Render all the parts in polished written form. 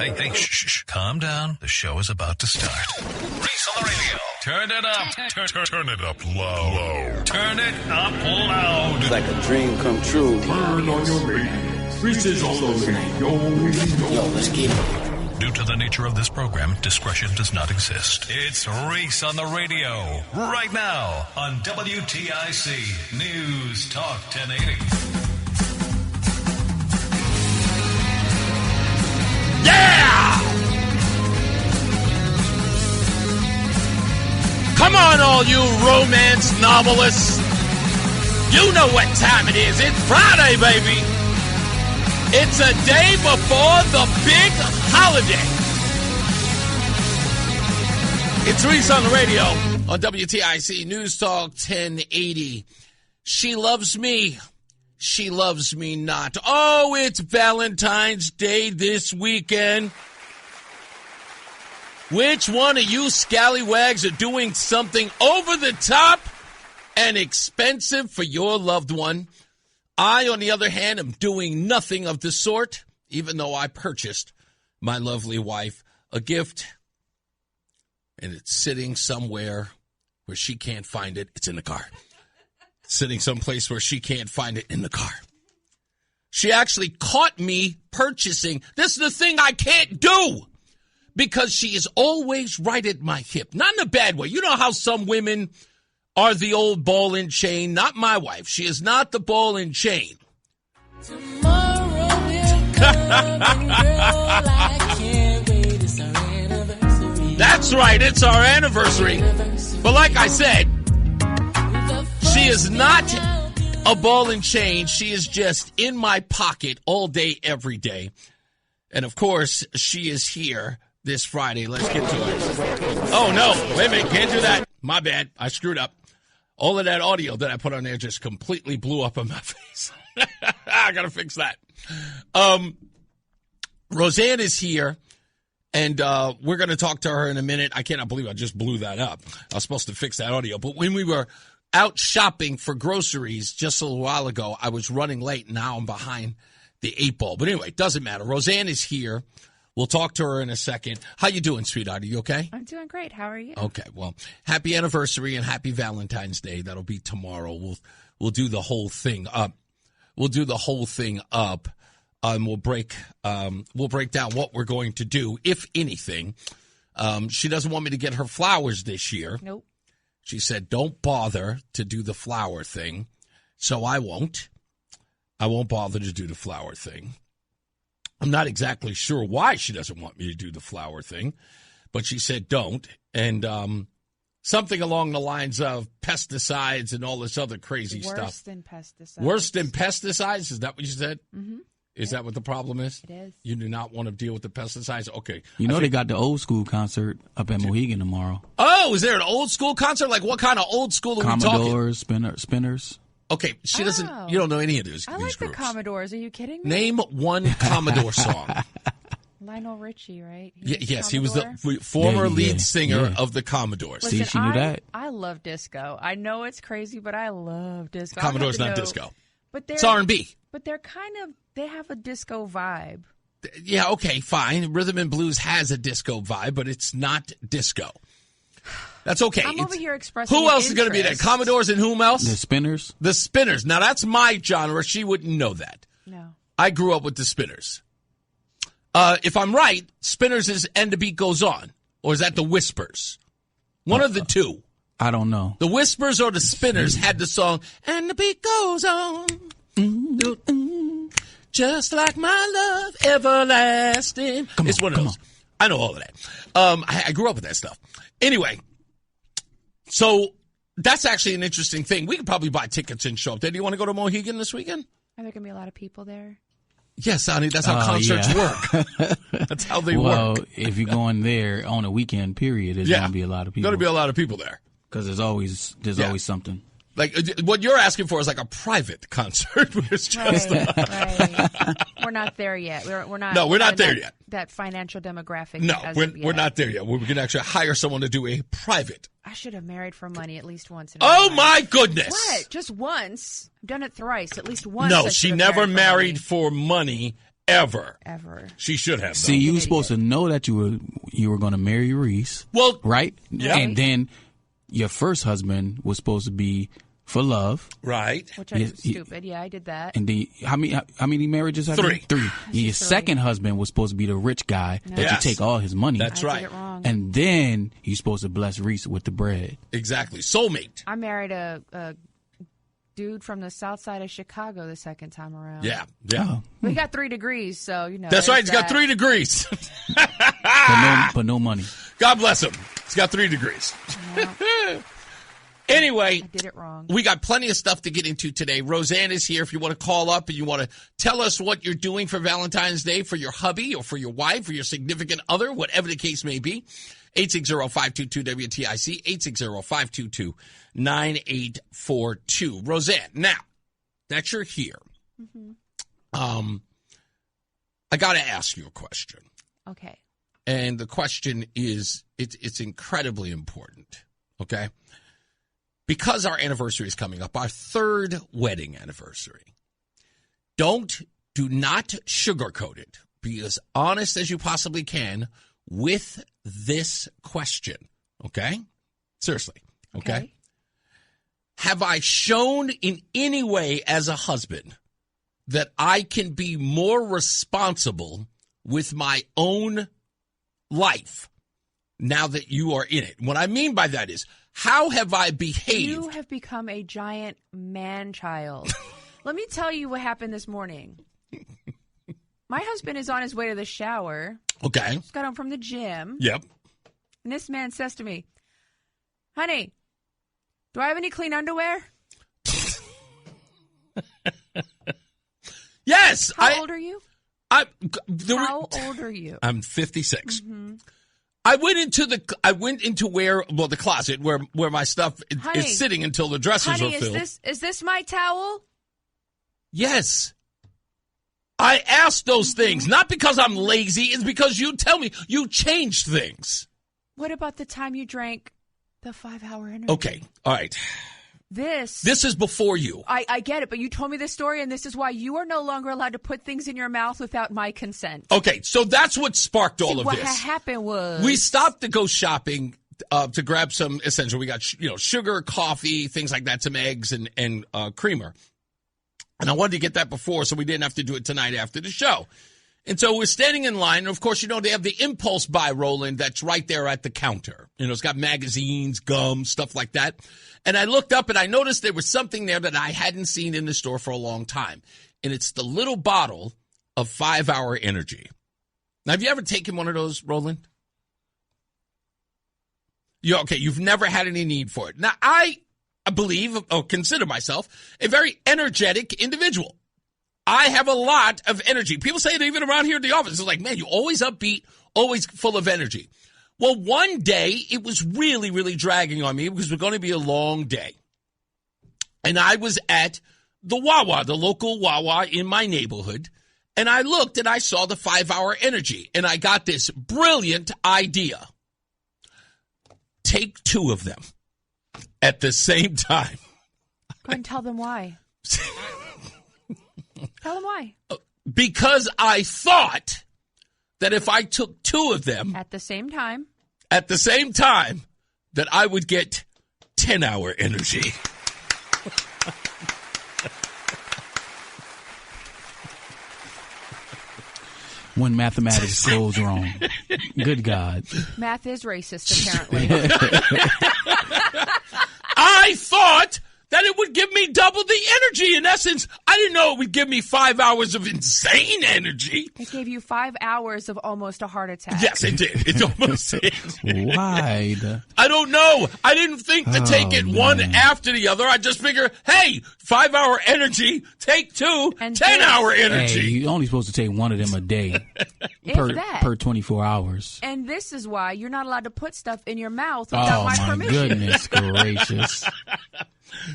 Hey, shh. Calm down. The show is about to start. Reese on the radio. Turn it up. Turn it up low. Turn it up loud. It's like a dream come true. Turn on your radio. Reese is on the radio. Yo, let's get it. Due to the nature of this program, discretion does not exist. It's Reese on the radio. Right now on WTIC News Talk 1080. Yeah! Come on, all you romance novelists. You know what time it is. It's Friday, baby. It's a day before the big holiday. It's Reese on the radio on WTIC News Talk 1080. She loves me. She loves me not. Oh, it's Valentine's Day this weekend. Which one of you scallywags are doing something over the top and expensive for your loved one? I, on the other hand, am doing nothing of the sort, even though I purchased my lovely wife a gift. And it's sitting somewhere where she can't find it. It's in the car. Sitting someplace where she can't find it in the car. She actually caught me purchasing. This is the thing I can't do because she is always right at my hip. Not in a bad way. You know how some women are the old ball and chain. Not my wife. She is not the ball and chain. Tomorrow will come and girl, I can't wait. It's our anniversary. That's right. It's our anniversary. But like I said, she is not a ball and chain. She is just in my pocket all day, every day. And, of course, she is here this Friday. Let's get to it. Oh, no. Wait a minute. Can't do that. My bad. I screwed up. All of that audio that I put on there just completely blew up on my face. I got to fix that. Rozan is here, and we're going to talk to her in a minute. I cannot believe I just blew that up. I was supposed to fix that audio. But when we were out shopping for groceries just a little while ago, I was running late. Now I'm behind the 8 ball. But anyway, it doesn't matter. Rozan is here. We'll talk to her in a second. How you doing, sweetheart? Are you okay? I'm doing great. How are you? Okay. Well, happy anniversary and happy Valentine's Day. That'll be tomorrow. We'll do the whole thing up. We'll break down what we're going to do, if anything. She doesn't want me to get her flowers this year. Nope. She said, don't bother to do the flower thing. So I won't. I won't bother to do the flower thing. I'm not exactly sure why she doesn't want me to do the flower thing, but she said don't. And something along the lines of pesticides and all this other crazy stuff. Worse than pesticides. Worse than pesticides? Is that what you said? Mm-hmm. Is that what the problem is? It is. You do not want to deal with the pesticides? Okay. You know they got the old school concert up at Mohegan tomorrow. Oh, is there an old school concert? Like what kind of old school are we talking? Commodores, spinners. Okay, she doesn't. You don't know any of these I like groups. the Commodores. Are you kidding me? Name one Commodore song. Lionel Richie, right? Yes, he was the former lead singer of the Commodores. Listen, she knew that. I love disco. I know it's crazy, but I love disco. Commodore's not disco. But it's R&B. But they have a disco vibe. Yeah, okay, fine. Rhythm and blues has a disco vibe, but it's not disco. That's okay. I'm over here expressing who else is going to be there? Commodores and whom else? The Spinners. The Spinners. Now, that's my genre. She wouldn't know that. No. I grew up with the Spinners. If I'm right, Spinners is And the Beat Goes On. Or is that the Whispers? One of the two. I don't know. The Whispers or the Spinners had the song, And the Beat Goes On. Just like my love, everlasting. It's one of those. I know all of that. I grew up with that stuff. Anyway, so that's actually an interesting thing. We could probably buy tickets and show up there. Do you want to go to Mohegan this weekend? Are there going to be a lot of people there? Yes, honey, that's how concerts work. That's how they work. Well, if you're going there on a weekend period, there's going to be a lot of people. Going to be a lot of people there. Because there's always something. Like, what you're asking for is like a private concert. It's just right. We're not there yet. We're not. No, we're not there yet. That financial demographic. No, we're not there yet. We can actually hire someone to do a private. I should have married for money at least once. Oh, my goodness. What? Just once? I've done it thrice. At least once. No, she never married for money ever. Ever. She should have. See, you were supposed to know that you were going to marry Reese. Well, right? Yeah. And then your first husband was supposed to be for love. Right. Which is stupid. Yeah, I did that. And then how many marriages have you? 3. Your second husband was supposed to be the rich guy that you take all his money. That's right. I did it wrong. And then you're supposed to bless Reese with the bread. Exactly. Soulmate. I married a dude from the south side of Chicago the second time around. Yeah. We got 3 degrees, so you know. That's right. He's He's got 3 degrees. but no money. God bless him. He's got 3 degrees. Yeah. Anyway, I did it wrong. We got plenty of stuff to get into today. Rozan is here if you want to call up and you want to tell us what you're doing for Valentine's Day for your hubby or for your wife or your significant other, whatever the case may be. 860-522-WTIC, 860-522-9842. Rozan, now that you're here, I got to ask you a question. Okay. And the question is, it's incredibly important, okay? Because our anniversary is coming up, our 3rd wedding anniversary. Do not sugarcoat it. Be as honest as you possibly can with this question, okay? Seriously, okay? Have I shown in any way as a husband that I can be more responsible with my own life now that you are in it? What I mean by that is, how have I behaved? You have become a giant man-child. Let me tell you what happened this morning. My husband is on his way to the shower. Okay. Just got home from the gym. Yep. And this man says to me, honey, do I have any clean underwear? Yes. How old are you? How old are you? I'm 56. Mm-hmm. I went into the closet where my stuff is sitting until the dressers are filled. Is this my towel? Yes. I asked those things, not because I'm lazy. It's because you tell me you changed things. What about the time you drank the 5-hour energy? Okay. All right. This is before you. I get it, but you told me this story, and this is why you are no longer allowed to put things in your mouth without my consent. Okay, so that's what sparked all of this. What happened was we stopped to go shopping to grab some essential. We got sugar, coffee, things like that, some eggs and creamer. And I wanted to get that before so we didn't have to do it tonight after the show. And so we're standing in line. And, of course, they have the impulse buy rolling that's right there at the counter. It's got magazines, gum, stuff like that. And I looked up and I noticed there was something there that I hadn't seen in the store for a long time. And it's the little bottle of 5-hour energy. Now, have you ever taken one of those, Roland? You've never had any need for it. Now, I believe or consider myself a very energetic individual. I have a lot of energy. People say it even around here at the office. It's like, man, you're always upbeat, always full of energy. Well, one day it was really, really dragging on me because it was going to be a long day. And I was at the Wawa, the local Wawa in my neighborhood. And I looked and I saw the 5-hour energy. And I got this brilliant idea. Take 2 of them at the same time. Go and tell them why. Tell them why. Because I thought that if I took 2 of them at the same time, that I would get 10-hour energy. When mathematics goes wrong. Good God. Math is racist, apparently. I thought that it would give me double the energy. In essence, I didn't know it would give me 5 hours of insane energy. It gave you 5 hours of almost a heart attack. Yes, it did. It almost did. Why? I don't know. I didn't think to take it one after the other. I just figure, hey, 5-hour energy, take 2, 10-hour energy. Hey, you're only supposed to take one of them a day per 24 hours. And this is why you're not allowed to put stuff in your mouth without my permission. Oh, my goodness gracious.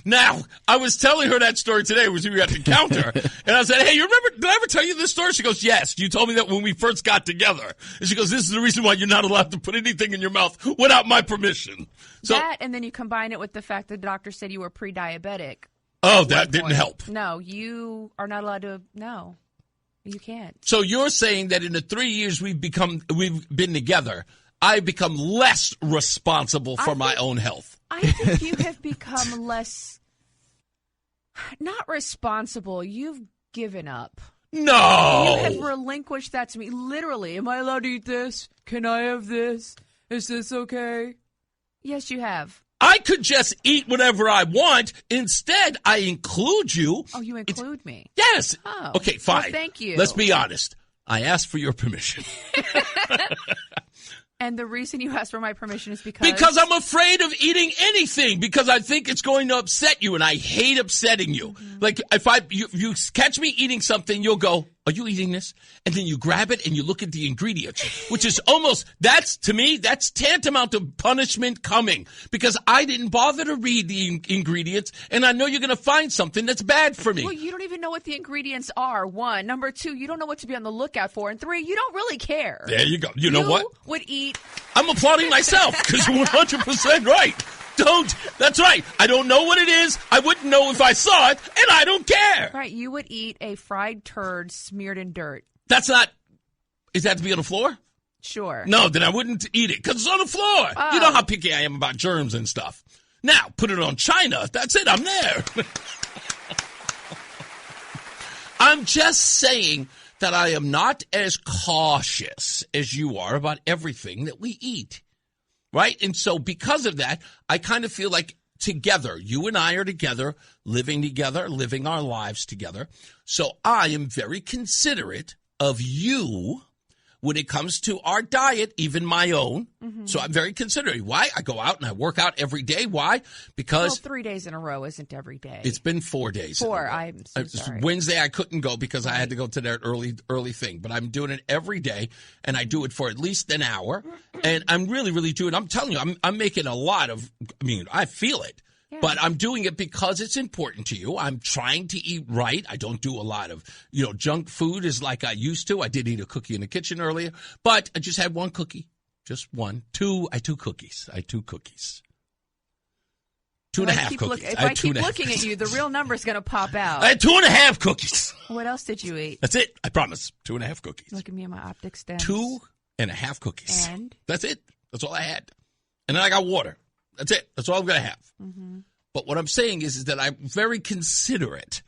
Now, I was telling her that story today. We were at the counter, and I said, hey, you remember, did I ever tell you this story? She goes, yes, you told me that when we first got together. And she goes, this is the reason why you're not allowed to put anything in your mouth without my permission. So, that, and then you combine it with the fact that the doctor said you were pre-diabetic. Oh, that didn't help. No, you are not allowed to, no. You can't. So you're saying that in the 3 years we've been together, I've become less responsible for my own health. I think you have become less, not responsible. You've given up. No. You have relinquished that to me. Literally, am I allowed to eat this? Can I have this? Is this okay? Yes, you have. I could just eat whatever I want. Instead, I include you. Oh, you include me? Yes. Oh. Okay, fine. Well, thank you. Let's be honest. I asked for your permission. And the reason you asked for my permission is because? Because I'm afraid of eating anything, because I think it's going to upset you, and I hate upsetting you. Mm-hmm. Like, if you catch me eating something, you'll go, are you eating this? And then you grab it and you look at the ingredients, which is to me, that's tantamount to punishment coming, because I didn't bother to read the ingredients, and I know you're going to find something that's bad for me. Well, you don't even know what the ingredients are, one. Number two, you don't know what to be on the lookout for. And three, you don't really care. There you go. You know what? Would eat. I'm applauding myself, because you're 100% right. That's right. I don't know what it is. I wouldn't know if I saw it, and I don't care. Right. You would eat a fried turd smeared in dirt. That's not. Is that to be on the floor? Sure. No, then I wouldn't eat it, because it's on the floor. Oh. You know how picky I am about germs and stuff. Now, put it on China. That's it. I'm there. I'm just saying that I am not as cautious as you are about everything that we eat. Right? And so because of that, I kind of feel like together, you and I are together, living our lives together. So I am very considerate of you when it comes to our diet, even my own. Mm-hmm. So I'm very considerate. Why? I go out and I work out every day. Why? Because 3 days in a row isn't every day. It's been 4 days. 4. I'm so sorry. Wednesday I couldn't go because I had to go to that early thing. But I'm doing it every day, and I do it for at least an hour. And I'm really, really doing it. I'm telling you, I'm making a lot of. I feel it. Yeah. But I'm doing it because it's important to you. I'm trying to eat right. I don't do a lot of, junk food as like I used to. I did eat a cookie in the kitchen earlier, but I just had one cookie. Just one. I had two cookies. 2.5 cookies. If I keep looking at you, the real number's going to pop out. I had 2.5 cookies. What else did you eat? That's it. I promise. 2.5 cookies. Look at me in my optic stand. 2.5 cookies. And? That's it. That's all I had. And then I got water. That's it. That's all I'm going to have. Mm-hmm. But what I'm saying is that I'm very considerate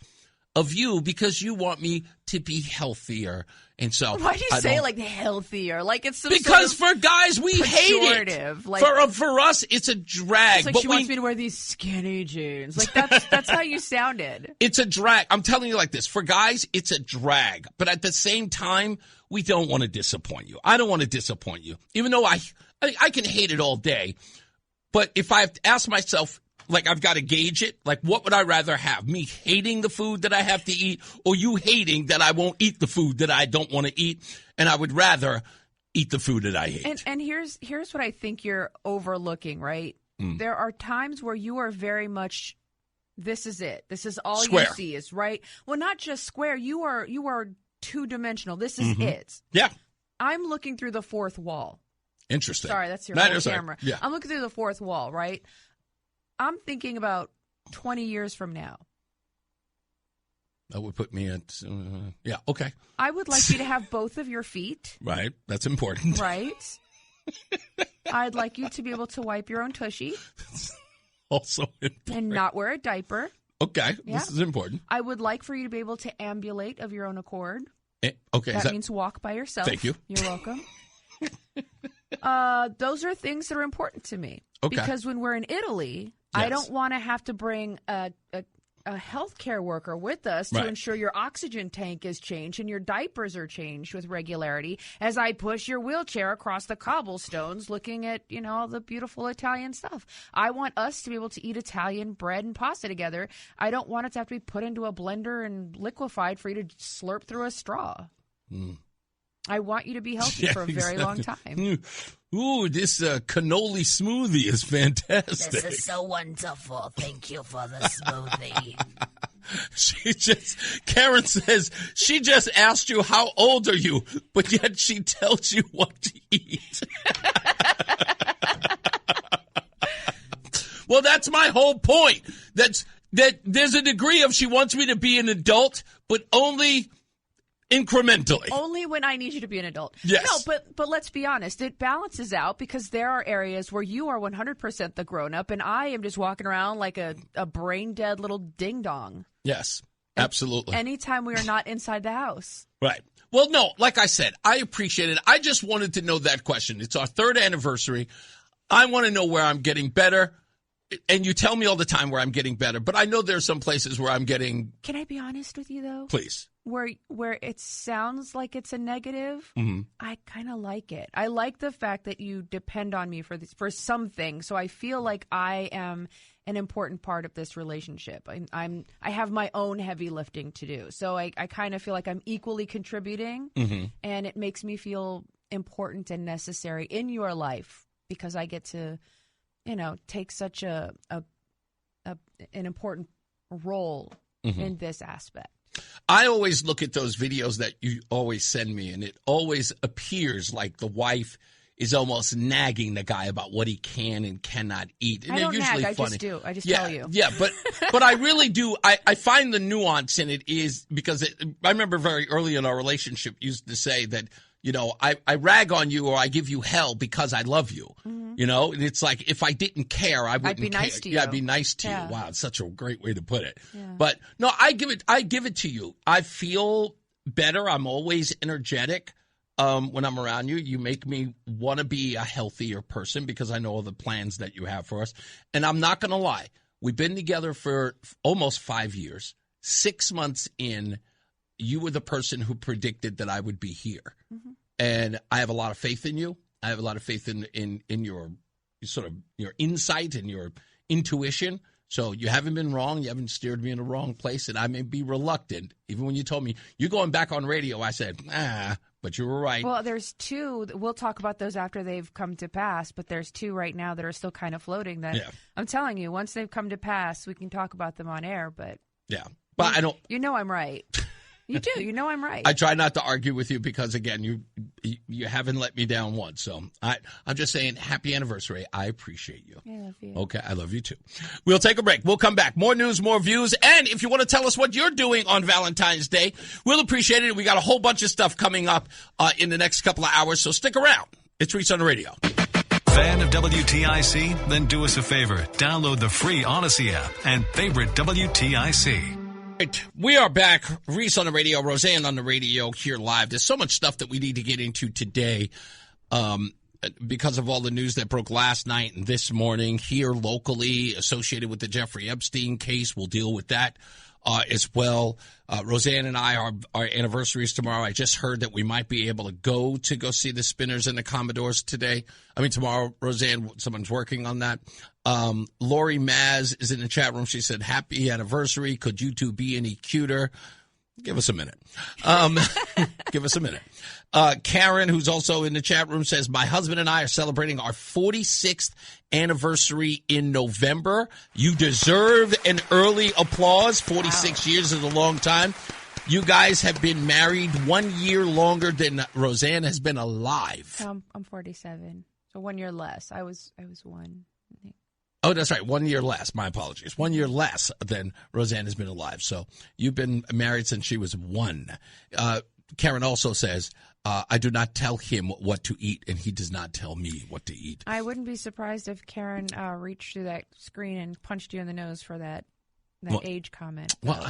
of you because you want me to be healthier. And so why do you say like healthier? Like it's some because sort of for guys we hate it. Like, for us it's a drag. It's like she wants me to wear these skinny jeans. Like that's how you sounded. It's a drag. I'm telling you like this. For guys it's a drag. But at the same time we don't want to disappoint you. I don't want to disappoint you. Even though I can hate it all day. But if I have to ask myself, like I've got to gauge it, like what would I rather have? Me hating the food that I have to eat or you hating that I won't eat the food that I don't want to eat? And I would rather eat the food that I hate. And here's what I think you're overlooking, right? There are times where you are very much, this is it. This is all square. You see is, right? Well, not just square. You are two-dimensional. This is it. Yeah. I'm looking through the fourth wall. Interesting. Sorry, that's your whole camera. Yeah. I'm looking through the fourth wall, right? I'm thinking about 20 years from now. That would put me at, okay. I would like you to have both of your feet. Right. That's important. Right. I'd like you to be able to wipe your own tushy. Also important. And not wear a diaper. Okay. Yeah. This is important. I would like for you to be able to ambulate of your own accord. Okay. That means walk by yourself. Thank you. You're welcome. Those are things that are important to me. Okay. Because when we're in Italy, yes. I don't want to have to bring a healthcare worker with us to ensure your oxygen tank is changed and your diapers are changed with regularity as I push your wheelchair across the cobblestones looking at, all the beautiful Italian stuff. I want us to be able to eat Italian bread and pasta together. I don't want it to have to be put into a blender and liquefied for you to slurp through a straw. I want you to be healthy for a very long time. Ooh, this cannoli smoothie is fantastic. This is so wonderful. Thank you for the smoothie. Karen says, she just asked you, how old are you? But yet she tells you what to eat. Well, that's my whole point. That there's a degree of she wants me to be an adult, but only incrementally. Only when I need you to be an adult. Yes. No, but let's be honest. It balances out because there are areas where you are 100% the grown-up and I am just walking around like a brain-dead little ding-dong. Yes, absolutely. Anytime we are not inside the house. Right. Well, no, like I said, I appreciate it. I just wanted to know that question. It's our 3rd anniversary. I want to know where I'm getting better. And you tell me all the time where I'm getting better, but I know there's some places where I'm getting... Can I be honest with you, though? Please. Where it sounds like it's a negative, I kind of like it. I like the fact that you depend on me for something, so I feel like I am an important part of this relationship. I have my own heavy lifting to do, so I kind of feel like I'm equally contributing, and it makes me feel important and necessary in your life because I get to, take such an important role in this aspect. I always look at those videos that you always send me, and it always appears like the wife is almost nagging the guy about what he can and cannot eat. And I don't usually nag, funny. I just do. I just tell you. Yeah, but I really do. I find the nuance in it is because I remember very early in our relationship used to say that, I rag on you or I give you hell because I love you. And it's like if I didn't care, I wouldn't I'd be nice care. to you. Yeah, I'd be nice to Yeah. you. Wow, it's such a great way to put it. Yeah. But no, I give it to you. I feel better. I'm always energetic when I'm around you. You make me want to be a healthier person because I know all the plans that you have for us. And I'm not going to lie. We've been together for almost 5 years. 6 months in, you were the person who predicted that I would be here. And I have a lot of faith in you. I have a lot of faith in your sort of your insight and your intuition. So you haven't been wrong. You haven't steered me in the wrong place. And I may be reluctant. Even when you told me you're going back on radio, I said, but you were right. Well, there's 2. We'll talk about those after they've come to pass. But there's 2 right now that are still kind of floating that I'm telling you, once they've come to pass, we can talk about them on air. But but I don't. I'm right. You do. I'm right. I try not to argue with you because, again, you haven't let me down once. So I'm just saying happy anniversary. I appreciate you. I love you. Okay, I love you too. We'll take a break. We'll come back. More news, more views. And if you want to tell us what you're doing on Valentine's Day, we'll appreciate it. We got a whole bunch of stuff coming up in the next couple of hours, so stick around. It's Reese on the Radio. Fan of WTIC? Then do us a favor. Download the free Odyssey app and favorite WTIC. Right. We are back. Reese on the radio, Rozan on the radio here live. There's so much stuff that we need to get into today because of all the news that broke last night and this morning here locally associated with the Jeffrey Epstein case. We'll deal with that as well. Rozan and I, our anniversaries tomorrow. I just heard that we might be able to go see the Spinners and the Commodores tomorrow. Rozan, someone's working on that. Lori Maz is in the chat room. She said, happy anniversary. Could you two be any cuter? Give us a minute. Give us a minute. Karen, who's also in the chat room, says, my husband and I are celebrating our 46th anniversary in November. You deserve an early applause. 46 years is a long time. You guys have been married 1 year longer than Rozan has been alive. I'm 47, so 1 year less. I was 1. Oh, that's right. 1 year less. My apologies. 1 year less than Rozan has been alive. So you've been married since she was 1. Karen also says, I do not tell him what to eat, and he does not tell me what to eat. I wouldn't be surprised if Karen reached through that screen and punched you in the nose for that age comment. Well,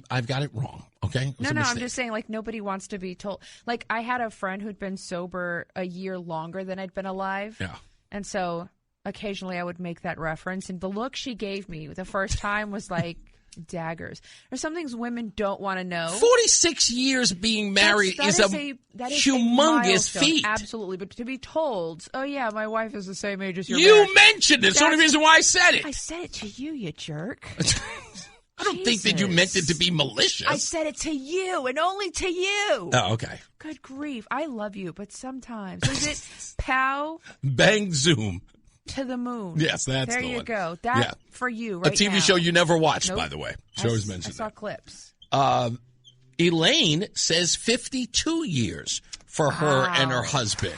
I've got it wrong, okay? No, I'm just saying, like, nobody wants to be told. Like, I had a friend who'd been sober a year longer than I'd been alive. Yeah. And so occasionally I would make that reference, and the look she gave me the first time was like daggers. There's some things women don't want to know. 46 years being married is a humongous feat. Absolutely. But to be told, oh, yeah, my wife is the same age as your You marriage. Mentioned it. That's the only reason why I said it. I said it to you, you jerk. I don't think that you meant it to be malicious. I said it to you and only to you. Oh, okay. Good grief. I love you, but sometimes. Is it pow? Bang, zoom. To the moon. Yes, that's there the you one. go. That for you right now. A TV show you never watched, Nope. by the way. She always mentioned I saw clips. Elaine says 52 years for her and her husband.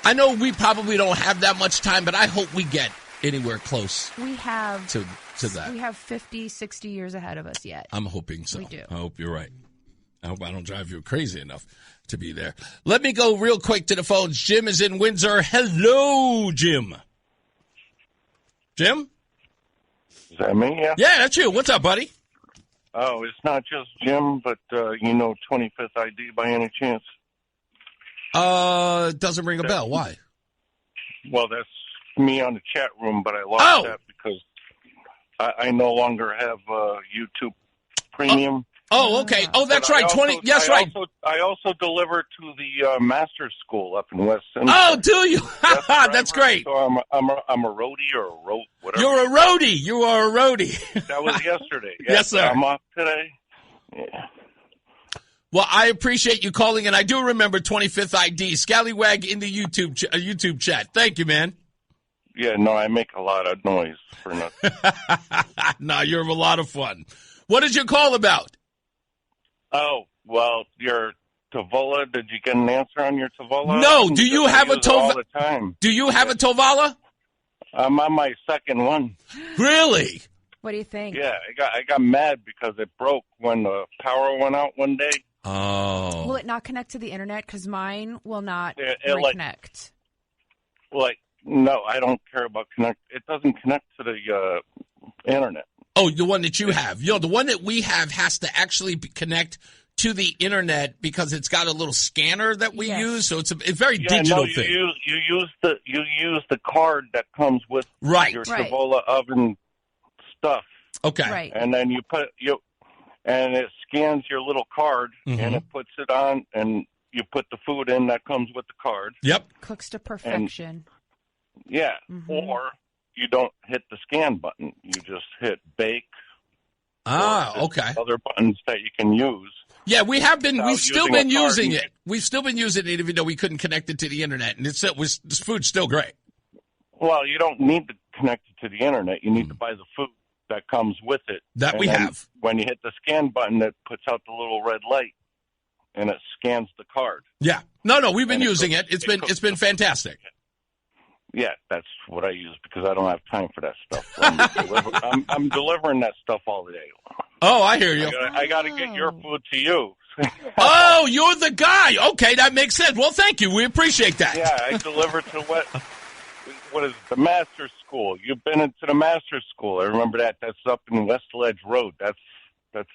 I know we probably don't have that much time, but I hope we get anywhere close We have to that. We have 50, 60 years ahead of us yet. I'm hoping so. We do. I hope you're right. I hope I don't drive you crazy enough to be there. Let me go real quick to the phones. Jim is in Windsor. Hello, Jim. Jim? Is that me? Yeah. Yeah, that's you. What's up, buddy? Oh, it's not just Jim, but you know 25th ID by any chance? Doesn't ring a bell. Why? Well, that's me on the chat room, but I lost that because I no longer have YouTube Premium. Oh, okay. Oh, that's right. I also deliver to the Master's School up in West Cincinnati. Oh, do you? That's great. So I'm a roadie or a whatever. You're a roadie. You are a roadie. That was yesterday. Yes, sir. I'm off today. Yeah. Well, I appreciate you calling, and I do remember 25th ID. Scallywag in the YouTube chat. Thank you, man. Yeah, no, I make a lot of noise for nothing. No, you're a lot of fun. What is your call about? Oh, well, your Tovola, did you get an answer on your Tovola? No, do you have a Tovola? All the time. Do you have a Tovola? I'm on my second one. Really? What do you think? Yeah, I got mad because it broke when the power went out one day. Oh. Will it not connect to the internet? Because mine will not reconnect. No, I don't care about connect. It doesn't connect to the internet. Oh, the one that you have. The one that we have has to actually connect to the internet because it's got a little scanner that we use. So it's a very digital thing. You use the card that comes with your Tovola oven stuff. Okay. Right. And then and it scans your little card and it puts it on, and you put the food in that comes with the card. Yep. Cooks to perfection. Or you don't hit the scan button. You just hit bake. Okay. Other buttons that you can use. Yeah, we've still been using it. We've still been using it even though we couldn't connect it to the internet. And this food's still great. Well, you don't need to connect it to the internet. You need to buy the food that comes with it. That we have. When you hit the scan button, it puts out the little red light, and it scans the card. Yeah. No, we've been using it. It's been fantastic. Yeah, that's what I use because I don't have time for that stuff. I'm delivering that stuff all day. Oh, I hear you. I got to get your food to you. Oh, you're the guy. Okay, that makes sense. Well, thank you. We appreciate that. Yeah, I deliver to what is the Master's School. You've been into the Master's School. I remember that. That's up in West Ledge Road. That's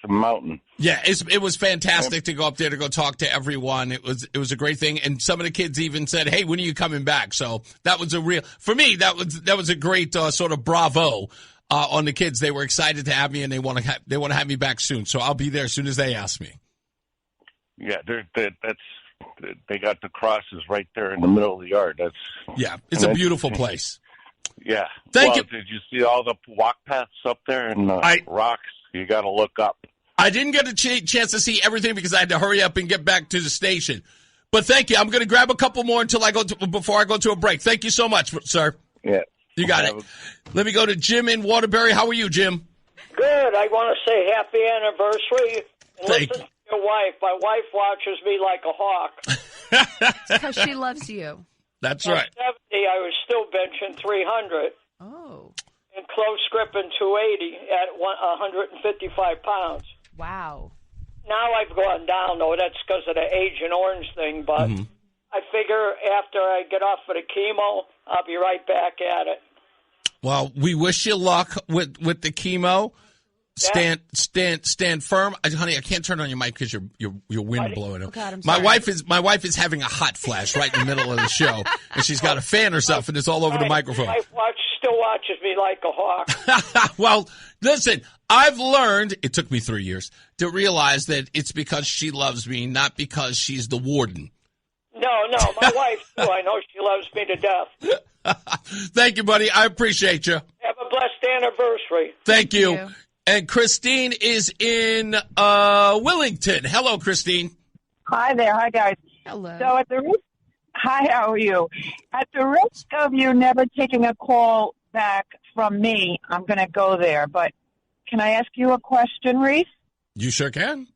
a mountain. Yeah, it was fantastic to go up there to go talk to everyone. It was a great thing, and some of the kids even said, "Hey, when are you coming back?" So that was for me. That was a great sort of bravo on the kids. They were excited to have me, and they want to have me back soon. So I'll be there as soon as they ask me. Yeah, they got the crosses right there in the middle of the yard. It's a beautiful place. Yeah. Thank you. Did you see all the walk paths up there and rocks? You got to look up. I didn't get a chance to see everything because I had to hurry up and get back to the station. But thank you. I'm going to grab a couple more before I go to a break. Thank you so much, sir. Yeah. You got it. Let me go to Jim in Waterbury. How are you, Jim? Good. I want to say happy anniversary. And Thank listen to your wife. My wife watches me like a hawk. Because she loves you. That's right. At 70, I was still benching 300. Oh. And close gripping 280 at 155 pounds. Wow. Now I've gone down, though. That's because of the Agent Orange thing. But I figure after I get off of the chemo, I'll be right back at it. Well, we wish you luck with the chemo. Stand firm, honey. I can't turn on your mic because your wind blowing up. God, my wife is having a hot flash right in the middle of the show, and she's got a fan herself, and it's all over the microphone. My wife still watches me like a hawk. Well, listen, I've learned. It took me 3 years to realize that it's because she loves me, not because she's the warden. No, my wife too. I know she loves me to death. Thank you, buddy. I appreciate you. Have a blessed anniversary. Thank you. And Christine is in Willington. Hello, Christine. Hi there. Hi, guys. Hello. So hi, how are you? At the risk of you never taking a call back from me, I'm going to go there. But can I ask you a question, Reese? You sure can.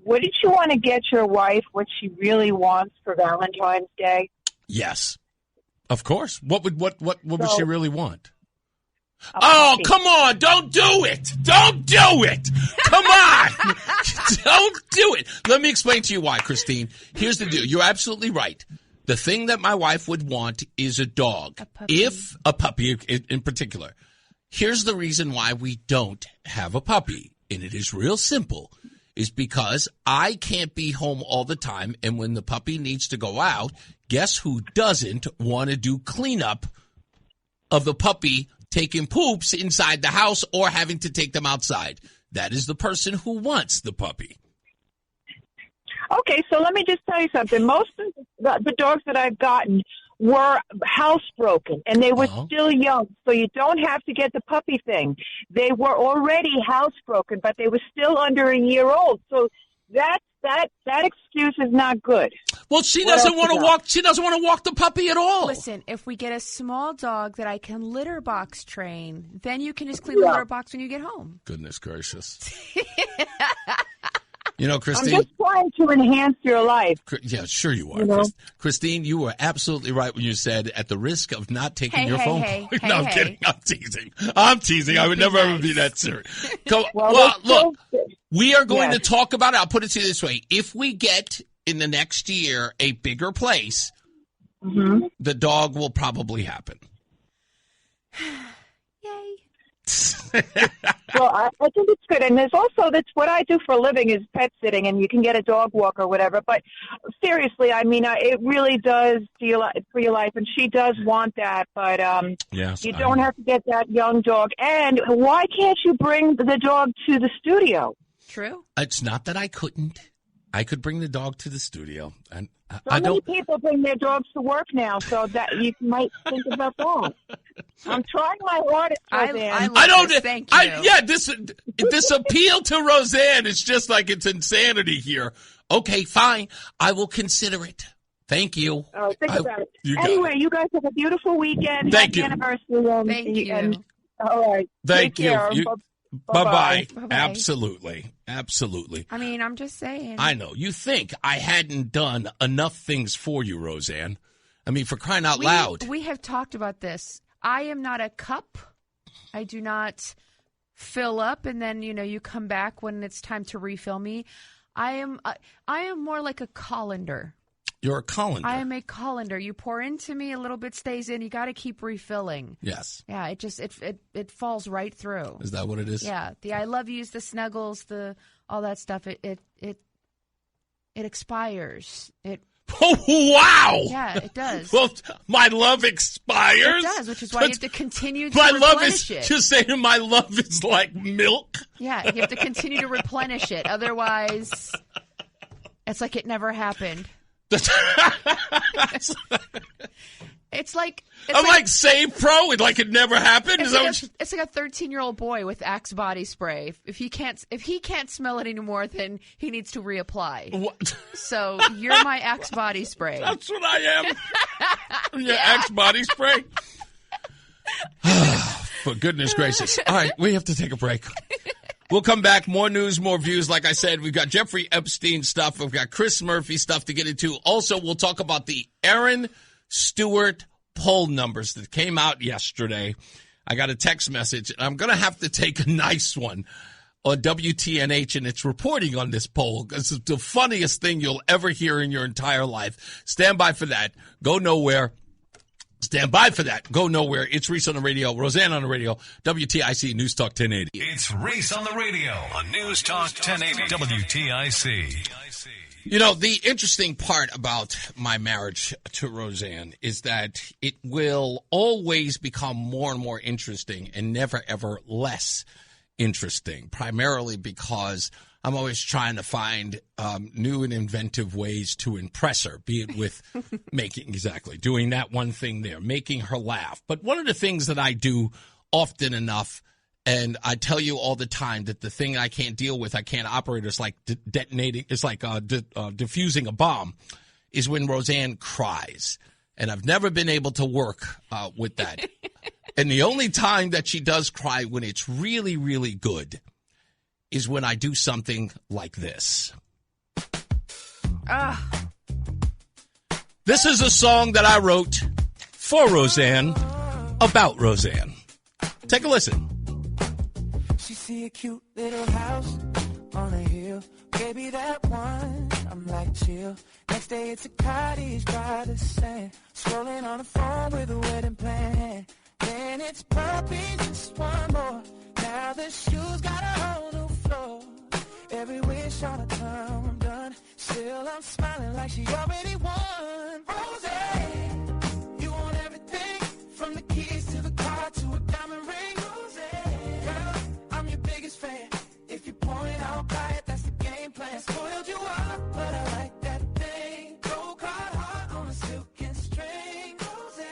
Wouldn't you want to get your wife what she really wants for Valentine's Day? Yes. Of course. What would she really want? Oh, come on. Don't do it. Don't do it. Come on. Don't do it. Let me explain to you why, Christine. Here's the deal. You're absolutely right. The thing that my wife would want is a dog. If a puppy in particular. Here's the reason why we don't have a puppy, and it is real simple, is because I can't be home all the time, and when the puppy needs to go out, guess who doesn't want to do cleanup of the puppy taking poops inside the house or having to take them outside? That is the person who wants the puppy. Okay, so let me just tell you something. Most of the dogs that I've gotten were housebroken, and they were still young, so you don't have to get the puppy thing. They were already housebroken, but they were still under a year old, so that excuse is not good. Well, she doesn't want to walk. She doesn't want to walk the puppy at all. Listen, if we get a small dog that I can litter box train, then you can just clean the litter box when you get home. Goodness gracious. You know, Christine, I'm just trying to enhance your life. Yeah, sure you are. Christine, you were absolutely right when you said, at the risk of not taking your phone call. No, I'm kidding. I'm teasing. I would never ever be that serious. Well, look, we are going to talk about it. I'll put it to you this way. If we get in the next year a bigger place, the dog will probably happen. Well, I think it's good. And there's also, that's what I do for a living is pet sitting, and you can get a dog walk or whatever. But seriously, I mean, it really does for your life, and she does want that. But you don't have to get that young dog. And why can't you bring the dog to the studio? True. It's not that I couldn't. I could bring the dog to the studio. And many people bring their dogs to work now, so that you might think about that. I'm trying my hardest, Rozan. Thank you. This appeal to Rozan is just like it's insanity here. Okay, fine. I will consider it. Thank you. Oh, think about it. Anyway, you guys have a beautiful weekend. Thank you. Anniversary. Thank you. All right. Thank you. Bye-bye. Absolutely. I mean, I'm just saying. I know. You think I hadn't done enough things for you, Rozan. I mean, for crying out loud. We have talked about this. I am not a cup. I do not fill up, and then, you come back when it's time to refill me. I am more like a colander. You're a colander. I am a colander. You pour into me, a little bit stays in. You got to keep refilling. Yes. Yeah, it falls right through. Is that what it is? Yeah, the I love yous, the snuggles, all that stuff. It expires. Oh, wow! Yeah, it does. Well, my love expires. It does, which is why you have to continue to replenish it. Just saying, my love is like milk. Yeah, you have to continue to replenish it. Otherwise, it's like it never happened. It's like Save Pro, like it never happened. It's like a 13-year-old boy with Axe body spray. If he can't smell it anymore, then he needs to reapply. What? So you're my Axe body spray. That's what I am. Your Axe body spray. For goodness gracious! All right, we have to take a break. We'll come back. More news, more views. Like I said, we've got Jeffrey Epstein stuff. We've got Chris Murphy stuff to get into. Also, we'll talk about the Aaron Stewart poll numbers that came out yesterday. I got a text message, and I'm going to have to take a nice one on WTNH and its reporting on this poll. This is the funniest thing you'll ever hear in your entire life. Stand by for that. Go nowhere. Stand by for that. Go nowhere. It's Reese on the radio. Rozan on the radio. WTIC News Talk 1080. It's Reese on the radio on News Talk 1080 WTIC. You know, the interesting part about my marriage to Rozan is that it will always become more and more interesting and never, ever less interesting, primarily because I'm always trying to find new and inventive ways to impress her, be it with doing that one thing there, making her laugh. But one of the things that I do often enough, and I tell you all the time, that the thing I can't deal with, I can't operate, it's like detonating, it's like diffusing a bomb, is when Rozan cries. And I've never been able to work with that. And the only time that she does cry when it's really, really good is when I do something like this. This is a song that I wrote for Rozan, about Rozan. Take a listen. She see a cute little house on a hill Baby, that one, I'm like chill. Next day it's a cottage by the sand. Scrolling on the phone with a wedding plan. Then it's popping just one more. Now the shoes got a whole new floor. Every wish on a time I'm done. Still I'm smiling like she already won. Rose, you want everything from the keys to the car to a diamond ring. Rose, girl, I'm your biggest fan. If you point out buy it, that's the game plan. Spoiled you up, but I like that thing. Gold card heart on a silken string. Rose,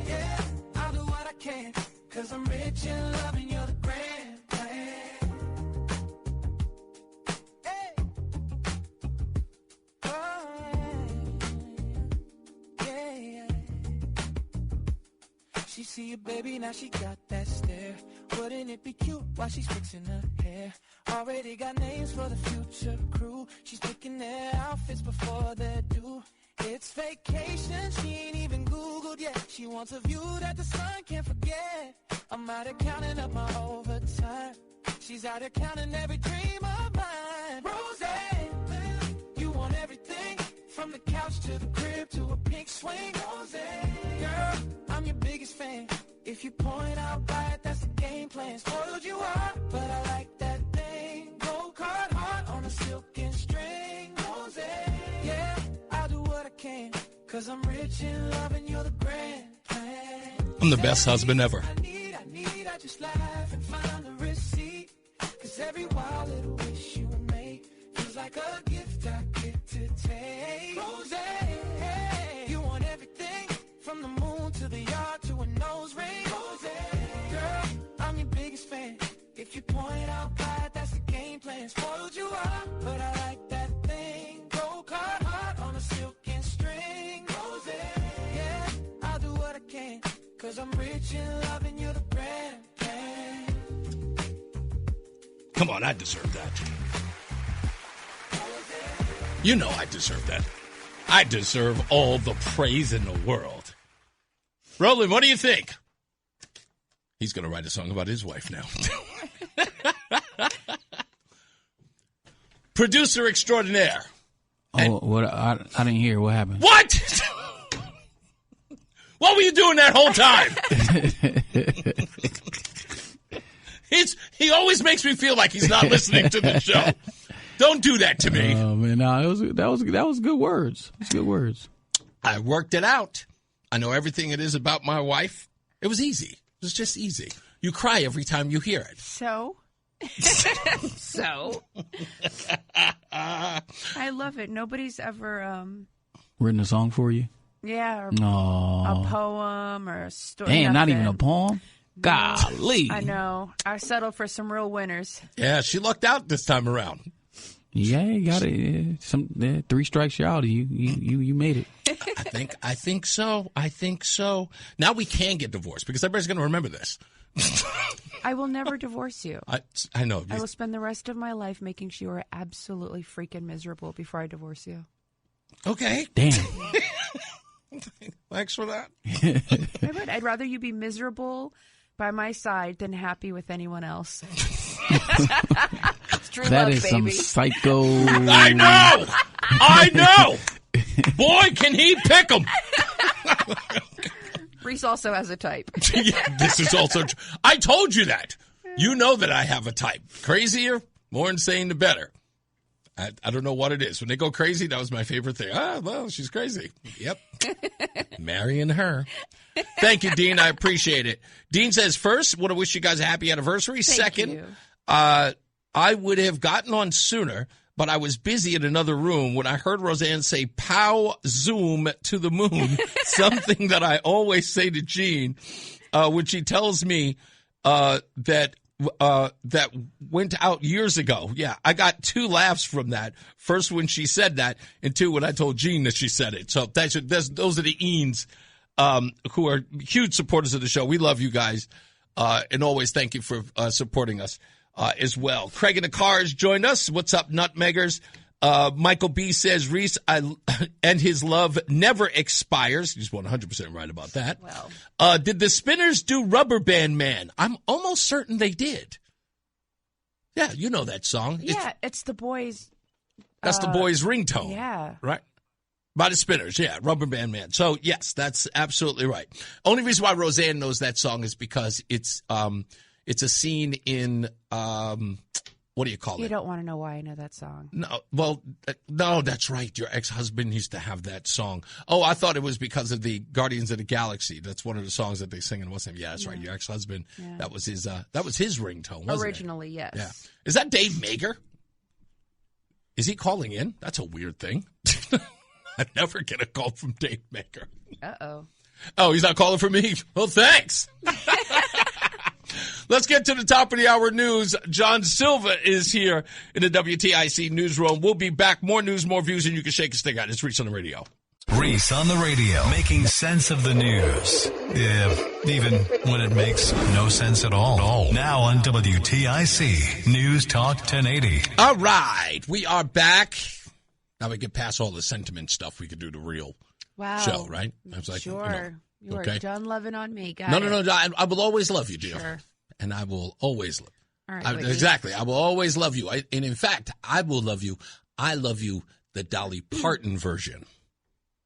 yeah, I'll do what I can. Cause I'm rich in love and you're the grand plan. Hey. Oh, yeah, yeah. She see you, baby, now she got that stare. Wouldn't it be cute while she's fixing her hair? Already got names for the future crew. She's picking their outfits before they're due. It's vacation, she ain't even Googled yet. She wants a view that the sun can't forget. I'm out here counting up my overtime. She's out here counting every dream of mine. Rose, you want everything from the couch to the crib to a pink swing. Rose, girl, I'm your biggest fan. If you point out buy it, that's the game plan. Spoiled you up, but I like that thing. Gold card heart on a silken string. Rose, yeah, I'll do what I can. Cause I'm rich in love and you're the grand plan. I'm the best husband ever. I just laugh and find a receipt. Cause every wild little wish you make feels like a gift I get to take. Rose, hey, you want everything from the moon to the yard to a nose ring. Rose, girl, I'm your biggest fan. If you point out buy it, that's the game plan. Spoiled you up, but I like that thing. Gold card heart on a silken string. Rose, yeah, I'll do what I can. Cause I'm rich in love and you're the brand plan. Come on, I deserve that. You know I deserve that. I deserve all the praise in the world. Roland, what do you think? He's going to write a song about his wife now. Producer extraordinaire. What? I didn't hear. What happened? What? What were you doing that whole time? He always makes me feel like he's not listening to the show. Don't do that to me. Oh man, no, that was good words. It's good words. I worked it out. I know everything it is about my wife. It was easy. It was just easy. You cry every time you hear it. So? So? I love it. Nobody's ever written a song for you? Yeah, or a poem or a story. Damn, not even a poem? Golly. I know. I settled for some real winners. Yeah, she lucked out this time around. Yeah, you got it. 3 strikes you're out. You made it. I think so. I think so. Now we can get divorced because everybody's going to remember this. I will never divorce you. I know. I will spend the rest of my life making sure you are absolutely freaking miserable before I divorce you. Okay. Damn. Thanks for that. I would. I'd rather you be miserable by my side than happy with anyone else. That is some psycho. I know. Boy, can he pick them. Reese also has a type. Yeah, this is also true. I told you that. You know that I have a type. Crazier, more insane, the better. I don't know what it is. When they go crazy, that was my favorite thing. Well, she's crazy. Yep. Marrying her. Thank you, Dean. I appreciate it. Dean says, first, want to wish you guys a happy anniversary. Second, I would have gotten on sooner, but I was busy in another room when I heard Rozan say, pow, zoom to the moon, something that I always say to Jean when she tells me that went out years ago. Yeah, I got 2 laughs from that. First when she said that, and 2 when I told Jean that she said it. So those are the Eans who are huge supporters of the show. We love you guys, and always thank you for supporting us as well. Craig in the car has joined us. What's up, Nutmeggers? Michael B. says, Reese and his love never expires. He's 100% right about that. Well, did the Spinners do Rubber Band Man? I'm almost certain they did. Yeah, you know that song. Yeah, it's the boys That's the boy's ringtone. Yeah. Right? By the Spinners, yeah, Rubber Band Man. So, yes, that's absolutely right. Only reason why Rozan knows that song is because it's a scene in, what do you call it? You don't want to know why I know that song. No, that's right. Your ex-husband used to have that song. Oh, I thought it was because of the Guardians of the Galaxy. That's one of the songs that they sing in what's name. Yeah, that's right. Your ex-husband. Yeah. That was his ringtone, wasn't Originally, it? yes. Yeah. Is that Dave Mager? Is he calling in? That's a weird thing. I never get a call from Dave Maker. Uh-oh. Oh, he's not calling for me? Well, thanks. Let's get to the top of the hour news. John Silva is here in the WTIC newsroom. We'll be back. More news, more views, and you can shake a stick out. It's Reese on the radio. Reese on the radio, making sense of the news. Yeah, even when it makes no sense at all. Now on WTIC, News Talk 1080. All right, we are back. Now we get past all the sentiment stuff. We could do the real show, right? I was like, sure. You are done loving on me, guys. No. I will always love you, dear. Sure. And I will always love you. All right, exactly. I will always love you. And in fact, I will love you. I love you, the Dolly Parton version.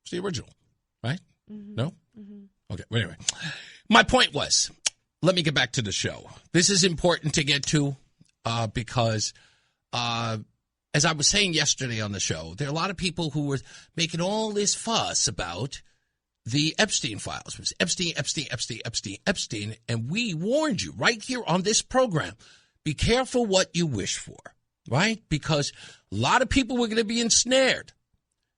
It's the original, right? Mm-hmm. No? Mm-hmm. Okay. Well, anyway, my point was, let me get back to the show. This is important to get to because as I was saying yesterday on the show, there are a lot of people who were making all this fuss about the Epstein files. It was Epstein, and we warned you right here on this program, be careful what you wish for, right? Because a lot of people were going to be ensnared.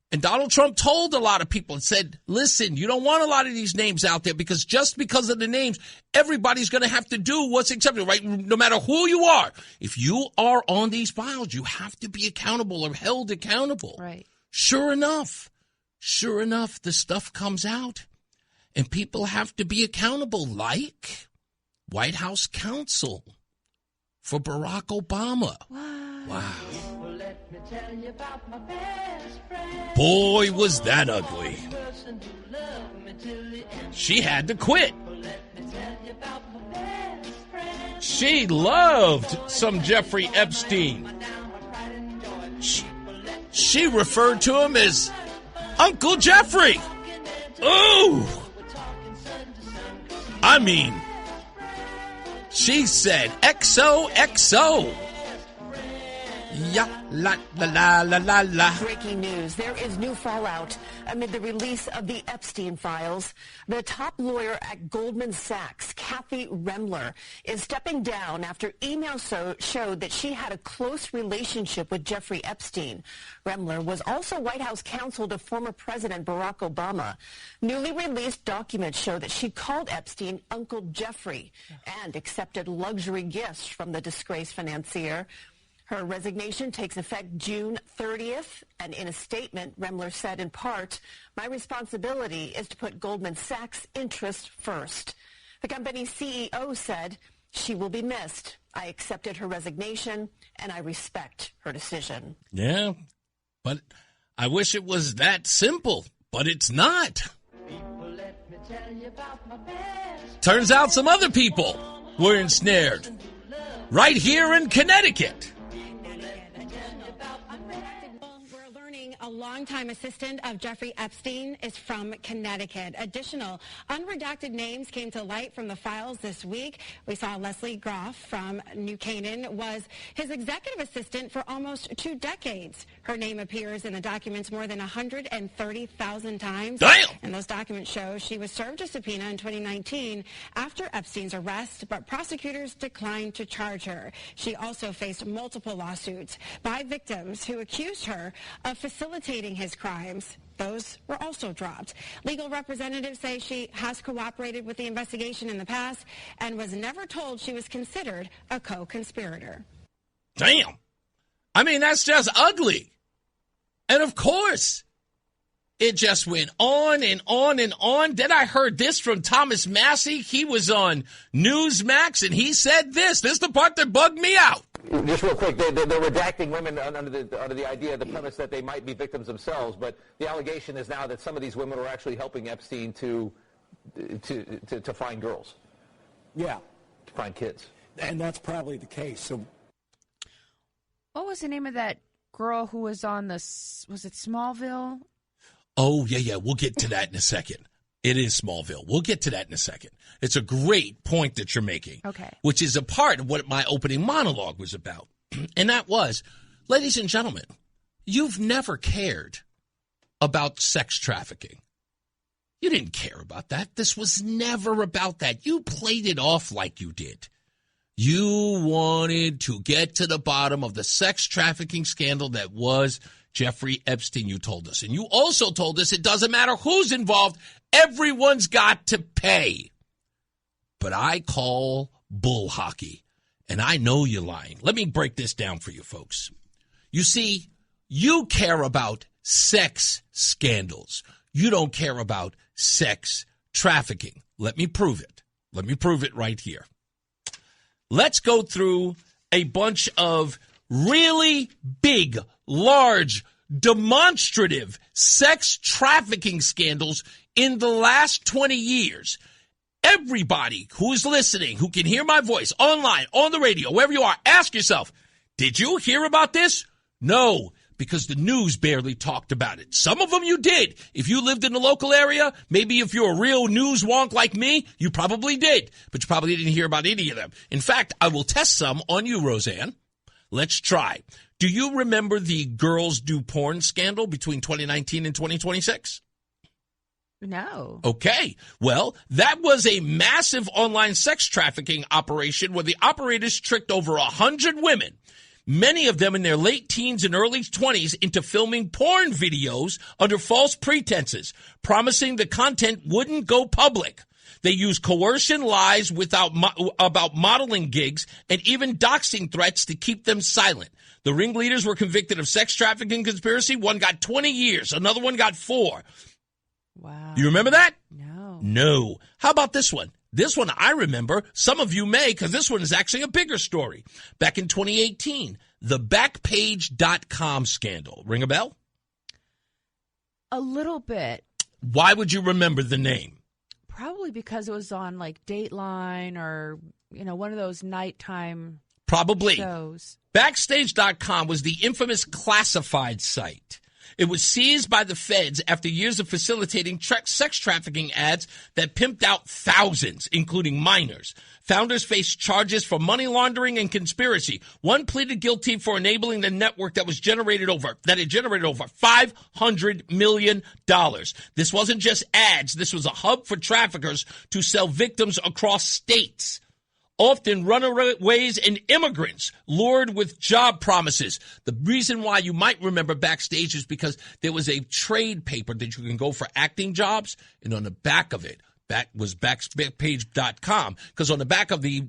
And Donald Trump told a lot of people and said, listen, you don't want a lot of these names out there because just because of the names, everybody's going to have to do what's acceptable, right? No matter who you are. If you are on these files, you have to be accountable or held accountable. Right. Sure enough, the stuff comes out and people have to be accountable, like White House counsel for Barack Obama. Wow. Boy, was that ugly. She had to quit. She loved some Jeffrey Epstein. She referred to him as Uncle Jeffrey. Ooh. I mean, she said XOXO. Yeah, la, la, la, la, la, la. Breaking news. There is new fallout amid the release of the Epstein files. The top lawyer at Goldman Sachs, Kathy Remler, is stepping down after emails showed that she had a close relationship with Jeffrey Epstein. Remler was also White House counsel to former President Barack Obama. Newly released documents show that she called Epstein Uncle Jeffrey and accepted luxury gifts from the disgraced financier. Her resignation takes effect June 30th, and in a statement, Remler said in part, "My responsibility is to put Goldman Sachs' interests first." The company's CEO said, "She will be missed. I accepted her resignation, and I respect her decision." Yeah, but I wish it was that simple, but it's not. Turns out some other people were ensnared right here in Connecticut. A longtime assistant of Jeffrey Epstein is from Connecticut. Additional unredacted names came to light from the files this week. We saw Leslie Groff from New Canaan was his executive assistant for almost 2 decades. Her name appears in the documents more than 130,000 times. Damn! And those documents show she was served a subpoena in 2019 after Epstein's arrest, but prosecutors declined to charge her. She also faced multiple lawsuits by victims who accused her of facilitating his crimes. Those were also dropped. Legal representatives say she has cooperated with the investigation in the past and was never told she was considered a co-conspirator. Damn. I mean, that's just ugly. And of course, it just went on and on and on. Then I heard this from Thomas Massey. He was on Newsmax, and he said this. This is the part that bugged me out. Just real quick, they're redacting women under the idea, the premise that they might be victims themselves, but the allegation is now that some of these women were actually helping Epstein to find girls. Yeah. To find kids. And that's probably the case. So, what was the name of that girl who was on was it Smallville? Oh, yeah. We'll get to that in a second. It is Smallville. We'll get to that in a second. It's a great point that you're making. Okay. Which is a part of what my opening monologue was about. And that was, ladies and gentlemen, you've never cared about sex trafficking. You didn't care about that. This was never about that. You played it off like you did. You wanted to get to the bottom of the sex trafficking scandal that was Jeffrey Epstein, you told us. And you also told us it doesn't matter who's involved, everyone's got to pay. But I call bull hockey, and I know you're lying. Let me break this down for you folks. You see, you care about sex scandals. You don't care about sex trafficking. Let me prove it. Let me prove it right here. Let's go through a bunch of really big, large, demonstrative sex trafficking scandals in the last 20 years. Everybody who is listening, who can hear my voice online, on the radio, wherever you are, ask yourself, did you hear about this? No, because the news barely talked about it. Some of them you did. If you lived in the local area, maybe if you're a real news wonk like me, you probably did. But you probably didn't hear about any of them. In fact, I will test some on you, Rozan. Let's try. Do you remember the girls do porn scandal between 2019 and 2026? No. Okay. Well, that was a massive online sex trafficking operation where the operators tricked over 100 women, many of them in their late teens and early 20s, into filming porn videos under false pretenses, promising the content wouldn't go public. They used coercion, lies about modeling gigs, and even doxing threats to keep them silent. The ringleaders were convicted of sex trafficking conspiracy. One got 20 years. Another one got 4. Wow. You remember that? No. No. How about this one? This one I remember. Some of you may, because this one is actually a bigger story. Back in 2018, the Backpage.com scandal. Ring a bell? A little bit. Why would you remember the name? Probably because it was on like Dateline or, one of those nighttime shows. Backstage.com was the infamous classified site. It was seized by the feds after years of facilitating sex trafficking ads that pimped out thousands, including minors. Founders faced charges for money laundering and conspiracy. One pleaded guilty for enabling the network that had generated over $500 million. This wasn't just ads. This was a hub for traffickers to sell victims across states. Often runaways and immigrants lured with job promises. The reason why you might remember Backstage is because there was a trade paper that you can go for acting jobs, and on the back of it, was Backpage.com, because on the back of the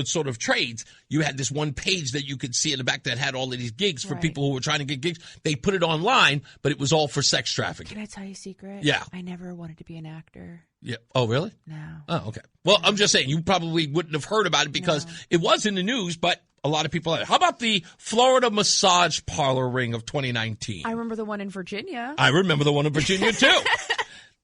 sort of trades, you had this one page that you could see in the back that had all of these gigs for people who were trying to get gigs. They put it online, but it was all for sex trafficking. Can I tell you a secret? Yeah. I never wanted to be an actor. Yeah. Oh, really? No. Oh, okay. Well, I'm just saying, you probably wouldn't have heard about it because it was in the news, but a lot of people. How about the Florida massage parlor ring of 2019? I remember the one in Virginia. I remember the one in Virginia, too.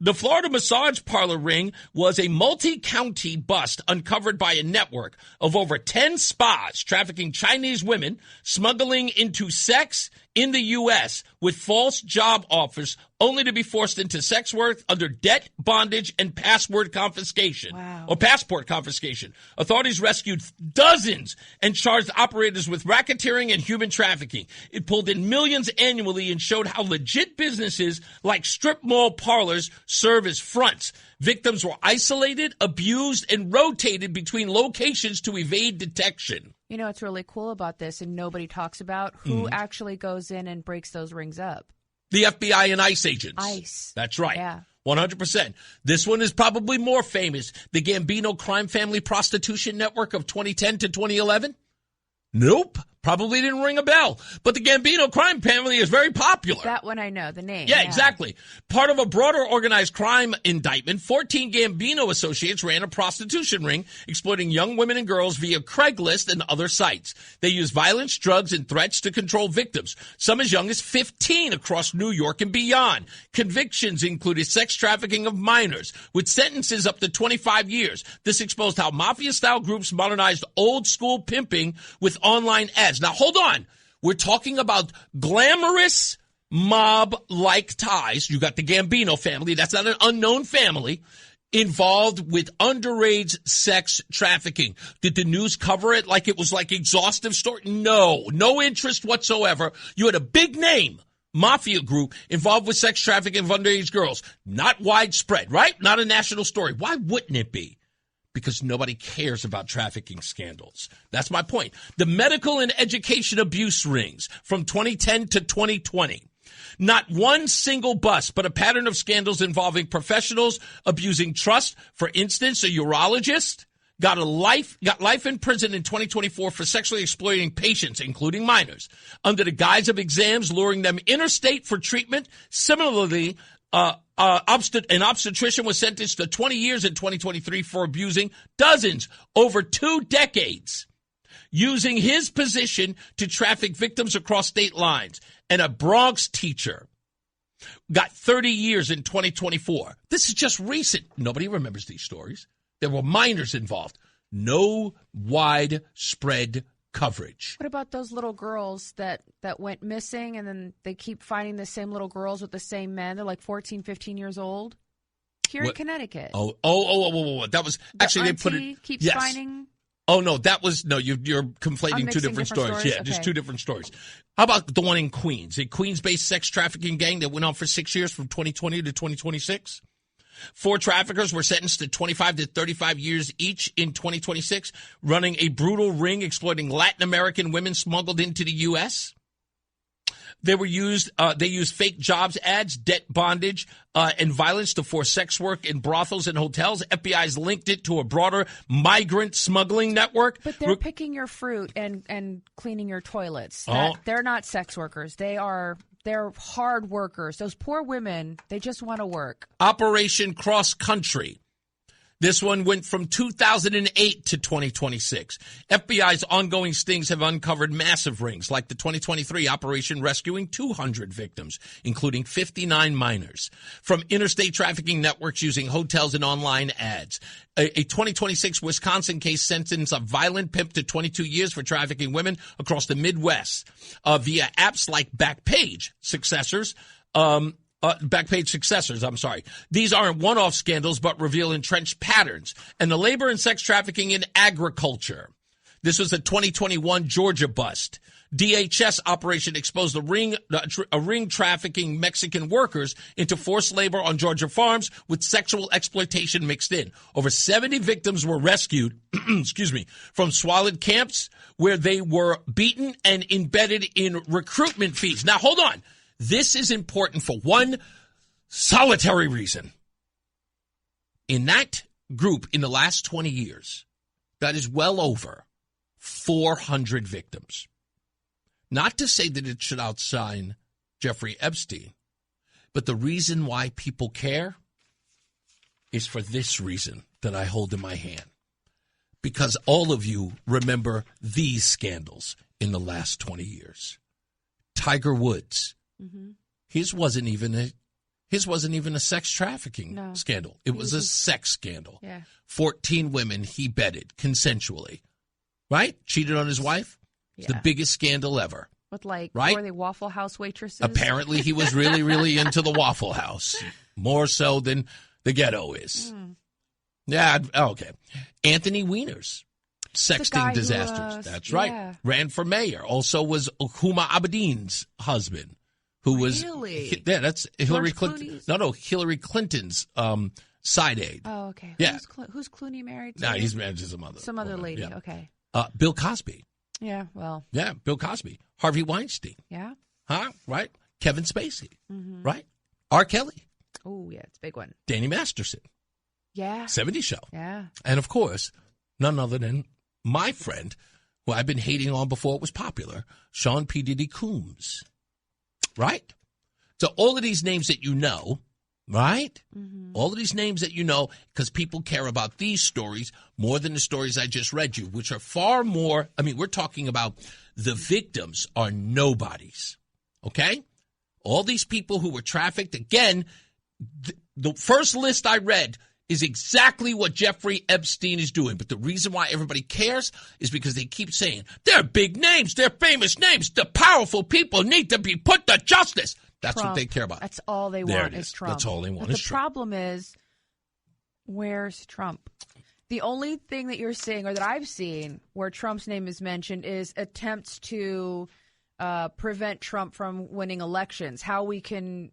The Florida massage parlor ring was a multi-county bust uncovered by a network of over 10 spas trafficking Chinese women, smuggling into sex in the U.S. with false job offers, only to be forced into sex work under debt, bondage, and passport confiscation. Wow. Or passport confiscation. Authorities rescued dozens and charged operators with racketeering and human trafficking. It pulled in millions annually and showed how legit businesses like strip mall parlors serve as fronts. Victims were isolated, abused, and rotated between locations to evade detection. You know what's really cool about this, and nobody talks about, who actually goes in and breaks those rings up? The FBI and ICE agents. ICE. That's right. Yeah. 100%. This one is probably more famous. The Gambino crime family prostitution network of 2010 to 2011? Nope. Probably didn't ring a bell. But the Gambino crime family is very popular. That one I know, the name. Yeah, exactly. Part of a broader organized crime indictment, 14 Gambino associates ran a prostitution ring exploiting young women and girls via Craigslist and other sites. They used violence, drugs, and threats to control victims, some as young as 15 across New York and beyond. Convictions included sex trafficking of minors, with sentences up to 25 years. This exposed how mafia-style groups modernized old-school pimping with online ads. Now, hold on. We're talking about glamorous mob-like ties. You got the Gambino family. That's not an unknown family involved with underage sex trafficking. Did the news cover it like it was like exhaustive story? No interest whatsoever. You had a big name mafia group involved with sex trafficking of underage girls. Not widespread, right? Not a national story. Why wouldn't it be? Because nobody cares about trafficking scandals. That's my point. The medical and education abuse rings from 2010 to 2020. Not one single bust, but a pattern of scandals involving professionals abusing trust. For instance, a urologist got life in prison in 2024 for sexually exploiting patients, including minors, under the guise of exams, luring them interstate for treatment. Similarly, an obstetrician was sentenced to 20 years in 2023 for abusing dozens over 2 decades, using his position to traffic victims across state lines. And a Bronx teacher got 30 years in 2024. This is just recent. Nobody remembers these stories. There were minors involved. No widespread coverage. What about those little girls that went missing and then they keep finding the same little girls with the same men? They're like 14, 15 years old. Here in Connecticut. Oh. That was actually, they put it. Keeps finding. Oh, no, you're conflating two different stories. Yeah, just two different stories. How about the one in Queens? A Queens-based sex trafficking gang that went on for 6 years from 2020 to 2026? 4 traffickers were sentenced to 25 to 35 years each in 2026, running a brutal ring exploiting Latin American women smuggled into the U.S. They used fake jobs ads, debt bondage, and violence to force sex work in brothels and hotels. FBI's linked it to a broader migrant smuggling network. But they're picking your fruit and cleaning your toilets. They're not sex workers. They're hard workers. Those poor women, they just want to work. Operation Cross Country. This one went from 2008 to 2026. FBI's ongoing stings have uncovered massive rings, like the 2023 operation rescuing 200 victims, including 59 minors, from interstate trafficking networks using hotels and online ads. A 2026 Wisconsin case sentenced a violent pimp to 22 years for trafficking women across the Midwest via apps like Backpage successors. These aren't one-off scandals, but reveal entrenched patterns. And the labor and sex trafficking in agriculture. This was a 2021 Georgia bust. DHS operation exposed a ring trafficking Mexican workers into forced labor on Georgia farms with sexual exploitation mixed in. Over 70 victims were rescued, from squalid camps where they were beaten and embedded in recruitment fees. Now, hold on. This is important for one solitary reason. In that group, in the last 20 years, that is well over 400 victims. Not to say that it should outshine Jeffrey Epstein, but the reason why people care is for this reason that I hold in my hand. Because all of you remember these scandals in the last 20 years. Tiger Woods. Mm-hmm. His wasn't even a sex trafficking scandal. It was a sex scandal. Yeah. 14 women he bedded consensually. Right? Cheated on his wife. It's the biggest scandal ever. With were they Waffle House waitresses? Apparently he was really, really into the Waffle House. More so than the ghetto is. Mm. Yeah, okay. Anthony Weiner's sexting disasters. That's right. Yeah. Ran for mayor. Also was Huma Abedin's husband. Who was that's Hillary Clinton. No, Hillary Clinton's side aide. Oh, okay. Yeah. Who's Clooney married to? No, he's married to some other lady. Yeah. Okay. Bill Cosby. Yeah, well. Yeah, Bill Cosby. Harvey Weinstein. Yeah. Huh? Right. Kevin Spacey. Mm-hmm. Right. R. Kelly. Oh, yeah, it's a big one. Danny Masterson. Yeah. 70 Show. Yeah. And of course, none other than my friend, who I've been hating on before it was popular, Sean P. Diddy Combs. Right? So all of these names that you know, right? Mm-hmm. All of these names that you know, because people care about these stories more than the stories I just read you, which are far more. I mean, we're talking about the victims are nobodies. Okay? All these people who were trafficked, again, the first list I read is exactly what Jeffrey Epstein is doing. But the reason why everybody cares is because they keep saying, they're big names, they're famous names, the powerful people need to be put to justice. That's Trump. what they care about. That's all they want is Trump. That's all they want but is the Trump. problem is, where's Trump? The only thing that you're seeing, or that I've seen, where Trump's name is mentioned is attempts to prevent Trump from winning elections, how we can,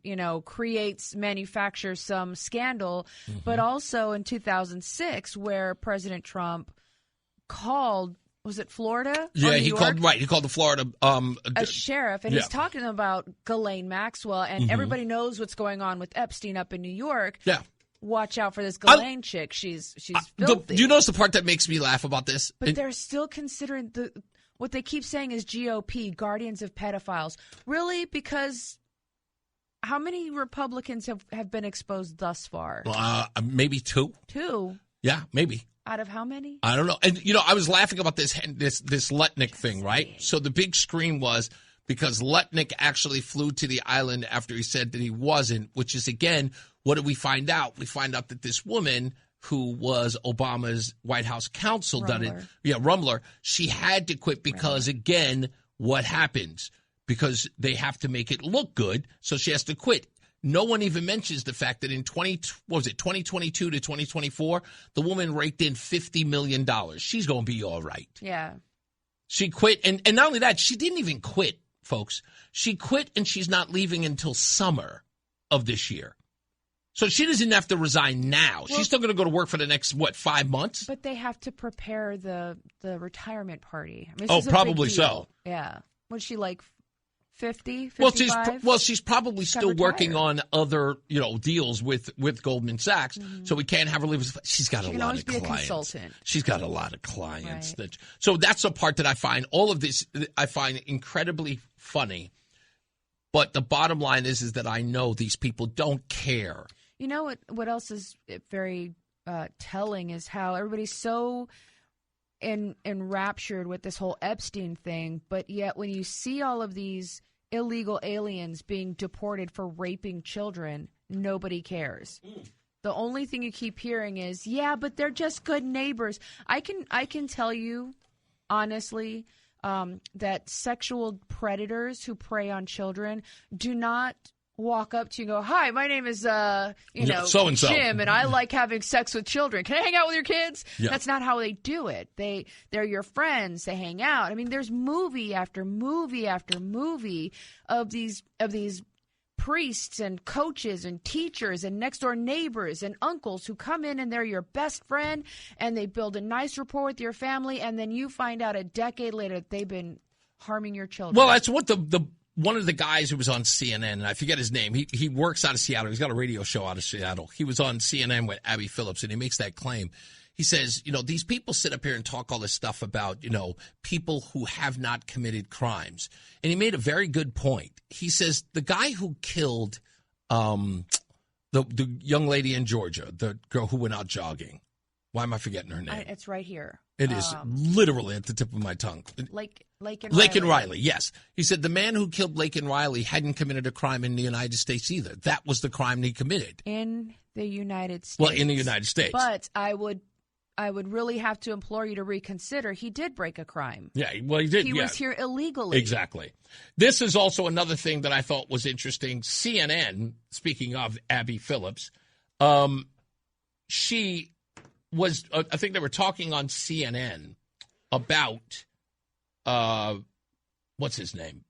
manufacture some scandal. Mm-hmm. But also in 2006, where President Trump called, was it Florida? Yeah, he called the Florida a sheriff, and he's talking to them about Ghislaine Maxwell, and everybody knows what's going on with Epstein up in New York. Yeah. Watch out for this Ghislaine chick. She's filthy. Do you notice the part that makes me laugh about this? But they're still considering what they keep saying is GOP, guardians of pedophiles. Really? Because how many Republicans have been exposed thus far? Maybe 2. 2? Yeah, maybe. Out of how many? I don't know. And, I was laughing about this Lutnick thing, right? So the big scream was because Lutnick actually flew to the island after he said that he wasn't, which is, again, what did we find out? We find out that this woman who was Obama's White House counsel Rumler, she had to quit because, again, what happens? Because they have to make it look good, so she has to quit. No one even mentions the fact that in 2022 to 2024, the woman raked in $50 million. She's going to be all right. Yeah. She quit. And not only that, she didn't even quit, folks. She quit, and she's not leaving until summer of this year. So she doesn't have to resign now. She's still going to go to work for the next, 5 months? But they have to prepare the retirement party. I mean, oh, probably so. Yeah. Was she like 50, 55? Well, she's probably still working on other, deals with Goldman Sachs. Mm-hmm. So we can't have her leave. She's got a lot of clients. She can always be a consultant. She's got a lot of clients. Right. So that's the part that I find all of this, I find incredibly funny. But the bottom line is that I know these people don't care. You know what else is very telling is how everybody's so enraptured with this whole Epstein thing, but yet when you see all of these illegal aliens being deported for raping children, nobody cares. The only thing you keep hearing is, yeah, but they're just good neighbors. I can tell you honestly that sexual predators who prey on children do not walk up to you and go, hi, my name is, so-and-so. Jim, and I like having sex with children. Can I hang out with your kids? Yeah. That's not how they do it. They're your friends. They hang out. I mean, there's movie after movie after movie of these priests and coaches and teachers and next-door neighbors and uncles who come in and they're your best friend and they build a nice rapport with your family, and then you find out a decade later that they've been harming your children. Well, that's what one of the guys who was on CNN, and I forget his name, he works out of Seattle. He's got a radio show out of Seattle. He was on CNN with Abby Phillips, and he makes that claim. He says, these people sit up here and talk all this stuff about, people who have not committed crimes. And he made a very good point. He says the guy who killed the young lady in Georgia, the girl who went out jogging. Why am I forgetting her name? It's right here. It is literally at the tip of my tongue. Laken Riley, yes. He said the man who killed Laken Riley hadn't committed a crime in the United States either. That was the crime he committed. In the United States. Well, in the United States. But I would really have to implore you to reconsider. He did break a crime. Yeah, well, he did. He was here illegally. Exactly. This is also another thing that I thought was interesting. CNN, speaking of Abby Phillips, she was, I think they were talking on CNN about, what's his name?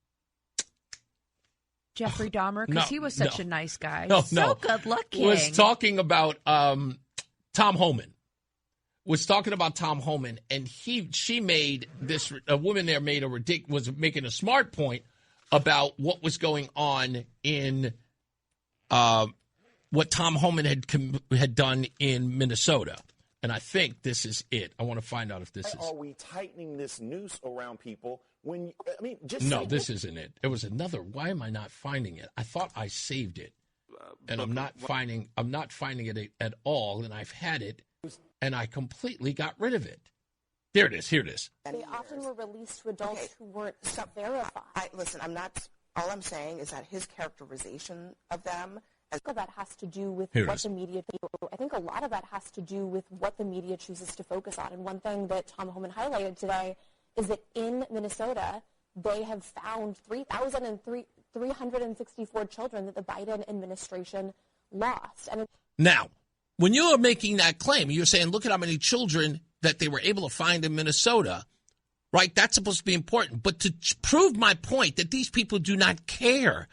Jeffrey Dahmer, because he was such a nice guy. No. Good looking. Was talking about Tom Homan. Was talking about Tom Homan, and she made this, a woman there was making a smart point about what was going on in what Tom Homan had done in Minnesota. And I think this is it. I want to find out if this is. Are we tightening this noose around people when? This isn't it. It was another. Why am I not finding it? I thought I saved it, and I'm not finding it at all. And I've had it, and I completely got rid of it. There it is. Here it is. They often were released to adults who weren't verified. Listen, I'm not. All I'm saying is that his characterization of them That has to do with what the media. I think a lot of that has to do with what the media chooses to focus on. And one thing that Tom Homan highlighted today is that in Minnesota, they have found 3,364 children that the Biden administration lost. Now, when you're making that claim, you're saying, look at how many children that they were able to find in Minnesota, right? That's supposed to be important. But to prove my point that these people do not care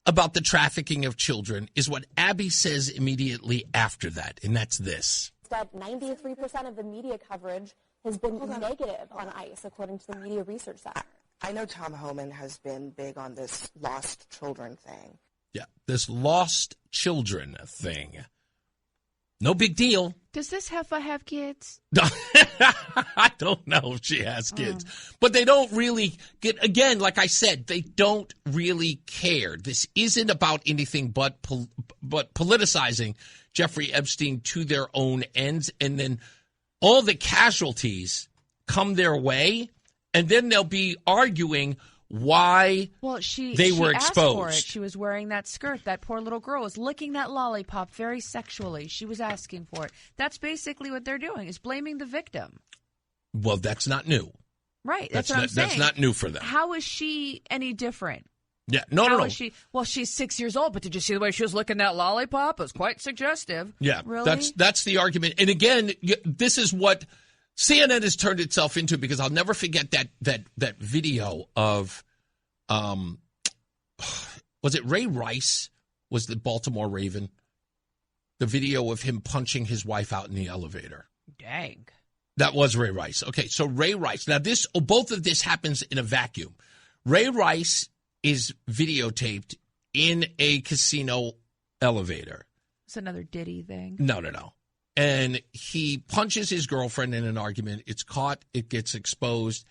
about the trafficking of children is what Abby says immediately after that, and that's this. That 93% of the media coverage has been negative on ICE, according to the Media Research Center. I know Tom Homan has been big on this lost children thing. Yeah, this lost children thing. No big deal. Does this heifer have kids? I don't know if she has kids. But they don't really get, again, like I said, they don't really care. This isn't about anything but politicizing Jeffrey Epstein to their own ends. And then all the casualties come their way. And then they'll be arguing why they were exposed. Asked for it. She was wearing that skirt. That poor little girl was licking that lollipop very sexually. She was asking for it. That's basically what they're doing, is blaming the victim. Well, that's not new. Right. That's what I'm saying. That's not new for them. How is she any different? Yeah. No. She's 6 years old, but did you see the way she was licking that lollipop? It was quite suggestive. Yeah. Really? That's the argument. And again, this is what CNN has turned itself into, because I'll never forget that video of, was it Ray Rice, was the Baltimore Raven? The video of him punching his wife out in the elevator. Dang. That was Ray Rice. Okay, so Ray Rice. Now both of this happens in a vacuum. Ray Rice is videotaped in a casino elevator. It's another Diddy thing. No. And he punches his girlfriend in an argument. It's caught. It gets exposed.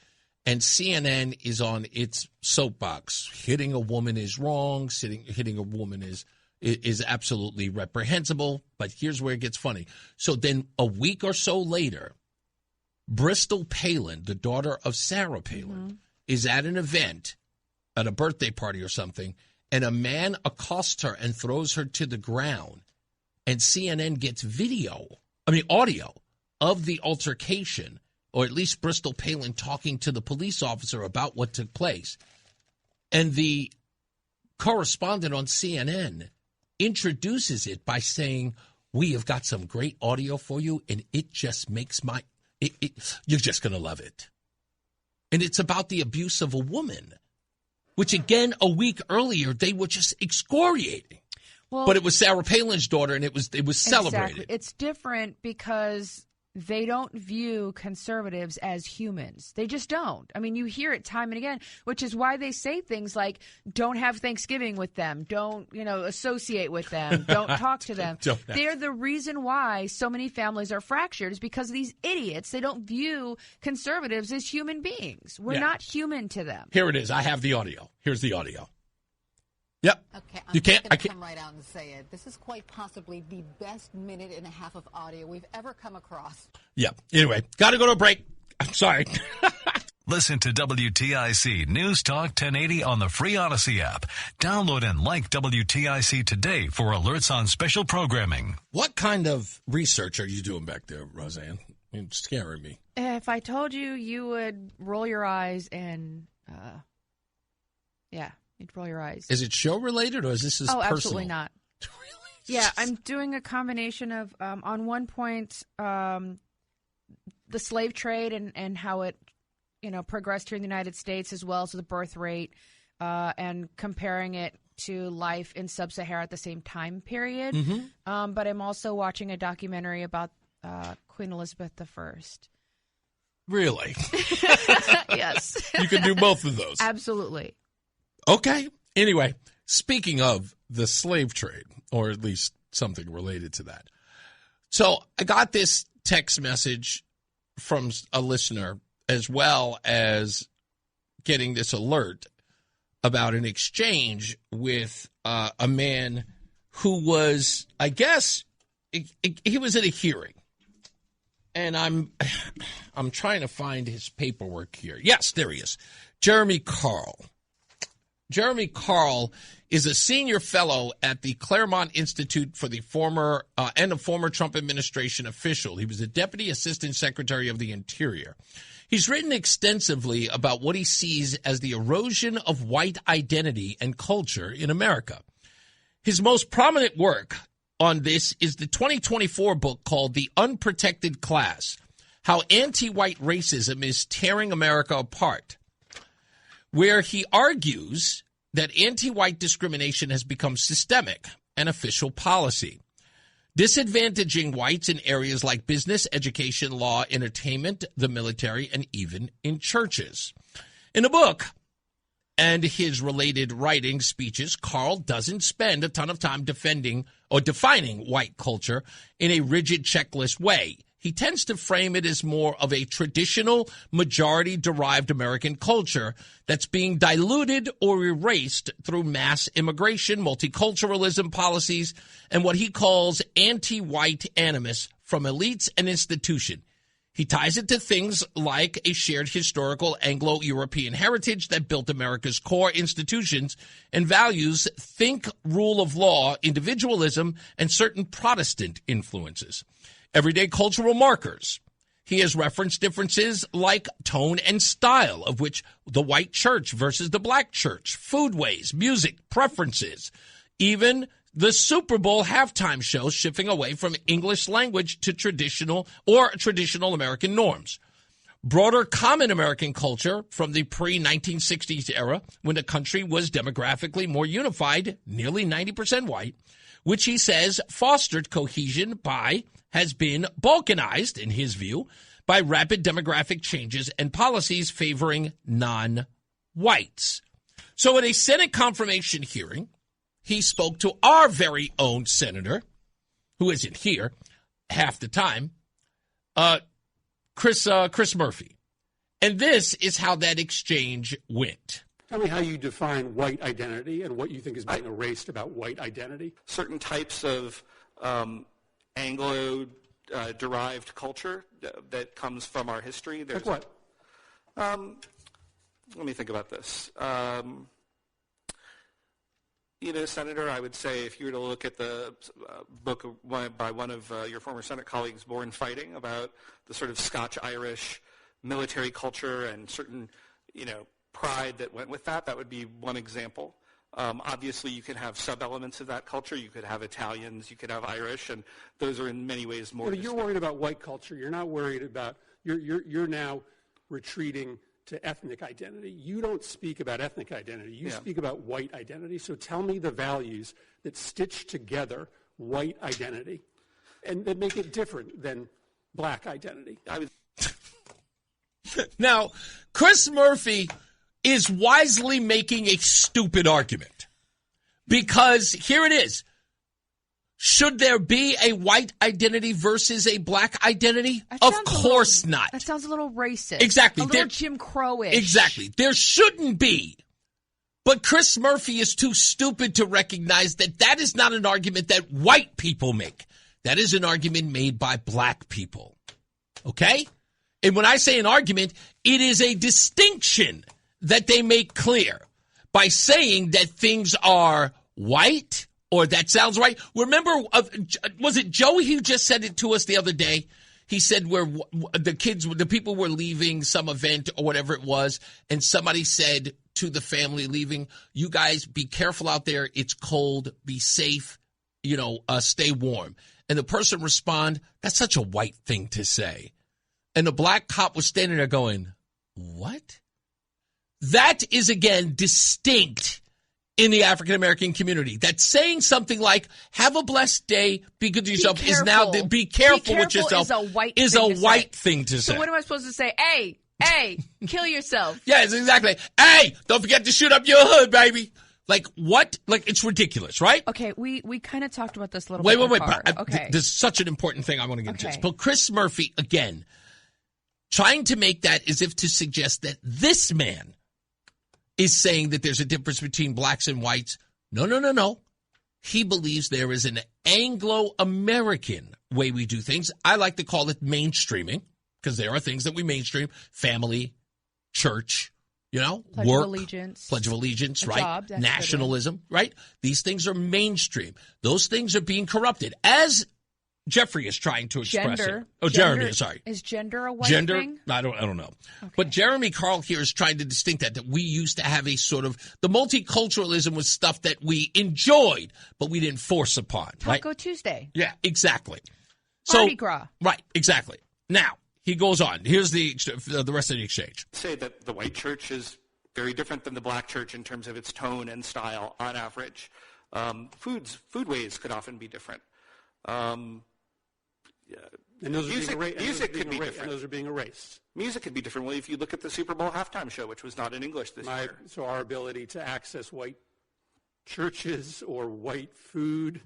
And CNN is on its soapbox. Hitting a woman is wrong. Hitting a woman is absolutely reprehensible. But here's where it gets funny. So then a week or so later, Bristol Palin, the daughter of Sarah Palin, is at an event, at a birthday party or something, and a man accosts her and throws her to the ground. And CNN gets audio of the altercation, or at least Bristol Palin talking to the police officer about what took place. And the correspondent on CNN introduces it by saying, we have got some great audio for you, and it just makes you're just going to love it. And it's about the abuse of a woman, which, again, a week earlier, they were just excoriating. Well, but it was Sarah Palin's daughter, and it was celebrated. Exactly. It's different because they don't view conservatives as humans. They just don't. I mean, you hear it time and again, which is why they say things like, don't have Thanksgiving with them, don't, associate with them, don't talk to them. They're the reason why so many families are fractured, is because of these idiots. They don't view conservatives as human beings. We're not human to them. Here it is. I have the audio. Here's the audio. Yep. Okay, I can't come right out and say it. This is quite possibly the best minute and a half of audio we've ever come across. Yeah. Anyway, got to go to a break. I'm sorry. Listen to WTIC News Talk 1080 on the free Odyssey app. Download and like WTIC today for alerts on special programming. What kind of research are you doing back there, Rozan? It's scaring me. If I told you, you would roll your eyes and, you'd roll your eyes. Is it show related, or is this personal? Absolutely not. Yeah, I'm doing a combination of, on one point, the slave trade and how it, progressed here in the United States, as well as the birth rate, and comparing it to life in Sub-Sahara at the same time period. Mm-hmm. But I'm also watching a documentary about Queen Elizabeth I. Really? Yes. You can do both of those. Absolutely. Okay. Anyway, speaking of the slave trade, or at least something related to that. So I got this text message from a listener, as well as getting this alert about an exchange with a man who was, I guess, he was at a hearing. And I'm trying to find his paperwork here. Yes, there he is. Jeremy Carl. Jeremy Carl is a senior fellow at the Claremont Institute for the former Trump administration official. He was the Deputy Assistant Secretary of the Interior. He's written extensively about what he sees as the erosion of white identity and culture in America. His most prominent work on this is the 2024 book called The Unprotected Class: How Anti-White Racism is Tearing America Apart, where he argues that anti-white discrimination has become systemic and official policy, disadvantaging whites in areas like business, education, law, entertainment, the military, and even in churches. In the book and his related writing speeches, Carl doesn't spend a ton of time defending or defining white culture in a rigid checklist way. He tends to frame it as more of a traditional, majority-derived American culture that's being diluted or erased through mass immigration, multiculturalism policies, and what he calls anti-white animus from elites and institutions. He ties it to things like a shared historical Anglo-European heritage that built America's core institutions and values, think rule of law, individualism, and certain Protestant influences. Everyday cultural markers. He has referenced differences like tone and style, of which the white church versus the black church, foodways, music, preferences, even the Super Bowl halftime show shifting away from English language to traditional American norms. Broader common American culture from the pre-1960s era, when the country was demographically more unified, nearly 90% white, which he says fostered cohesion has been balkanized, in his view, by rapid demographic changes and policies favoring non-whites. So at a Senate confirmation hearing, he spoke to our very own senator, who isn't here half the time, Chris Murphy. And this is how that exchange went. Tell me how you define white identity and what you think is being erased about white identity. Certain types of Anglo-derived culture that comes from our history. Like what? Let me think about this. Senator, I would say if you were to look at the book by one of your former Senate colleagues, Born Fighting, about the sort of Scotch-Irish military culture and certain, pride that went with that, that would be one example. Obviously, you could have sub-elements of that culture. You could have Italians, you could have Irish, and those are in many ways more. You're worried about white culture. You're not worried about. You're now retreating to ethnic identity. You don't speak about ethnic identity. You speak about white identity. So tell me the values that stitch together white identity and that make it different than black identity. Now, Chris Murphy is wisely making a stupid argument, because here it is. Should there be a white identity versus a black identity? Of course not. That sounds a little racist. Exactly. A little Jim Crow-ish. Exactly. There shouldn't be. But Chris Murphy is too stupid to recognize that that is not an argument that white people make. That is an argument made by black people. Okay? And when I say an argument, it is a distinction that they make clear by saying that things are white or that sounds right. Remember, was it Joey who just said it to us the other day? He said where the people were leaving some event or whatever it was, and somebody said to the family leaving, you guys be careful out there. It's cold. Be safe. Stay warm. And the person respond, that's such a white thing to say. And the black cop was standing there going, what? That is, again, distinct in the African-American community. That saying something like, have a blessed day, be good to yourself, is now, be careful with yourself, is a white thing to say. So what am I supposed to say? Hey, kill yourself. Yes, exactly. Hey, don't forget to shoot up your hood, baby. Like, what? Like, it's ridiculous, right? Okay, we kind of talked about this a little bit. Wait. Okay. There's such an important thing I want to get to. But Chris Murphy, again, trying to make that as if to suggest that this man is saying that there's a difference between blacks and whites. No. He believes there is an Anglo-American way we do things. I like to call it mainstreaming, because there are things that we mainstream: family, church, Pledge work, of Allegiance. Pledge of Allegiance, right? Job, nationalism, right? These things are mainstream. Those things are being corrupted, as Jeffrey is trying to express it. Oh, Jeremy, sorry. Is gender a white thing? I don't know. Okay. But Jeremy Carl here is trying to distinct that we used to have a sort of, the multiculturalism was stuff that we enjoyed, but we didn't force upon. Taco Tuesday. Yeah, exactly. Mardi Gras. Right, exactly. Now, he goes on. Here's the rest of the exchange. Say that the white church is very different than the black church in terms of its tone and style on average. Foodways could often be different. And music could be different. Those are being erased. Music could be different. Well, if you look at the Super Bowl halftime show, which was not in English this year. So our ability to access white churches or white food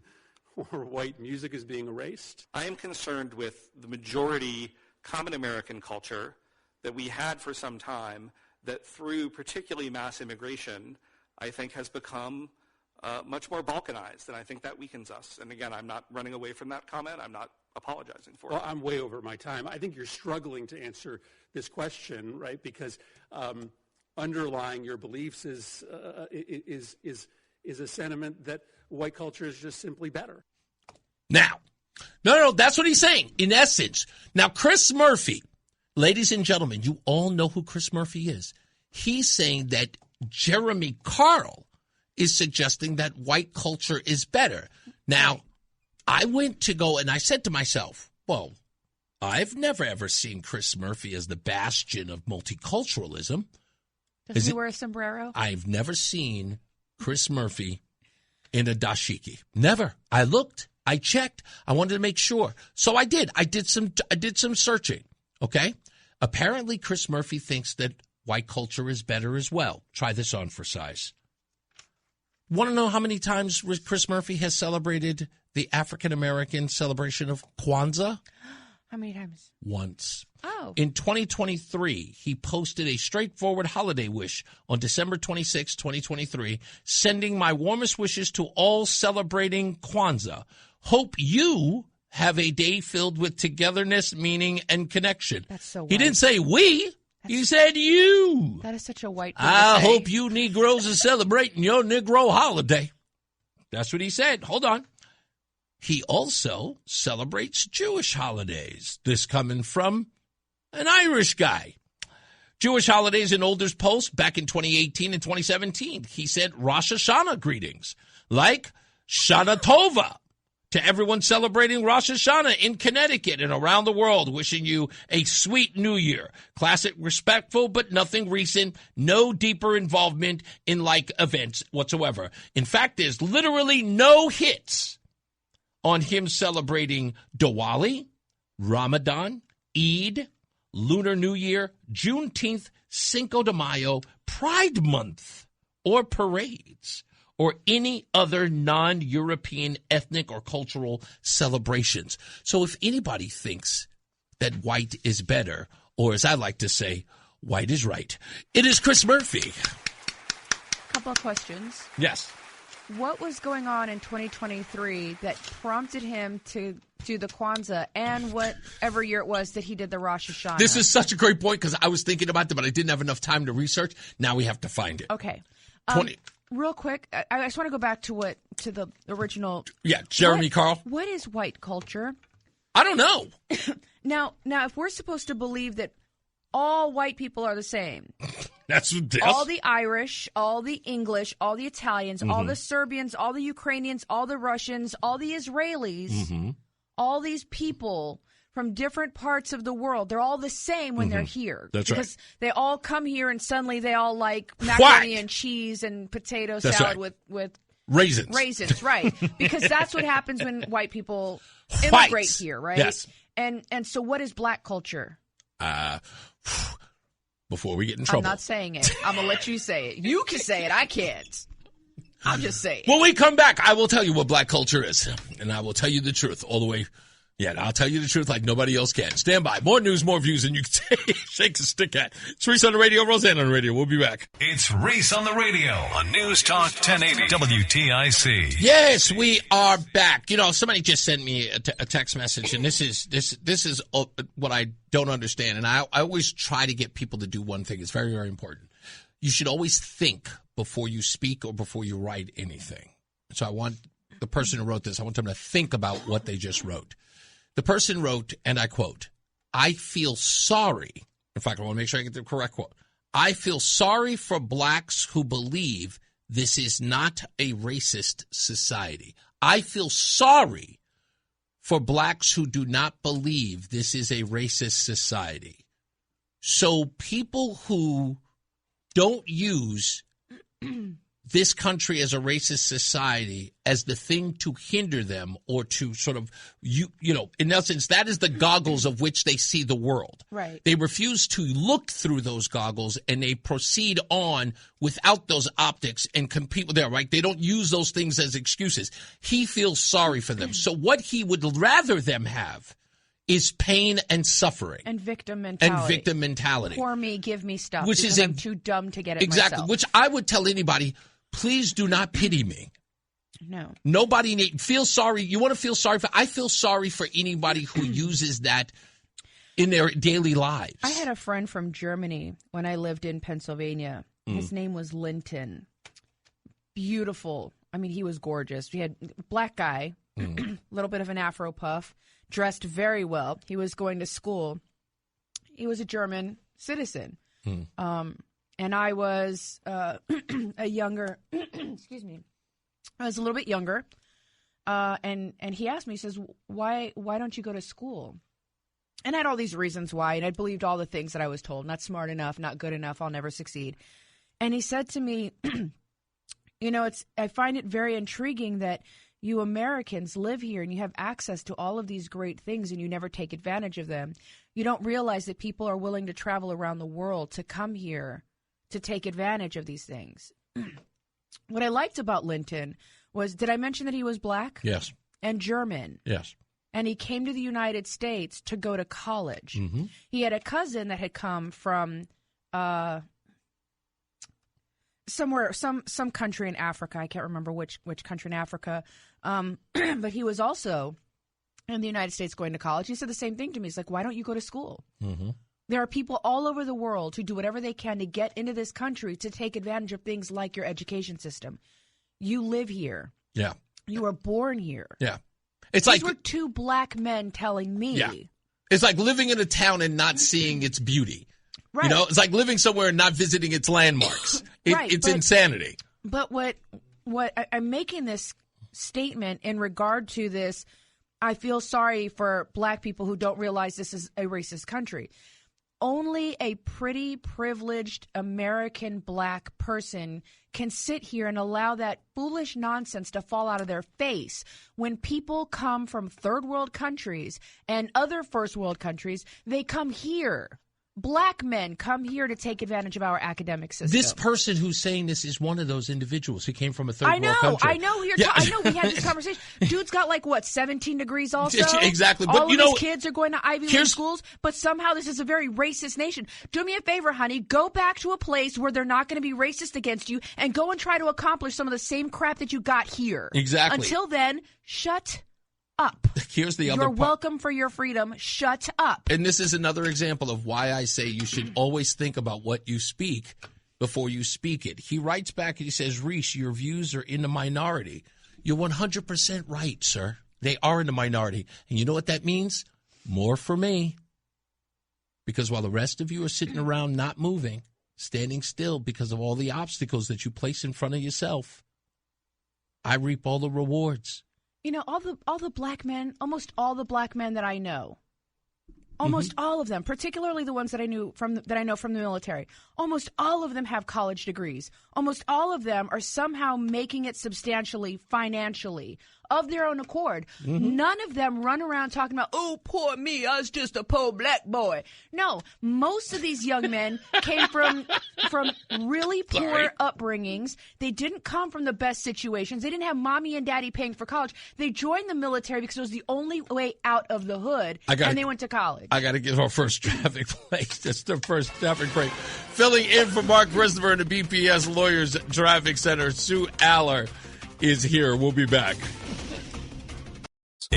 or white music is being erased? I am concerned with the majority common American culture that we had for some time that through particularly mass immigration, I think has become much more balkanized, and I think that weakens us. And again, I'm not running away from that comment. I'm not apologizing for it. Well, I'm way over my time. I think you're struggling to answer this question, right? Because underlying your beliefs is a sentiment that white culture is just simply better. Now, no, that's what he's saying. In essence, now Chris Murphy, ladies and gentlemen, you all know who Chris Murphy is. He's saying that Jeremy Carl is suggesting that white culture is better. Now, I went to go and I said to myself, well, I've never ever seen Chris Murphy as the bastion of multiculturalism. Does he wear a sombrero? I've never seen Chris Murphy in a dashiki. Never. I looked. I checked. I wanted to make sure. So I did. I did some searching. Okay? Apparently, Chris Murphy thinks that white culture is better as well. Try this on for size. Want to know how many times Chris Murphy has celebrated the African-American celebration of Kwanzaa? How many times? Once. Oh. In 2023, he posted a straightforward holiday wish on December 26, 2023, sending my warmest wishes to all celebrating Kwanzaa. Hope you have a day filled with togetherness, meaning, and connection. That's so white. He didn't say we. He said you. That is such a white thing I to say. hope you Negroes are celebrating your Negro holiday. That's what he said. Hold on. He also celebrates Jewish holidays. This coming from an Irish guy. Jewish holidays in Older's post back in 2018 and 2017. He said Rosh Hashanah greetings, like Shana Tova. To everyone celebrating Rosh Hashanah in Connecticut and around the world, wishing you a sweet new year. Classic, respectful, but nothing recent. No deeper involvement in like events whatsoever. In fact, there's literally no hits on him celebrating Diwali, Ramadan, Eid, Lunar New Year, Juneteenth, Cinco de Mayo, Pride Month, or parades, or any other non-European ethnic or cultural celebrations. So if anybody thinks that white is better, or as I like to say, white is right, it is Chris Murphy. Couple of questions. Yes. What was going on in 2023 that prompted him to do the Kwanzaa and whatever year it was that he did the Rosh Hashanah? This is such a great point because I was thinking about it, but I didn't have enough time to research. Now we have to find it. Okay. Real quick, I just want to go back to the original. Yeah, Jeremy Carl. What is white culture? I don't know. Now, if we're supposed to believe that all white people are the same, that's all the Irish, all the English, all the Italians, all the Serbians, all the Ukrainians, all the Russians, all the Israelis, all these people from different parts of the world, they're all the same when they're here. That's because they all come here and suddenly they all like macaroni and cheese and potato salad with raisins. Raisins, right. Because that's what happens when white people immigrate here, right? Yes. And so what is black culture? Before we get in trouble. I'm not saying it. I'm going to let you say it. You can say it. I can't. I'm just saying. When we come back, I will tell you what black culture is. And I will tell you the truth all the way. Yeah, I'll tell you the truth like nobody else can. Stand by. More news, more views, and you can shake a stick at. It's Reese on the radio, Rozan on the radio. We'll be back. It's Reese on the radio on NewsTalk 1080 WTIC. Yes, we are back. You know, somebody just sent me a text message, and this is what I don't understand. And I always try to get people to do one thing. It's very, very important. you should always think before you speak or before you write anything. So I want the person who wrote this, I want them to think about what they just wrote. The person wrote, and I quote, I feel sorry. In fact, I want to make sure I get the correct quote. I feel sorry for blacks who believe this is not a racist society. I feel sorry for blacks who do not believe this is a racist society. So people who don't use this country as a racist society as the thing to hinder them or to sort of, you know, in essence, that is the goggles of which they see the world. Right. They refuse to look through those goggles and they proceed on without those optics and compete with them, right? They don't use those things as excuses. He feels sorry for them. So what he would rather them have is pain and suffering. And victim mentality. Poor me, give me stuff. Which is I'm too dumb to get it exactly, myself. which I would tell anybody, please do not pity me. No. Nobody feels sorry. You want to feel sorry for? I feel sorry for anybody who uses that in their daily lives. I had a friend from Germany when I lived in Pennsylvania. His name was Linton. Beautiful. I mean, he was gorgeous. We had a black guy, a little bit of an Afro puff, dressed very well. He was going to school. He was a German citizen. And I was a younger, excuse me, I was a little bit younger. And he asked me, he says, why don't you go to school? And I had all these reasons why, and I believed all the things that I was told. Not smart enough, not good enough, I'll never succeed. And he said to me, you know, I find it very intriguing that you Americans live here and you have access to all of these great things and you never take advantage of them. You don't realize that people are willing to travel around the world to come here to take advantage of these things. What I liked about Linton was, did I mention that he was black? Yes. And German. Yes. And he came to the United States to go to college. He had a cousin that had come from somewhere, some country in Africa. I can't remember which country in Africa. But he was also in the United States going to college. He said the same thing to me. He's like, why don't you go to school? There are people all over the world who do whatever they can to get into this country to take advantage of things like your education system. You live here. Yeah. You were born here. Yeah. It's These like were two black men telling me. Yeah. It's like living in a town and not seeing its beauty. Right. You know, it's like living somewhere and not visiting its landmarks. It's insanity. But what I'm making this statement in regard to this, I feel sorry for black people who don't realize this is a racist country. Only a pretty privileged American black person can sit here and allow that foolish nonsense to fall out of their face when people come from third world countries and other first world countries. They come here. Black men come here to take advantage of our academic system. This person who's saying this is one of those individuals who came from a third world country. I know. I know. We had this conversation. Dude's got 17 degrees also. Exactly. All but of his kids are going to Ivy League schools, but somehow this is a very racist nation. Do me a favor, honey. Go back to a place where they're not going to be racist against you and go and try to accomplish some of the same crap that you got here. Exactly. Until then, shut up. Here's the other You're part. welcome for your freedom. Shut up. And this is another example of why I say you should always think about what you speak before you speak it. He writes back and he says, Reese, your views are in the minority. You're 100% right, sir. They are in the minority. And you know what that means? More for me. Because while the rest of you are sitting around not moving, standing still because of all the obstacles that you place in front of yourself, I reap all the rewards. You know, all the black men, almost all the black men that I know, almost all of them, particularly the ones that I know from the military, almost all of them have college degrees. Almost all of them are somehow making it substantially financially of their own accord. None of them run around talking about, oh, poor me, I was just a poor black boy. No, most of these young men came from really poor upbringings. They didn't come from the best situations. They didn't have mommy and daddy paying for college. They joined the military because it was the only way out of the hood, and they went to college. I got to get our first traffic break. That's the first traffic break. Filling in for Mark Christopher in the BPS Lawyers Traffic Center, Sue Aller is here. We'll be back.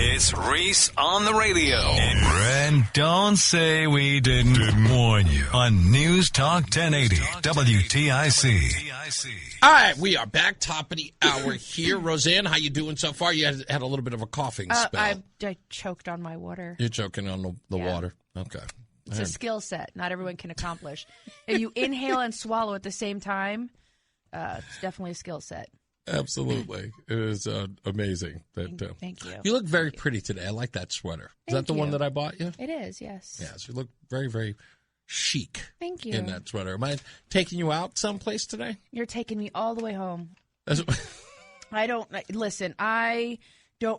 It's Reese on the radio. And don't say we didn't warn you on News Talk 1080 WTIC. All right, we are back, top of the hour here. Rozan, how you doing so far? You had a little bit of a coughing spell. I choked on my water. You're choking on the water? Okay. It's a skill set. Not everyone can accomplish. If you inhale and swallow at the same time, it's definitely a skill set. Absolutely. It is amazing. Thank you. You look very pretty today. I like that sweater. Is that the one that I bought you? It is, yes. Yes, you look very, very chic. Thank you. In that sweater. Am I taking you out someplace today? You're taking me all the way home. I don't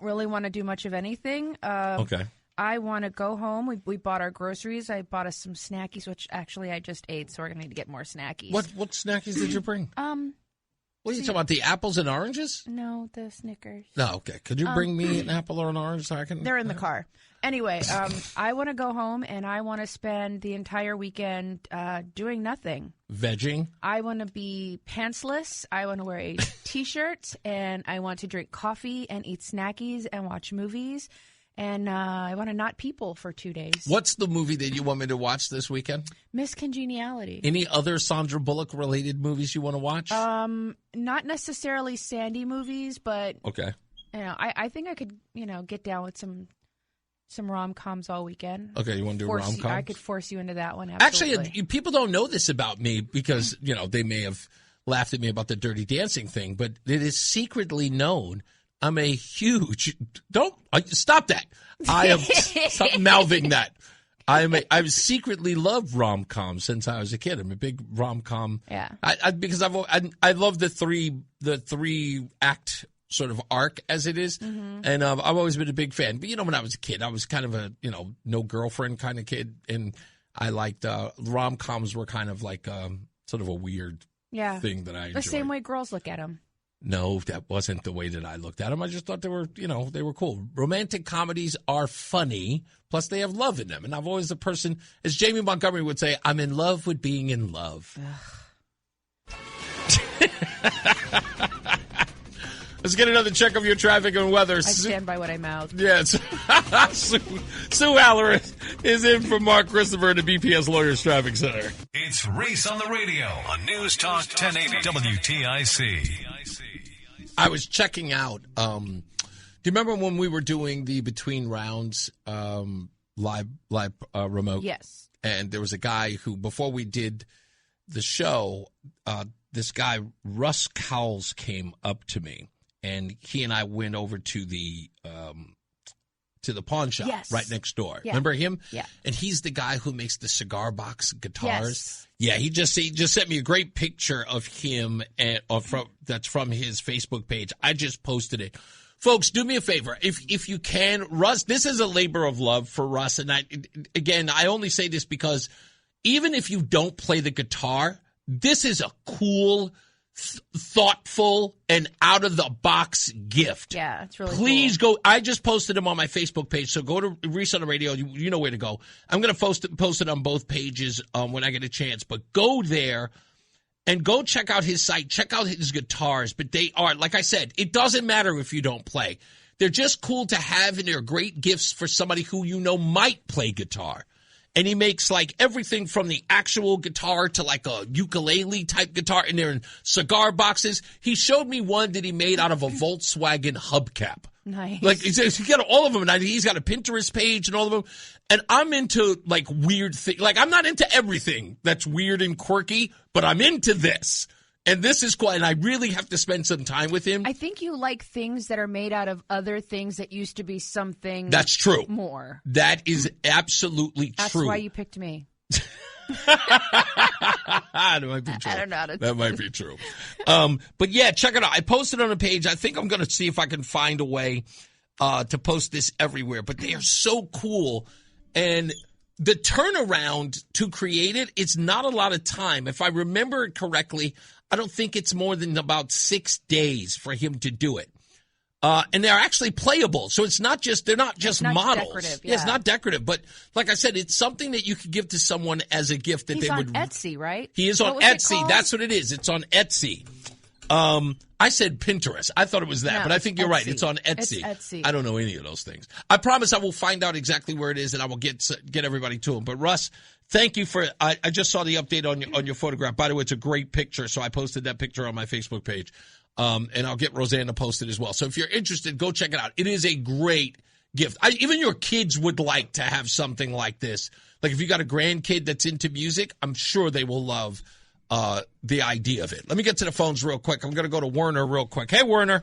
really want to do much of anything. Okay. I want to go home. We bought our groceries. I bought us some snackies, which actually I just ate, so we're going to need to get more snackies. What snackies did you bring? What are you talking about, the apples and oranges? No, the Snickers. No, okay. Could you bring me an apple or an orange so I can... They're in the car. Anyway, I want to go home, and I want to spend the entire weekend doing nothing. Vegging? I want to be pantsless. I want to wear a T-shirt, and I want to drink coffee and eat snackies and watch movies. And I want to not people for 2 days. What's the movie that you want me to watch this weekend? Miss Congeniality. Any other Sandra Bullock-related movies you want to watch? Not necessarily Sandy movies, but okay. I think I could get down with some rom-coms all weekend. Okay, you want to do rom-coms? I could force you into that one. Absolutely. Actually, people don't know this about me because they may have laughed at me about the Dirty Dancing thing, but it is secretly known. I'm a huge. Stop that. I am. Stop mouthing that. I secretly love rom-coms since I was a kid. I'm a big rom-com. Yeah. Because I love the three act sort of arc as it is, and I've always been a big fan. But when I was a kid, I was kind of a no girlfriend kind of kid, and I liked rom-coms were kind of like sort of a weird thing that I enjoyed. The same way girls look at them. No, that wasn't the way that I looked at them. I just thought they were cool. Romantic comedies are funny, plus they have love in them. And I've always the person, as Jamie Montgomery would say, I'm in love with being in love. Let's get another check of your traffic and weather. I stand by what I mouthed. Yes. Sue Haller is in for Mark Christopher at the BPS Lawyers Traffic Center. It's Reese on the radio on News Talk 1080 WTIC. I was checking out. Do you remember when we were doing the Between Rounds live remote? Yes. And there was a guy who, before we did the show, this guy, Russ Cowles, came up to me. And he and I went over to the pawn shop right next door. Yeah. Remember him? Yeah. And he's the guy who makes the cigar box guitars. Yes. Yeah, he just sent me a great picture of him that's from his Facebook page. I just posted it. Folks, do me a favor. If you can, Russ, this is a labor of love for Russ. And I only say this because even if you don't play the guitar, this is a cool, thoughtful, and out-of-the-box gift. Yeah, it's really Please cool. go. I just posted them on my Facebook page, so go to Reese on the Radio. You know where to go. I'm going to post it on both pages when I get a chance. But go there and go check out his site. Check out his guitars. But they are, like I said, it doesn't matter if you don't play. They're just cool to have, and they're great gifts for somebody who might play guitar. And he makes like everything from the actual guitar to like a ukulele type guitar, and they're in cigar boxes. He showed me one that he made out of a Volkswagen hubcap. Nice. Like he's got all of them, and he's got a Pinterest page and all of them. And I'm into like weird things. Like I'm not into everything that's weird and quirky, but I'm into this. And this is cool, and I really have to spend some time with him. I think you like things that are made out of other things that used to be something. That's true. More. That is absolutely That's true. That's why you picked me. That might be true. I don't know how to That might be true. But yeah, check it out. I posted on a page. I think I'm going to see if I can find a way to post this everywhere. But they are so cool. And the turnaround to create it's not a lot of time. If I remember it correctly, I don't think it's more than about 6 days for him to do it. And they're actually playable. So they're not just models. Decorative, yeah, it's not decorative. But like I said, it's something that you could give to someone as a gift that He's they would. Etsy, right? He is on Etsy. That's what it is. It's on Etsy. I said Pinterest. I thought it was that, No, but I think you're right. Etsy. It's on Etsy. It's Etsy. I don't know any of those things. I promise I will find out exactly where it is, and I will get everybody to them. But Russ, thank you for. I just saw the update on your photograph. By the way, it's a great picture. So I posted that picture on my Facebook page, and I'll get Rozan to post it as well. So if you're interested, go check it out. It is a great gift. Even your kids would like to have something like this. Like if you got a grandkid that's into music, I'm sure they will love the idea of it. Let me get to the phones real quick. I'm going to go to Werner real quick. Hey, Werner.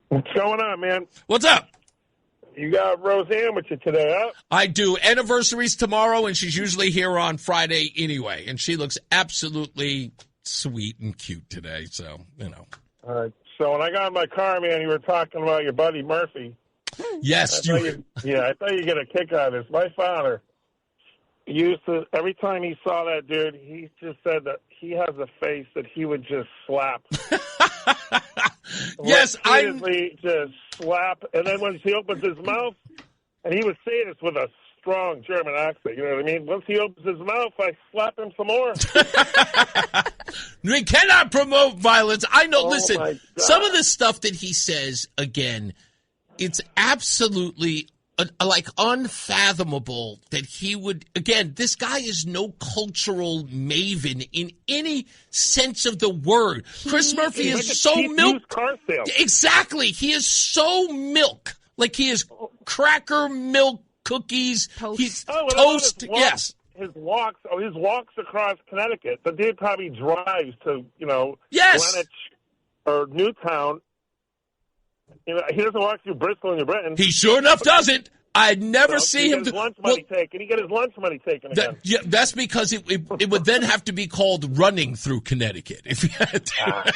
What's going on, man? What's up? You got Rozan with you today, huh? I do. Anniversary's tomorrow, and she's usually here on Friday anyway. And she looks absolutely sweet and cute today. So, you know. All right. So when I got in my car, man, you were talking about your buddy Murphy. Yes. I thought you'd get a kick out of this. My father used to, every time he saw that dude, he just said that he has a face that he would just slap. Yes, just slap. And then once he opens his mouth, and he would say this with a strong German accent, you know what I mean? Once he opens his mouth, I slap him some more. We cannot promote violence. I know, listen, some of the stuff that he says, again, it's absolutely like unfathomable that he would, again, this guy is no cultural maven in any sense of the word. Chris Murphy is so milk. Exactly. He is so milk. Like he is cracker milk cookies. He's toast. Yes. His walks across Connecticut. The dude probably drives to, yes. Greenwich or Newtown. He doesn't walk through Bristol and New Britain. He sure enough doesn't. I'd never see him. He get his lunch money taken again. Yeah, that's because it would then have to be called running through Connecticut if you had to.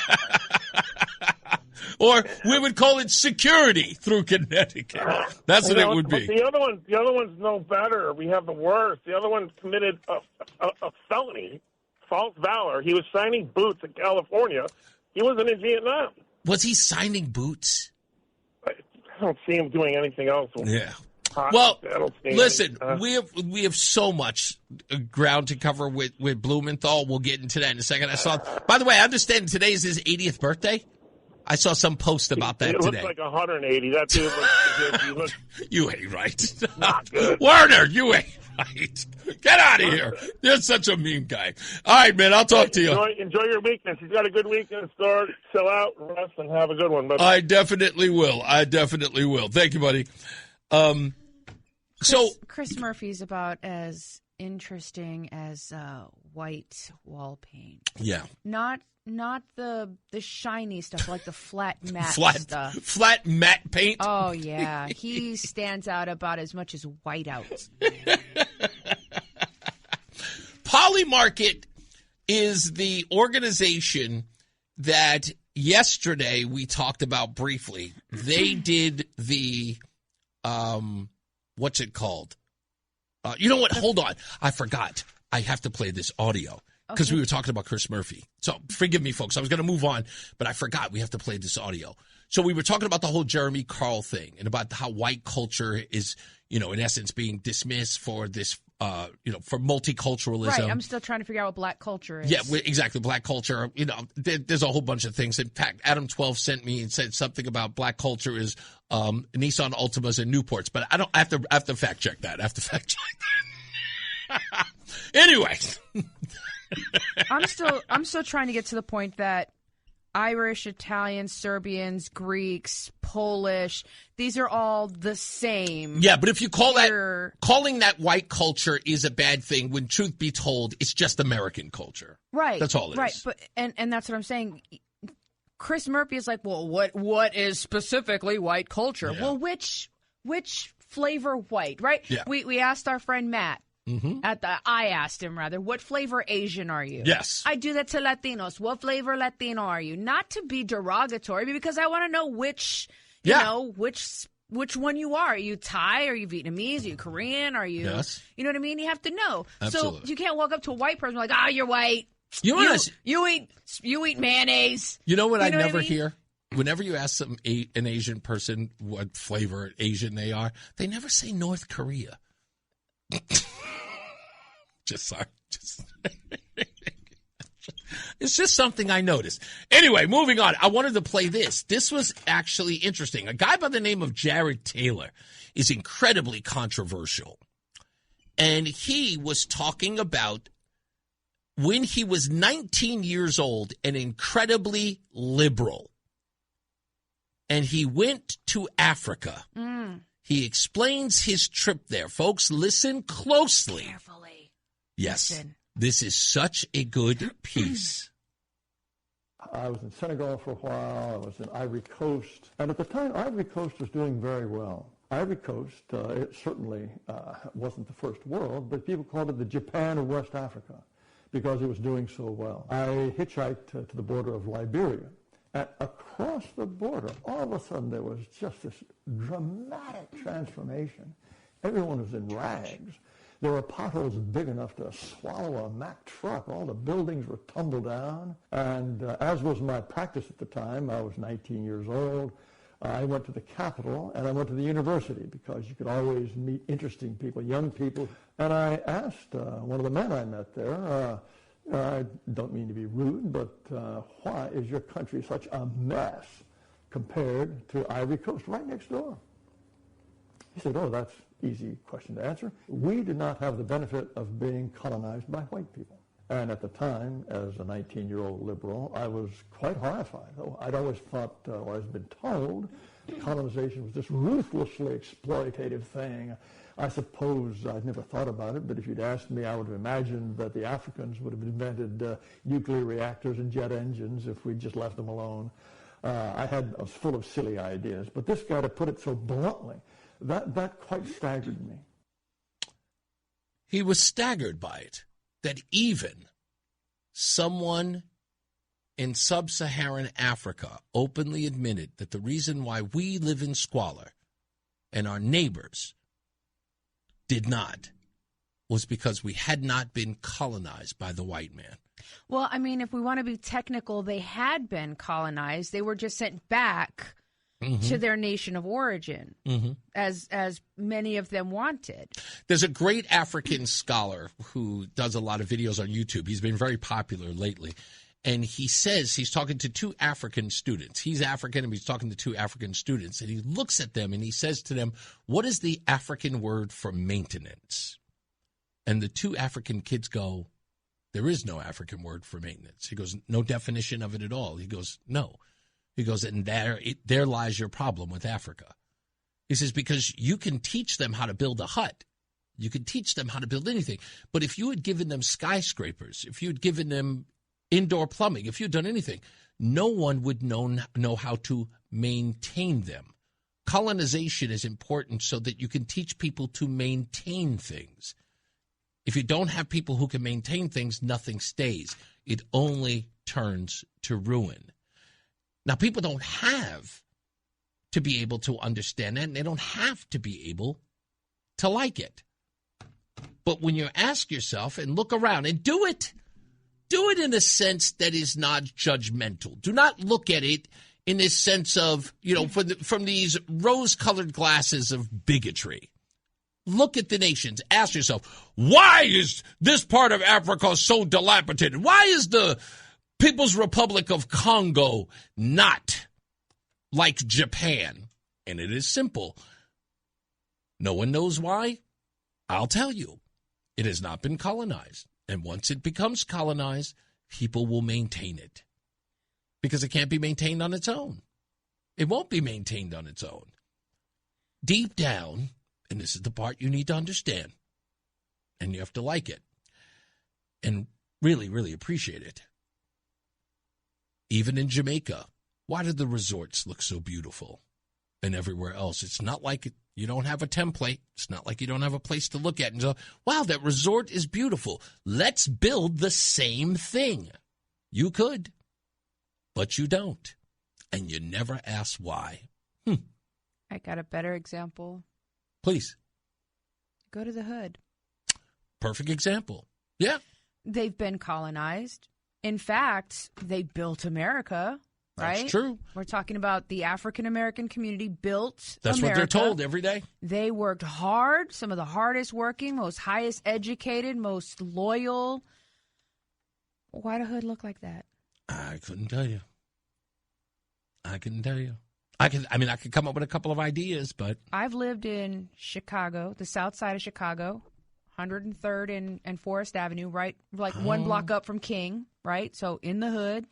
Or we would call it security through Connecticut. That's what it would be. The other one's no better. We have the worst. The other one committed a felony, false valor. He was signing boots in California. He wasn't in Vietnam. Was he signing boots? I don't see him doing anything else. Yeah. Well, listen, we have so much ground to cover with Blumenthal. We'll get into that in a second. By the way, I understand today is his 80th birthday. I saw some post about that today. It looks like 180. That dude looks you ain't right. Not good. Werner, you ain't right. Get out of here. You're such a mean guy. All right, man, I'll talk to you. Enjoy your weekend. She's got a good weekend in store. Chill out, rest, and have a good one. Buddy. I definitely will. Thank you, buddy. Chris Murphy's about as interesting as white wall paint. Yeah. Not the shiny stuff, like the flat matte stuff. Flat matte paint? Oh, yeah. He stands out about as much as whiteout. Polymarket is the organization that yesterday we talked about briefly. They did the, what's it called? You know what? Hold on. I forgot. I have to play this audio. Because we were talking about Chris Murphy. So forgive me, folks. I was going to move on, but I forgot we have to play this audio. So we were talking about the whole Jeremy Carl thing and about how white culture is, in essence being dismissed for this, for multiculturalism. Right. I'm still trying to figure out what black culture is. Yeah, exactly. Black culture. There's a whole bunch of things. In fact, Adam 12 sent me and said something about black culture is Nissan Altimas and Newports. But I have to fact check that. Anyway. I'm still trying to get to the point that Irish, Italians, Serbians, Greeks, Polish, these are all the same. Yeah, but if you calling that white culture is a bad thing, when truth be told, it's just American culture. Right. That's all it is. Right, but and that's what I'm saying. Chris Murphy is like, well, what is specifically white culture? Yeah. Well, which flavor white, right? Yeah. We asked our friend Matt. Mm-hmm. I asked him, what flavor Asian are you? Yes. I do that to Latinos. What flavor Latino are you? Not to be derogatory, because I want to know which one you are. Are you Thai? Are you Vietnamese? Are you Korean? Are you, yes. You know what I mean? You have to know. Absolutely. So you can't walk up to a white person like, you're white. You eat mayonnaise. You know what I never I mean? hear? Whenever you ask an Asian person what flavor Asian they are, they never say North Korea. Just sorry. It's just something I noticed. Anyway, moving on. I wanted to play this. This was actually interesting. A guy by the name of Jared Taylor is incredibly controversial. And he was talking about when he was 19 years old and incredibly liberal. And he went to Africa. He explains his trip there. Folks, listen closely. Carefully. Yes. Listen. This is such a good piece. I was in Senegal for a while. I was in Ivory Coast. And at the time, Ivory Coast was doing very well. Ivory Coast, it certainly wasn't the first world, but people called it the Japan of West Africa because it was doing so well. I hitchhiked to the border of Liberia. And across the border, all of a sudden, there was just this dramatic transformation. Everyone was in rags. There were potholes big enough to swallow a Mack truck. All the buildings were tumbled down. And as was my practice at the time, I was 19 years old. I went to the capital and I went to the university because you could always meet interesting people, young people. And I asked one of the men I met there, I don't mean to be rude, but why is your country such a mess compared to Ivory Coast right next door? He said, oh, that's easy question to answer. We did not have the benefit of being colonized by white people. And at the time, as a 19-year-old liberal, I was quite horrified. I'd always thought, or I'd been told, colonization was this ruthlessly exploitative thing. I suppose I'd never thought about it, but if you'd asked me, I would have imagined that the Africans would have invented nuclear reactors and jet engines if we'd just left them alone. I was full of silly ideas, but this guy, to put it so bluntly, that quite staggered me. He was staggered by it, that even someone in sub-Saharan Africa openly admitted that the reason why we live in squalor and our neighbors did not was because we had not been colonized by the white man. Well, I mean, if we want to be technical, they had been colonized. They were just sent back to their nation of origin, as many of them wanted. There's a great African scholar who does a lot of videos on YouTube. He's been very popular lately. And he says he's talking to two African students. He's African, and he's talking to two African students. And he looks at them, and he says to them, what is the African word for maintenance? And the two African kids go, there is no African word for maintenance. He goes, no definition of it at all. He goes, no. He goes, and there lies your problem with Africa. He says, because you can teach them how to build a hut. You can teach them how to build anything. But if you had given them skyscrapers, if you had given them indoor plumbing, if you had done anything, no one would know how to maintain them. Colonization is important so that you can teach people to maintain things. If you don't have people who can maintain things, nothing stays. It only turns to ruin. Now, people don't have to be able to understand that, and they don't have to be able to like it. But when you ask yourself and look around and do it in a sense that is not judgmental. Do not look at it in this sense of, from these rose-colored glasses of bigotry. Look at the nations. Ask yourself, why is this part of Africa so dilapidated? Why is the People's Republic of Congo not like Japan? And it is simple. No one knows why. I'll tell you. It has not been colonized. And once it becomes colonized, people will maintain it. Because it can't be maintained on its own. It won't be maintained on its own. Deep down, and this is the part you need to understand, and you have to like it, and really, really appreciate it. Even in Jamaica, why do the resorts look so beautiful? And everywhere else, it's not like you don't have a template. It's not like you don't have a place to look at and go, wow, that resort is beautiful. Let's build the same thing. You could, but you don't. And you never ask why. I got a better example. Please. Go to the hood. Perfect example. Yeah. They've been colonized. In fact, they built America, right? That's true. We're talking about the African-American community built That's America. What they're told every day. They worked hard, some of the hardest working, most highest educated, most loyal Why the hood look like that? I couldn't tell you. I couldn't tell you. I could come up with a couple of ideas, but I've lived in Chicago, the south side of Chicago, 103rd and Forest Avenue, right? Like one block up from King, right? So in the hood.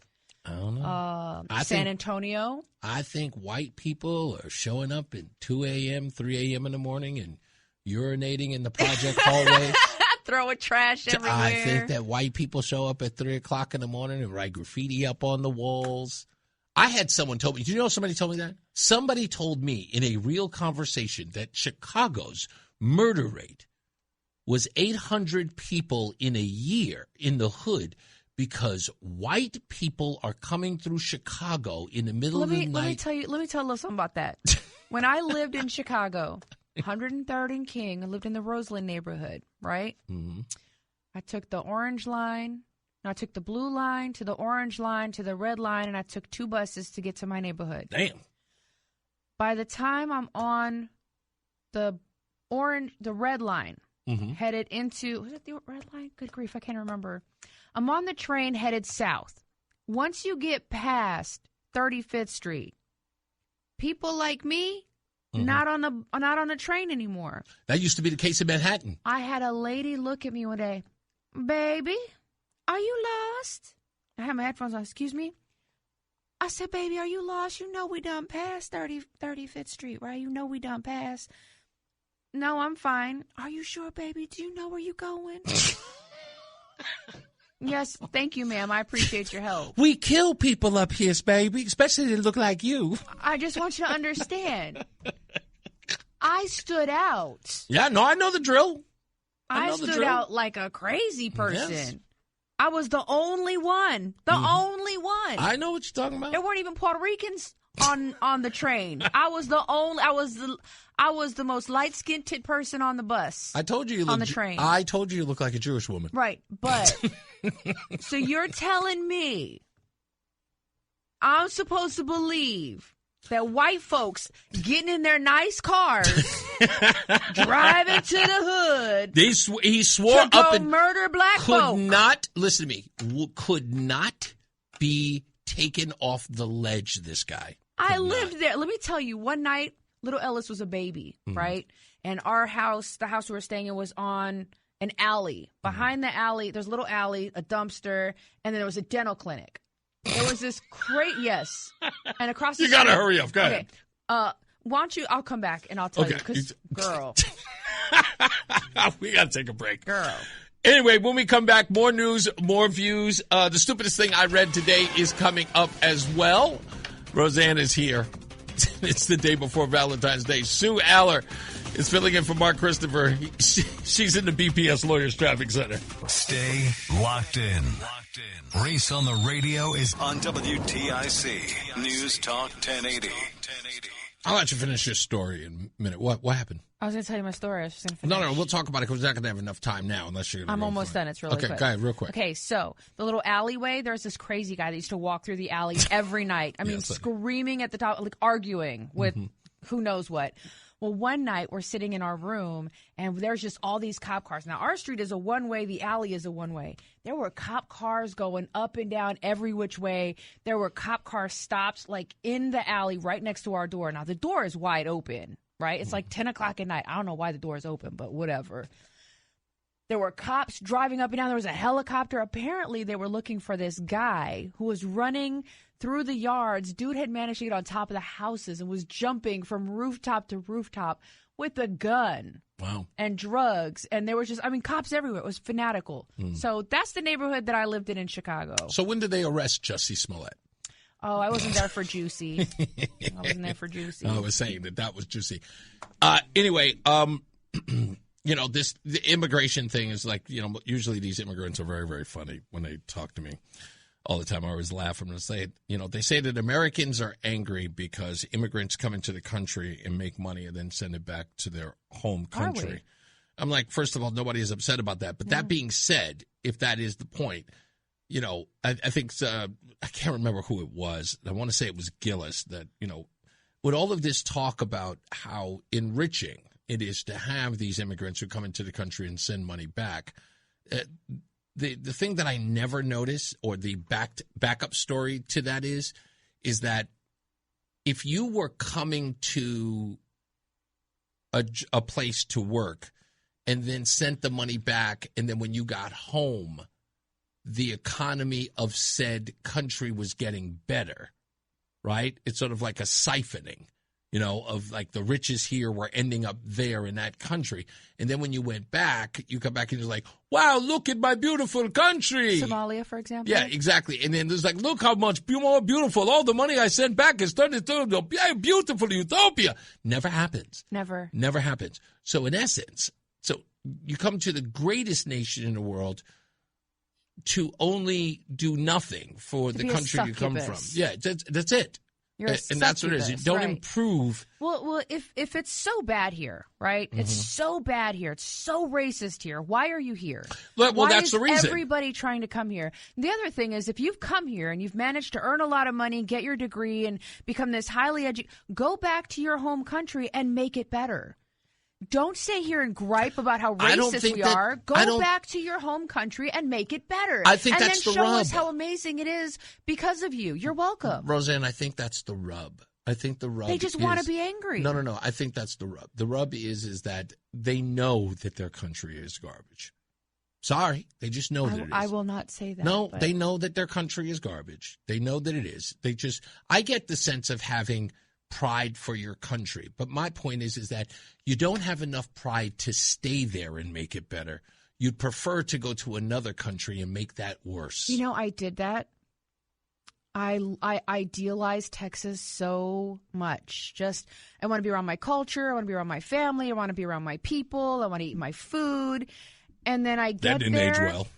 I don't know. San Antonio. I think white people are showing up at 2 a.m., 3 a.m. in the morning and urinating in the project hallway. Throwing trash everywhere. I think that white people show up at 3 o'clock in the morning and write graffiti up on the walls. I had someone told me, do you know somebody told me that? Somebody told me in a real conversation that Chicago's murder rate was 800 people in a year in the hood because white people are coming through Chicago in the middle of the night. Let me tell you a little something about that. When I lived in Chicago, 103rd and King, I lived in the Roseland neighborhood, right? Mm-hmm. I took the orange line. I took the blue line to the orange line to the red line, and I took 2 buses to get to my neighborhood. Damn. By the time I'm on the red line, headed into, was it the red line? Good grief, I can't remember. I'm on the train headed south. Once you get past 35th Street, people like me, not on the train anymore. That used to be the case in Manhattan. I had a lady look at me one day, baby, are you lost? I had my headphones on. Excuse me? I said, baby, are you lost? You know we done past 35th Street, right? You know we done past. No, I'm fine. Are you sure, baby? Do you know where you going? Yes, thank you, ma'am. I appreciate your help. We kill people up here, baby, especially they look like you. I just want you to understand. I stood out. Yeah, no, I know the drill. I stood out like a crazy person. Yes. I was the only one. Only one. I know what you're talking about. There weren't even Puerto Ricans on the train. I was the most light-skinned person on the bus. I told you on the train. I told you look like a Jewish woman. Right, but so you're telling me I'm supposed to believe that white folks getting in their nice cars, driving to the hood, he swore to up go and murder black folk. Listen to me, could not be taken off the ledge, this guy. I lived there. Let me tell you, one night, little Ellis was a baby, right? And our house, the house we were staying in, was on an alley. Behind the alley, there's a little alley, a dumpster, and then there was a dental clinic. There was this yes. And across the street. You got to hurry up. Go ahead. Why don't you, I'll come back and I'll tell you. Because, girl. We got to take a break. Girl. Anyway, when we come back, more news, more views. The stupidest thing I read today is coming up as well. Rozan is here. It's the day before Valentine's Day. Sue Aller is filling in for Mark Christopher. She's in the BPS Lawyers Traffic Center. Stay locked in. Reese on the radio is on WTIC News Talk 1080. I'll let you finish your story in a minute. What happened? I was going to tell you my story. I was just going to finish. No, we'll talk about it because we're not going to have enough time now unless you're going to I'm almost done. It's really quick. Okay, go ahead, real quick. Okay, so the little alleyway, there's this crazy guy that used to walk through the alley every night. I mean, screaming at the top, like arguing with who knows what. Well, one night we're sitting in our room and there's just all these cop cars. Now, our street is a one-way. The alley is a one-way. There were cop cars going up and down every which way. There were cop car stops like in the alley right next to our door. Now, the door is wide open, right? It's like 10 o'clock at night. I don't know why the door is open, but whatever. There were cops driving up and down. There was a helicopter. Apparently, they were looking for this guy who was running through the yards. Dude had managed to get on top of the houses and was jumping from rooftop to rooftop with a gun. Wow. And drugs. And there was just, cops everywhere. It was fanatical. So that's the neighborhood that I lived in Chicago. So when did they arrest Jussie Smollett? Oh, I wasn't there for Juicy. I wasn't there for Juicy. I was saying that was Juicy. Anyway, the immigration thing is like, usually these immigrants are very, very funny when they talk to me all the time. I always laugh when they say, they say that Americans are angry because immigrants come into the country and make money and then send it back to their home country. I'm like, first of all, nobody is upset about that. But that being said, if that is the point, I think I can't remember who it was. I want to say it was Gillis that, with all of this talk about how enriching it is to have these immigrants who come into the country and send money back, the thing that I never notice, or the backup story to that is that if you were coming to a place to work and then sent the money back, and then when you got home, the economy of said country was getting better, right? It's sort of like a siphoning, of like the riches here were ending up there in that country. And then when you went back, you come back and you're like, wow, look at my beautiful country. Somalia, for example. Yeah, exactly. And then there's like, look how much more beautiful. All the money I sent back is turned into a beautiful utopia. Never happens. Never happens. So in essence, you come to the greatest nation in the world to only do nothing for the country you come from. Yeah, that's it. And that's what it is. You don't improve. Well, if it's so bad here, right? It's so bad here. It's so racist here. Why are you here? Well, why that's is the reason. Everybody trying to come here. The other thing is, if you've come here and you've managed to earn a lot of money, get your degree, and become this highly educated, go back to your home country and make it better. Don't stay here and gripe about how racist we are. Go back to your home country and make it better. I think that's the rub. And then show us how amazing it is because of you. You're welcome. Rozan, I think that's the rub. I think the rub They just want to be angry. No. I think that's the rub. The rub is that they know that their country is garbage. Sorry. They just know that it is. I will not say that. No, they know that their country is garbage. They know that it is. I get the sense of having pride for your country. But my point is that you don't have enough pride to stay there and make it better. You'd prefer to go to another country and make that worse. I did that. I idealized Texas so much. I want to be around my culture. I want to be around my family. I want to be around my people. I want to eat my food. And then I get there. That didn't age well.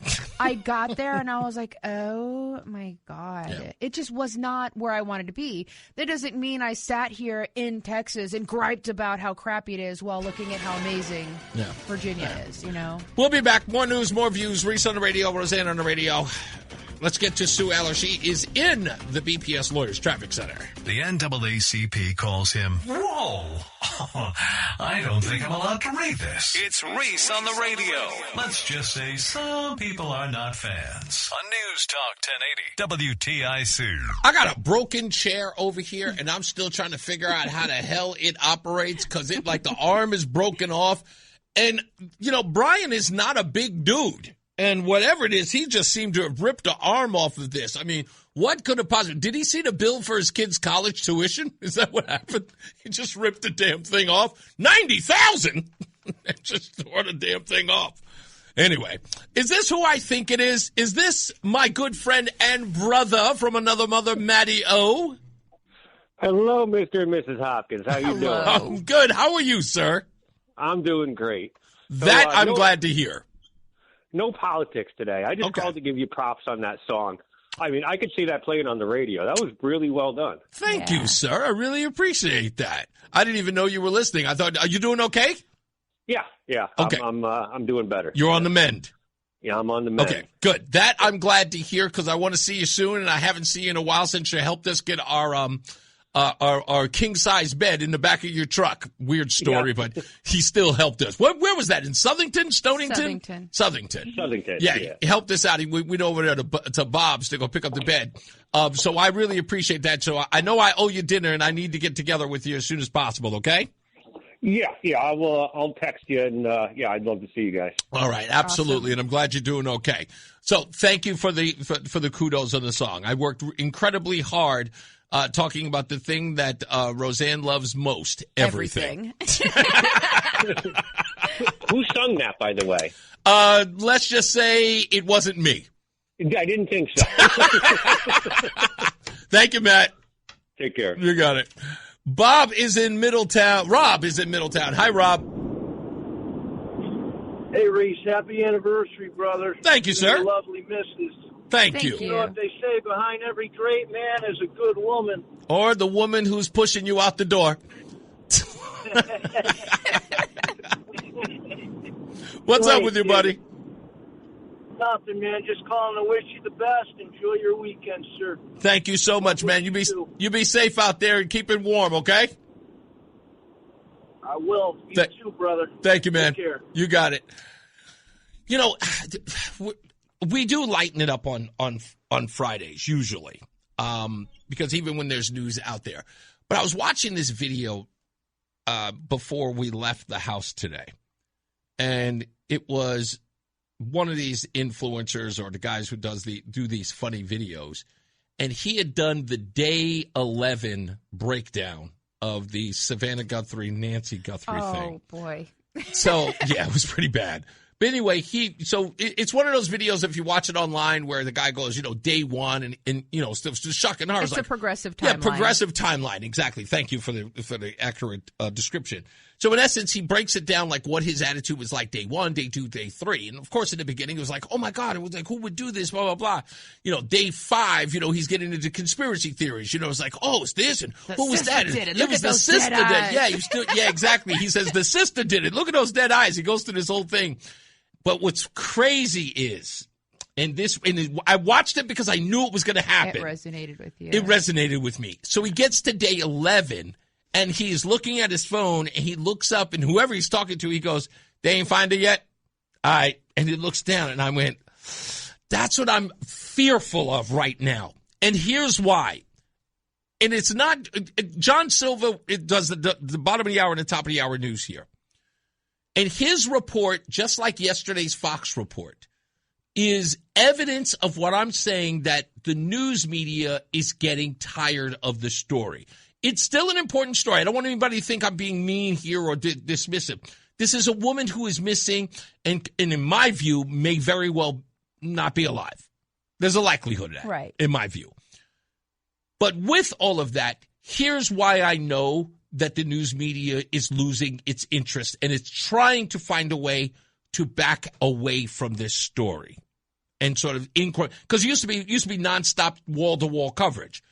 I got there and I was like, oh my God. Yeah. It just was not where I wanted to be. That doesn't mean I sat here in Texas and griped about how crappy it is while looking at how amazing Virginia is, We'll be back. More news, more views. Reese on the radio, Rozan on the radio. Let's get to Sue Eller. She is in the BPS Lawyers Traffic Center. The NAACP calls him, whoa, I don't think I'm allowed to read this. It's Reese on the radio. Let's just say some people are not fans. On News Talk 1080 WTIC. I got a broken chair over here, and I'm still trying to figure out how the hell it operates because the arm is broken off. And, Brian is not a big dude. And whatever it is, he just seemed to have ripped the arm off of this. I mean, what could have possibly... Did he see the bill for his kid's college tuition? Is that what happened? He just ripped the damn thing off. $90,000! Just tore the damn thing off. Anyway, is this who I think it is? Is this my good friend and brother from another mother, Matty O? Hello, Mr. and Mrs. Hopkins. How you doing? I'm good. How are you, sir? I'm doing great. That I'm glad to hear. No politics today. I just called to give you props on that song. I mean, I could see that playing on the radio. That was really well done. Thank you, sir. I really appreciate that. I didn't even know you were listening. I thought, are you doing okay? Yeah. Okay. I'm doing better. You're on the mend. Yeah, I'm on the mend. Okay, good. That I'm glad to hear because I want to see you soon, and I haven't seen you in a while since you helped us get our king-size bed in the back of your truck. Weird story, but he still helped us. Where was that? In Southington? Stonington? Southington. Yeah, he helped us out. We went over there to Bob's to go pick up the bed. So I really appreciate that. So I know I owe you dinner, and I need to get together with you as soon as possible, okay? Yeah, I'll text you, and I'd love to see you guys. All right, absolutely, awesome. And I'm glad you're doing okay. So thank you for the kudos on the song. I worked incredibly hard talking about the thing that Rozan loves most, everything. Who sung that, by the way? Let's just say it wasn't me. I didn't think so. Thank you, Matt. Take care. You got it. Bob is in Middletown. Rob is in Middletown. Hi, Rob. Hey, Reese. Happy anniversary, brother. Thank you, sir. Your lovely missus. Thank you. You know what they say, behind every great man is a good woman. Or the woman who's pushing you out the door. What's up with you, buddy? Nothing, man. Just calling to wish you the best. Enjoy your weekend, sir. Thank you so much, man. You be safe out there and keep it warm, okay? I will. You too, brother. Thank you, man. Take care. You got it. You know, we do lighten it up on Fridays usually, because even when there's news out there. But I was watching this video before we left the house today, and it was one of these influencers or the guys who do these funny videos, and he had done the day 11 breakdown of the Savannah Guthrie, Nancy Guthrie thing. Oh, boy. So, yeah, it was pretty bad. But anyway, it's one of those videos, if you watch it online, where the guy goes, day one, and still shock and horror. It's a progressive timeline. Yeah, progressive timeline. Exactly. Thank you for the accurate description. So in essence, he breaks it down like what his attitude was like day 1, day 2, day 3. And of course, in the beginning, it was like, oh my God, it was like, who would do this, blah, blah, blah. Day 5, he's getting into conspiracy theories. It's like, oh, it's this, and who was that? Did it. Look at those the sister dead eyes. Yeah, exactly. He says the sister did it. Look at those dead eyes. He goes through this whole thing. But what's crazy is, I watched it because I knew it was going to happen. It resonated with you. It resonated with me. So he gets to day 11, and he's looking at his phone, and he looks up, and whoever he's talking to, he goes, they ain't find it yet? All right. And he looks down, and I went, that's what I'm fearful of right now. And here's why. And it's not, John Silva does the bottom of the hour and the top of the hour news here. And his report, just like yesterday's Fox report, is evidence of what I'm saying, that the news media is getting tired of the story. It's still an important story. I don't want anybody to think I'm being mean here or dismissive. This is a woman who is missing and in my view, may very well not be alive. There's a likelihood of that, right, in my view. But with all of that, here's why I know that the news media is losing its interest, and it's trying to find a way to back away from this story and sort of because it used to be nonstop wall-to-wall coverage.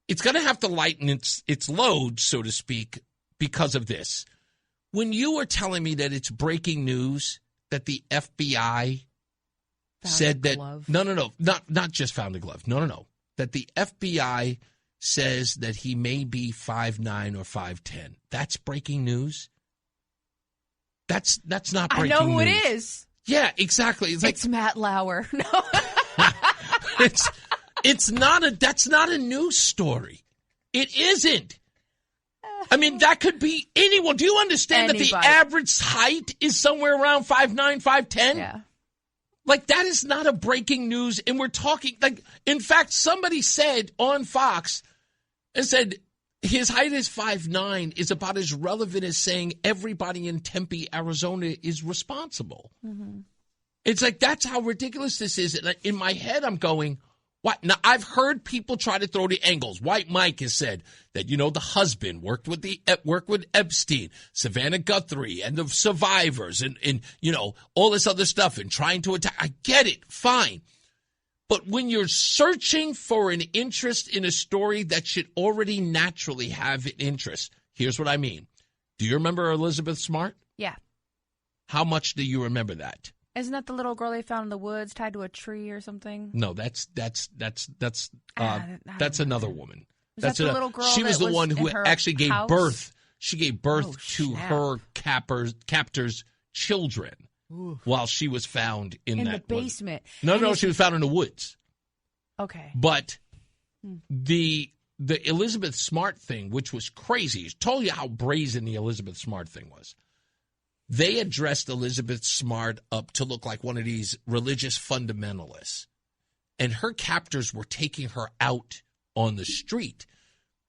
It's going to have to lighten its load, so to speak, because of this. When you were telling me that it's breaking news that the FBI said that not just found a glove, that the FBI says that he may be 5'9" or 5'10". That's breaking news. That's not breaking news. I know who it is. Yeah, exactly. It's Matt Lauer. No. That's not a news story. It isn't. I mean, that could be anyone. Do you understand that the average height is somewhere around 5'9", 5'10"? Yeah. Like, that is not a breaking news. And we're talking, in fact, somebody said on Fox, and said his height is 5'9" is about as relevant as saying everybody in Tempe, Arizona is responsible. Mm-hmm. It's like, that's how ridiculous this is. And in my head, I'm going, what? Now, I've heard people try to throw the angles. White Mike has said that, the husband worked with Epstein, Savannah Guthrie, and the survivors, and all this other stuff, and trying to attack. I get it. Fine. But when you're searching for an interest in a story that should already naturally have an interest, here's what I mean. Do you remember Elizabeth Smart? Yeah. How much do you remember that? Isn't that the little girl they found in the woods tied to a tree or something? No, that's another woman. That's the little girl. She was the one who actually gave birth. She gave birth to snap. her captor's children. Oof. While she was found in the basement. No, she was found in the woods. Okay. But the Elizabeth Smart thing, which was crazy, told you how brazen the Elizabeth Smart thing was. They had dressed Elizabeth Smart up to look like one of these religious fundamentalists, and her captors were taking her out on the street.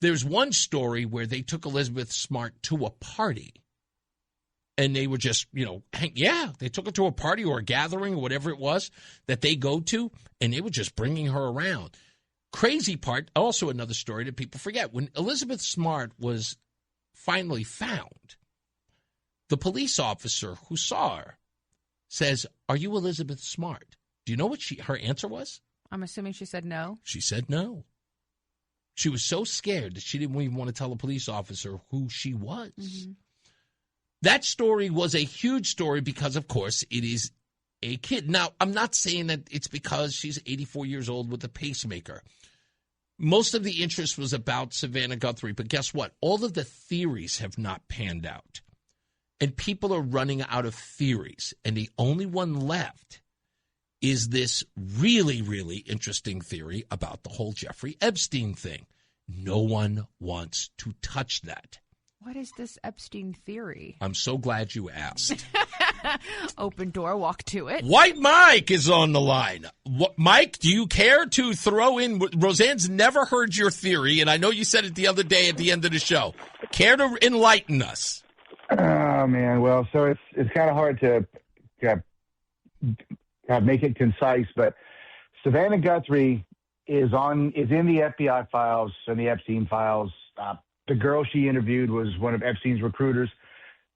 There's one story where they took Elizabeth Smart to a party. And they were just, they took her to a party or a gathering or whatever it was that they go to, and they were just bringing her around. Crazy part, also another story that people forget. When Elizabeth Smart was finally found, the police officer who saw her says, "Are you Elizabeth Smart?" Do you know what her answer was? I'm assuming she said no. She said no. She was so scared that she didn't even want to tell the police officer who she was. Mm-hmm. That story was a huge story because, of course, it is a kid. Now, I'm not saying that it's because she's 84 years old with a pacemaker. Most of the interest was about Savannah Guthrie, but guess what? All of the theories have not panned out. And people are running out of theories. And the only one left is this really, really interesting theory about the whole Jeffrey Epstein thing. No one wants to touch that. What is this Epstein theory? I'm so glad you asked. Open door, walk to it. White Mike is on the line. Mike, do you care to throw in? Rozan's never heard your theory, and I know you said it the other day at the end of the show. Care to enlighten us? Oh, man. Well, so it's kind of hard to make it concise, but Savannah Guthrie is in the FBI files and the Epstein files. The girl she interviewed was one of Epstein's recruiters.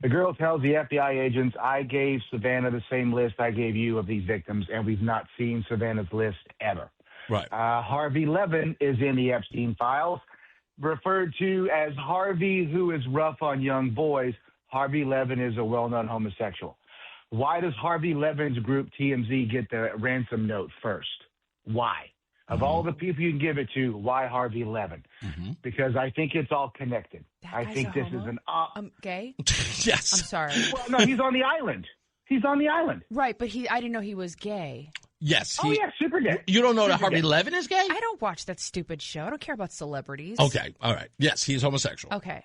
The girl tells the FBI agents, I gave Savannah the same list I gave you of these victims, and we've not seen Savannah's list ever. Right. Harvey Levin is in the Epstein files, referred to as Harvey, who is rough on young boys. Harvey Levin is a well-known homosexual. Why does Harvey Levin's group TMZ get the ransom note first? Why? Of all the people you can give it to, why Harvey Levin? Because I think it's all connected. I think this is an gay? Yes. I'm sorry. Well, no, he's on the island. He's on the island. Right, but I didn't know he was gay. Yes. Yeah, super gay. You don't know that Harvey Levin is gay? I don't watch that stupid show. I don't care about celebrities. Okay, all right. Yes, he's homosexual. Okay.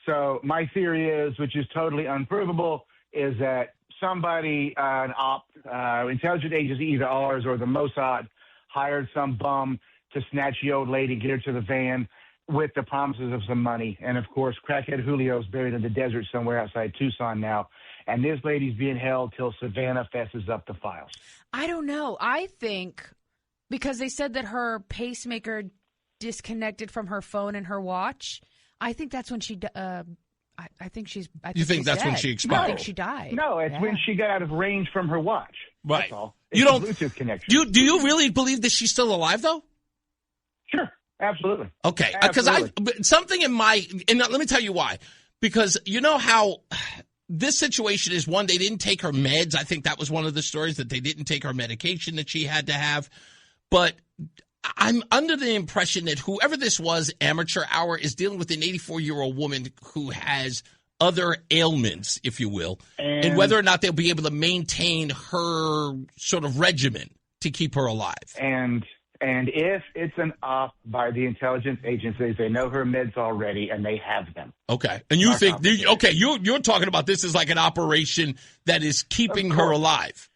So my theory is, which is totally unprovable, is that somebody, intelligence agency, either ours or the Mossad, hired some bum to snatch the old lady, get her to the van with the promises of some money. And, of course, crackhead Julio's buried in the desert somewhere outside Tucson now. And this lady's being held till Savannah fesses up the files. I don't know. I think because they said that her pacemaker disconnected from her phone and her watch, I think that's when she I think she's that's dead. when she expired? No, I think she died. No, it's when she got out of range from her watch. Right. That's all. You don't. Bluetooth connection. Do you really believe that she's still alive though? Sure, absolutely. Okay, because something in my and let me tell you why. Because you know how this situation is one, they didn't take her meds. I think that was one of the stories, that they didn't take her medication that she had to have. But I'm under the impression that whoever this was, Amateur Hour, is dealing with an 84-year-old woman who has other ailments, if you will, and whether or not they'll be able to maintain her sort of regimen to keep her alive. And if it's an op by the intelligence agencies, they know her meds already and they have them. Okay. And you think, you're talking about this as like an operation that is keeping her alive.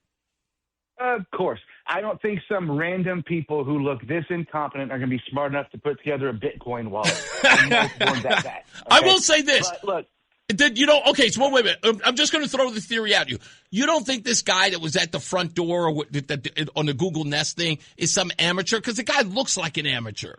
Of course. I don't think some random people who look this incompetent are going to be smart enough to put together a Bitcoin wallet. Okay? I will say this. But look. So wait a minute. I'm just going to throw the theory at you. You don't think this guy that was at the front door or on the Google Nest thing is some amateur? Because the guy looks like an amateur.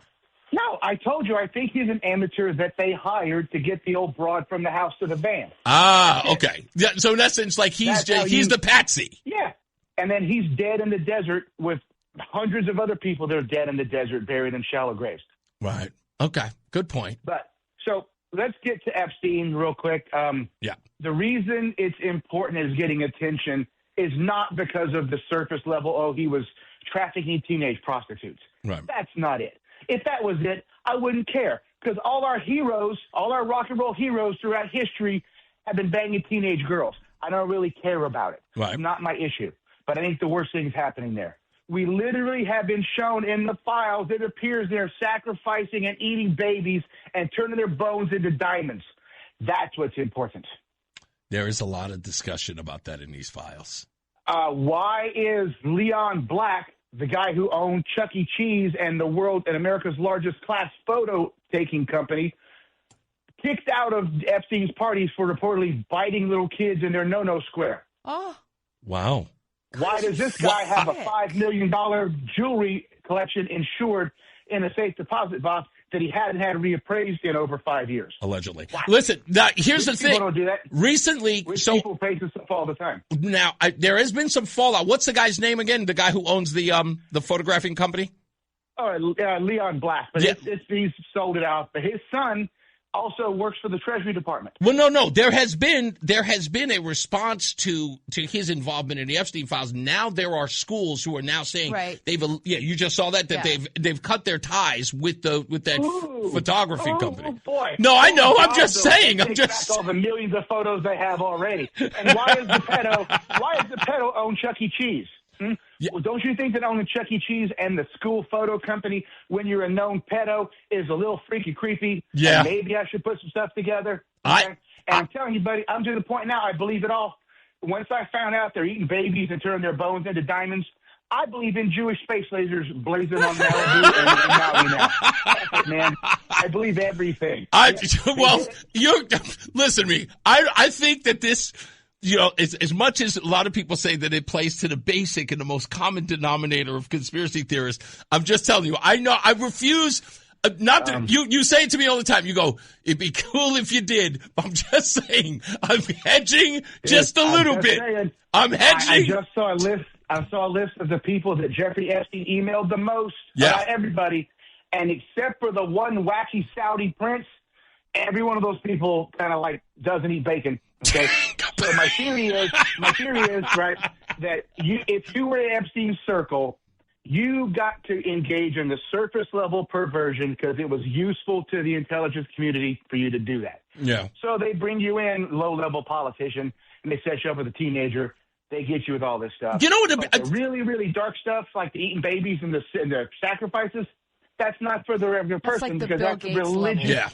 No, I told you. I think he's an amateur that they hired to get the old broad from the house to the van. Ah, okay. Yeah, so in essence, like he's the patsy. Yeah. And then he's dead in the desert with hundreds of other people that are dead in the desert, buried in shallow graves. Right. Okay. Good point. But so let's get to Epstein real quick. The reason it's important is getting attention is not because of the surface level, he was trafficking teenage prostitutes. Right. That's not it. If that was it, I wouldn't care, because all our heroes, all our rock and roll heroes throughout history have been banging teenage girls. I don't really care about it. Right. It's not my issue. But I think the worst thing is happening there. We literally have been shown in the files, it appears they're sacrificing and eating babies and turning their bones into diamonds. That's what's important. There is a lot of discussion about that in these files. Why is Leon Black, the guy who owned Chuck E. Cheese and America's largest class photo taking company, kicked out of Epstein's parties for reportedly biting little kids in their no-no square? Oh. Wow. Why does this guy have a $5 million jewelry collection insured in a safe deposit box that he hadn't had reappraised in over 5 years? Allegedly. Wow. Listen, now, here's the thing. People don't do that. Recently, people face this stuff all the time. Now, there has been some fallout. What's the guy's name again? The guy who owns the photographing company? Leon Black. But he's sold it out. But his son also works for the Treasury Department. Well, no. There has been a response to his involvement in the Epstein files. Now there are schools who are now saying you just saw that they've cut their ties with that photography company. Oh boy! No, I know. I'm just saying. I'm just all the millions of photos they have already. And why does the pedo own Chuck E. Cheese? Yeah. Well, don't you think that owning Chuck E. Cheese and the school photo company when you're a known pedo is a little freaky creepy? Yeah. And maybe I should put some stuff together. Okay? I'm telling you, buddy, I'm to the point now, I believe it all. Once I found out they're eating babies and turning their bones into diamonds, I believe in Jewish space lasers blazing on Malibu and Maui now. Man, I believe everything. Listen to me. I think that this, as much as a lot of people say that it plays to the basic and the most common denominator of conspiracy theorists, I'm just telling you, I refuse. Not to, you say it to me all the time. You go, it'd be cool if you did. I'm just saying, I'm hedging just a little bit. Saying, I'm hedging. I just saw a list. I saw a list of the people that Jeffrey Epstein emailed the most. About everybody, and except for the one wacky Saudi prince, every one of those people kind of like doesn't eat bacon. Okay, so my theory is right that if you were in Epstein's circle, you got to engage in the surface level perversion because it was useful to the intelligence community for you to do that. Yeah. So they bring you in, low level politician, and they set you up with a teenager. They get you with all this stuff. You know what? The really, really dark stuff, like the eating babies and the sacrifices, that's not for the regular person because that's religion. Yeah.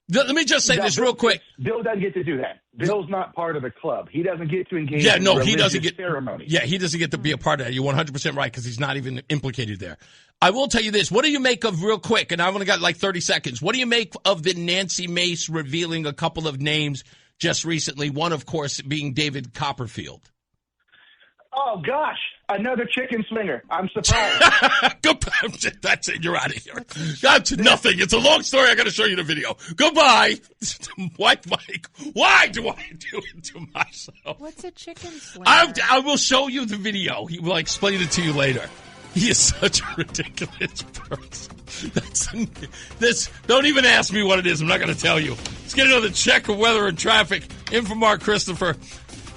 Let me just say this real quick. Bill doesn't get to do that. Bill's not part of the club. He doesn't get to engage in he doesn't get ceremony. Yeah, he doesn't get to be a part of that. You're 100% right because he's not even implicated there. I will tell you this. What do you make of, real quick, and I've only got like 30 seconds, what do you make of the Nancy Mace revealing a couple of names just recently, one, of course, being David Copperfield? Oh, gosh. Another chicken slinger. I'm surprised. That's it. You're out of here. That's nothing. It's a long story. I got to show you the video. Goodbye. What, Mike? Why do I do it to myself? What's a chicken slinger? I will show you the video. He will explain it to you later. He is such a ridiculous person. Don't even ask me what it is. I'm not going to tell you. Let's get another check of weather and traffic. In from Mark Christopher,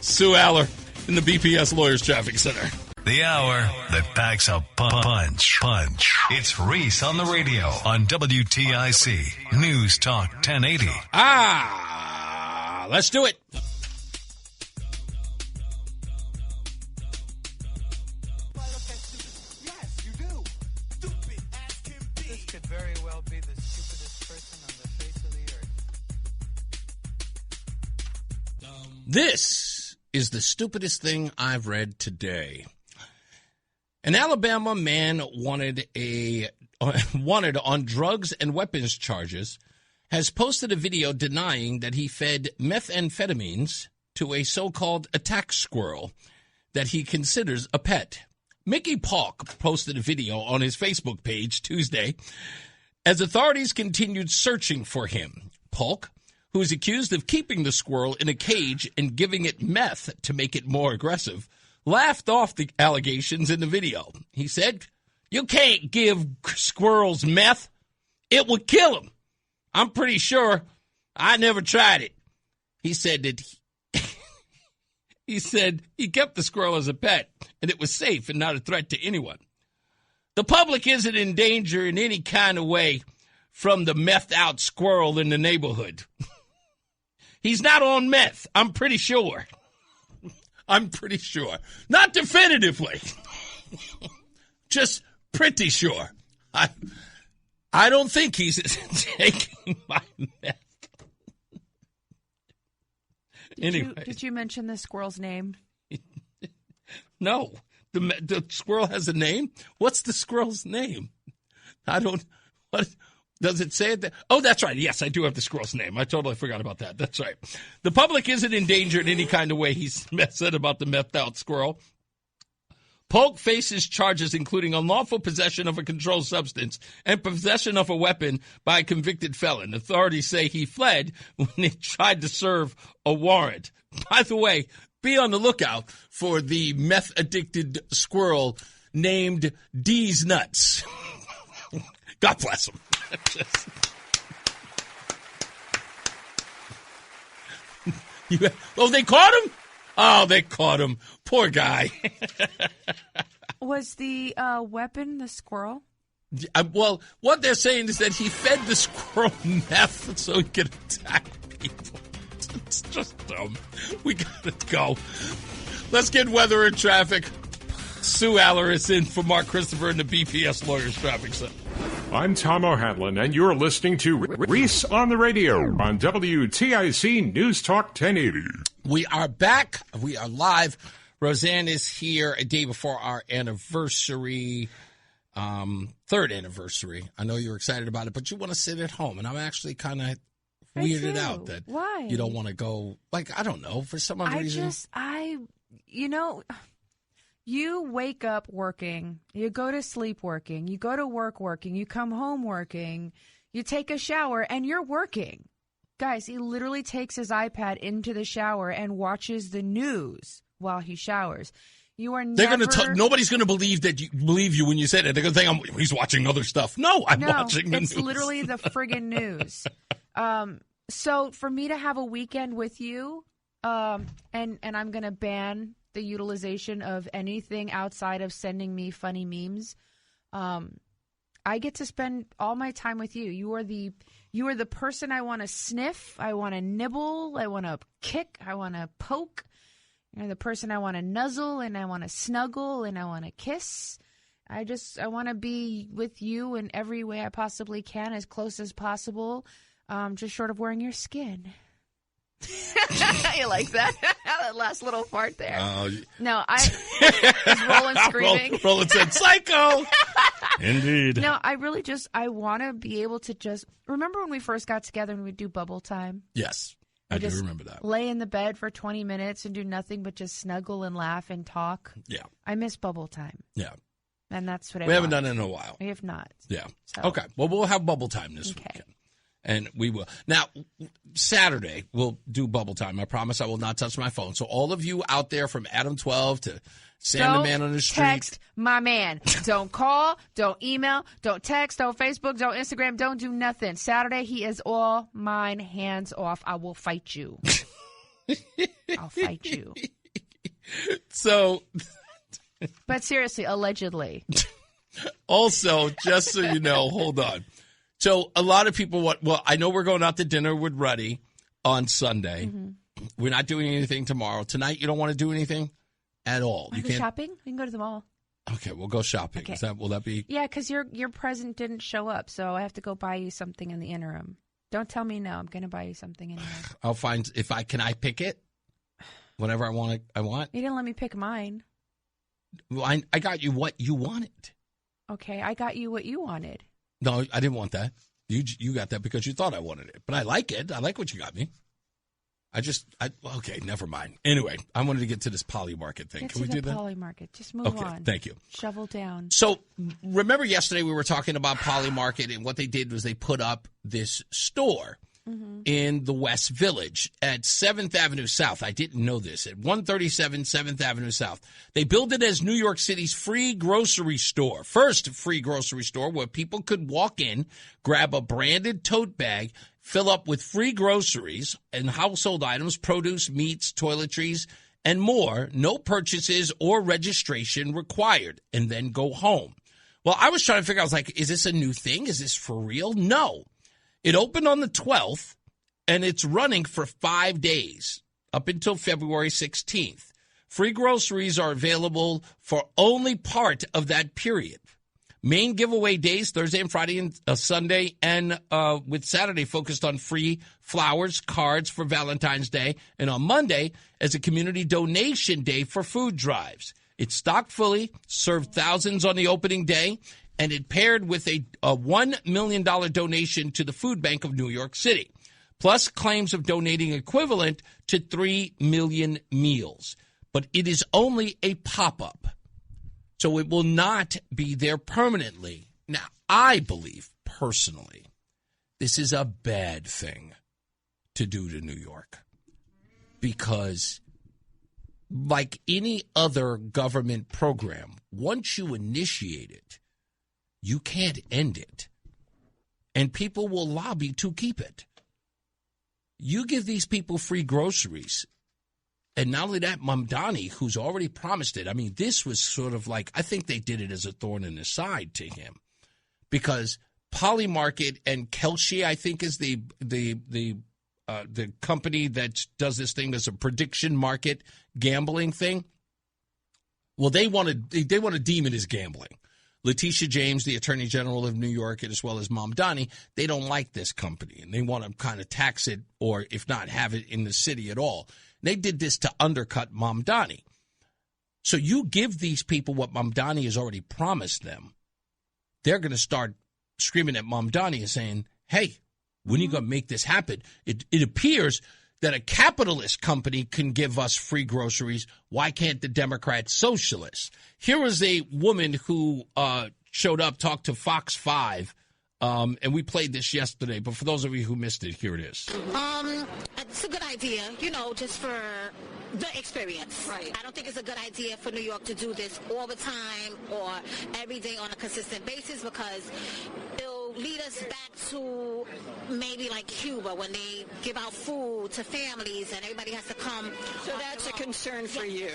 Sue Aller in the BPS Lawyers Traffic Center. The hour that packs a punch. It's Reese on the radio on WTIC News Talk 1080. Let's do it. This could very well be the stupidest person on the face of the earth. This is the stupidest thing I've read today. An Alabama man wanted on drugs and weapons charges has posted a video denying that he fed methamphetamines to a so-called attack squirrel that he considers a pet. Mickey Polk posted a video on his Facebook page Tuesday as authorities continued searching for him. Polk, who is accused of keeping the squirrel in a cage and giving it meth to make it more aggressive, laughed off the allegations in the video. He said, "You can't give squirrels meth. It would kill them. I'm pretty sure. I never tried it." He said that he kept the squirrel as a pet, and it was safe and not a threat to anyone. The public isn't in danger in any kind of way from the methed-out squirrel in the neighborhood. He's not on meth, I'm pretty sure. I'm pretty sure. Not definitively. Just pretty sure. I don't think he's taking my meth. Anyway. Did you mention the squirrel's name? No. The squirrel has a name? What's the squirrel's name? What does it say it? Oh, that's right. Yes, I do have the squirrel's name. I totally forgot about that. That's right. The public isn't in danger in any kind of way, he said about the methed out squirrel. Polk faces charges including unlawful possession of a controlled substance and possession of a weapon by a convicted felon. Authorities say he fled when he tried to serve a warrant. By the way, be on the lookout for the meth-addicted squirrel named D's Nuts. God bless him. They caught him? Oh, they caught him. Poor guy. Was the weapon the squirrel? Well, what they're saying is that he fed the squirrel meth so he could attack people. It's just dumb. We gotta go. Let's get weather and traffic. Sue Aller is in for Mark Christopher in the BPS Lawyers Traffic Center. I'm Tom O'Hanlon, and you're listening to Reese on the Radio on WTIC News Talk 1080. We are back. We are live. Rozan is here a day before our anniversary, third anniversary. I know you're excited about it, but you want to sit at home, and I'm actually kind of weirded out that Why? You don't want to go, like, I don't know, for some other reason. You wake up working, you go to sleep working, you go to work working, you come home working, you take a shower, and you're working. Guys, he literally takes his iPad into the shower and watches the news while he showers. You are never... Nobody's going to believe you when you say that. They're going to think he's watching other stuff. No, I'm watching the news. It's literally the friggin' news. So for me to have a weekend with you, and I'm going to ban the utilization of anything outside of sending me funny memes. I get to spend all my time with you. You are the person I want to sniff. I want to nibble. I want to kick. I want to poke. You're the person I want to nuzzle and I want to snuggle and I want to kiss. I want to be with you in every way I possibly can, as close as possible, just short of wearing your skin. You like that? That last little part there. No, I was Roland screaming. Roland said, "Psycho." Indeed. No, I want to be able to just remember when we first got together and we'd do bubble time. Yes, I do remember that. Lay in the bed for 20 minutes and do nothing but just snuggle and laugh and talk. Yeah, I miss bubble time. Yeah, and that's what we haven't done it in a while. We have not. Yeah. So. Okay. Well, we'll have bubble time this weekend. And we will. Now, Saturday, we'll do bubble time. I promise I will not touch my phone. So all of you out there from Adam 12 to Sam the Man on the Street. Text my man. Don't call. Don't email. Don't text. Don't Facebook. Don't Instagram. Don't do nothing. Saturday, he is all mine. Hands off. I will fight you. I'll fight you. So. But seriously, allegedly. Also, just so you know, hold on. So a lot of people I know we're going out to dinner with Ruddy on Sunday. Mm-hmm. We're not doing anything tomorrow. Tonight, you don't want to do anything at all. You can't shopping? We can go to the mall. Okay, we'll go shopping. Okay. Will that be? Yeah, because your present didn't show up, so I have to go buy you something in the interim. Don't tell me no. I'm going to buy you something anyway. I'll find can I pick it? Whatever I want. You didn't let me pick mine. Well, I got you what you wanted. Okay, I got you what you wanted. No, I didn't want that. You got that because you thought I wanted it. But I like it. I like what you got me. Okay, never mind. Anyway, I wanted to get to this Polymarket thing. Can we do that? Polymarket. Just move on. Okay, thank you. Shovel down. So, remember yesterday we were talking about Polymarket, and what they did was they put up this store in the West Village at 7th Avenue South. I didn't know this. At 137 7th Avenue South. They built it as New York City's free grocery store. First free grocery store where people could walk in, grab a branded tote bag, fill up with free groceries and household items, produce, meats, toiletries, and more. No purchases or registration required, and then go home. Well, I was trying to figure out, I was like, is this a new thing? Is this for real? No. It opened on the 12th, and it's running for 5 days, up until February 16th. Free groceries are available for only part of that period. Main giveaway days, Thursday and Friday and Sunday, and with Saturday focused on free flowers, cards for Valentine's Day, and on Monday as a community donation day for food drives. It's stocked fully, served thousands on the opening day, and it paired with a $1 million donation to the Food Bank of New York City, plus claims of donating equivalent to 3 million meals. But it is only a pop-up, so it will not be there permanently. Now, I believe, personally, this is a bad thing to do to New York, because like any other government program, once you initiate it, you can't end it, and people will lobby to keep it. You give these people free groceries, and not only that, Mamdani, who's already promised it, I mean, this was sort of like, I think they did it as a thorn in the side to him, because Polymarket and Kelshi, I think, is the company that does this thing, there's a prediction market gambling thing. Well, they want to deem it as gambling. Letitia James, the Attorney General of New York, and as well as Mamdani, they don't like this company, and they want to kind of tax it or, if not, have it in the city at all. And they did this to undercut Mamdani. So you give these people what Mamdani has already promised them, they're going to start screaming at Mamdani and saying, hey, when are you going to make this happen? It appears that a capitalist company can give us free groceries. Why can't the Democrat socialists? Here was a woman who showed up, talked to Fox 5, and we played this yesterday. But for those of you who missed it, here it is. It's a good idea, just for the experience. Right. I don't think it's a good idea for New York to do this all the time or every day on a consistent basis, because it'll lead us back to maybe like Cuba when they give out food to families and everybody has to come. So that's a concern for you.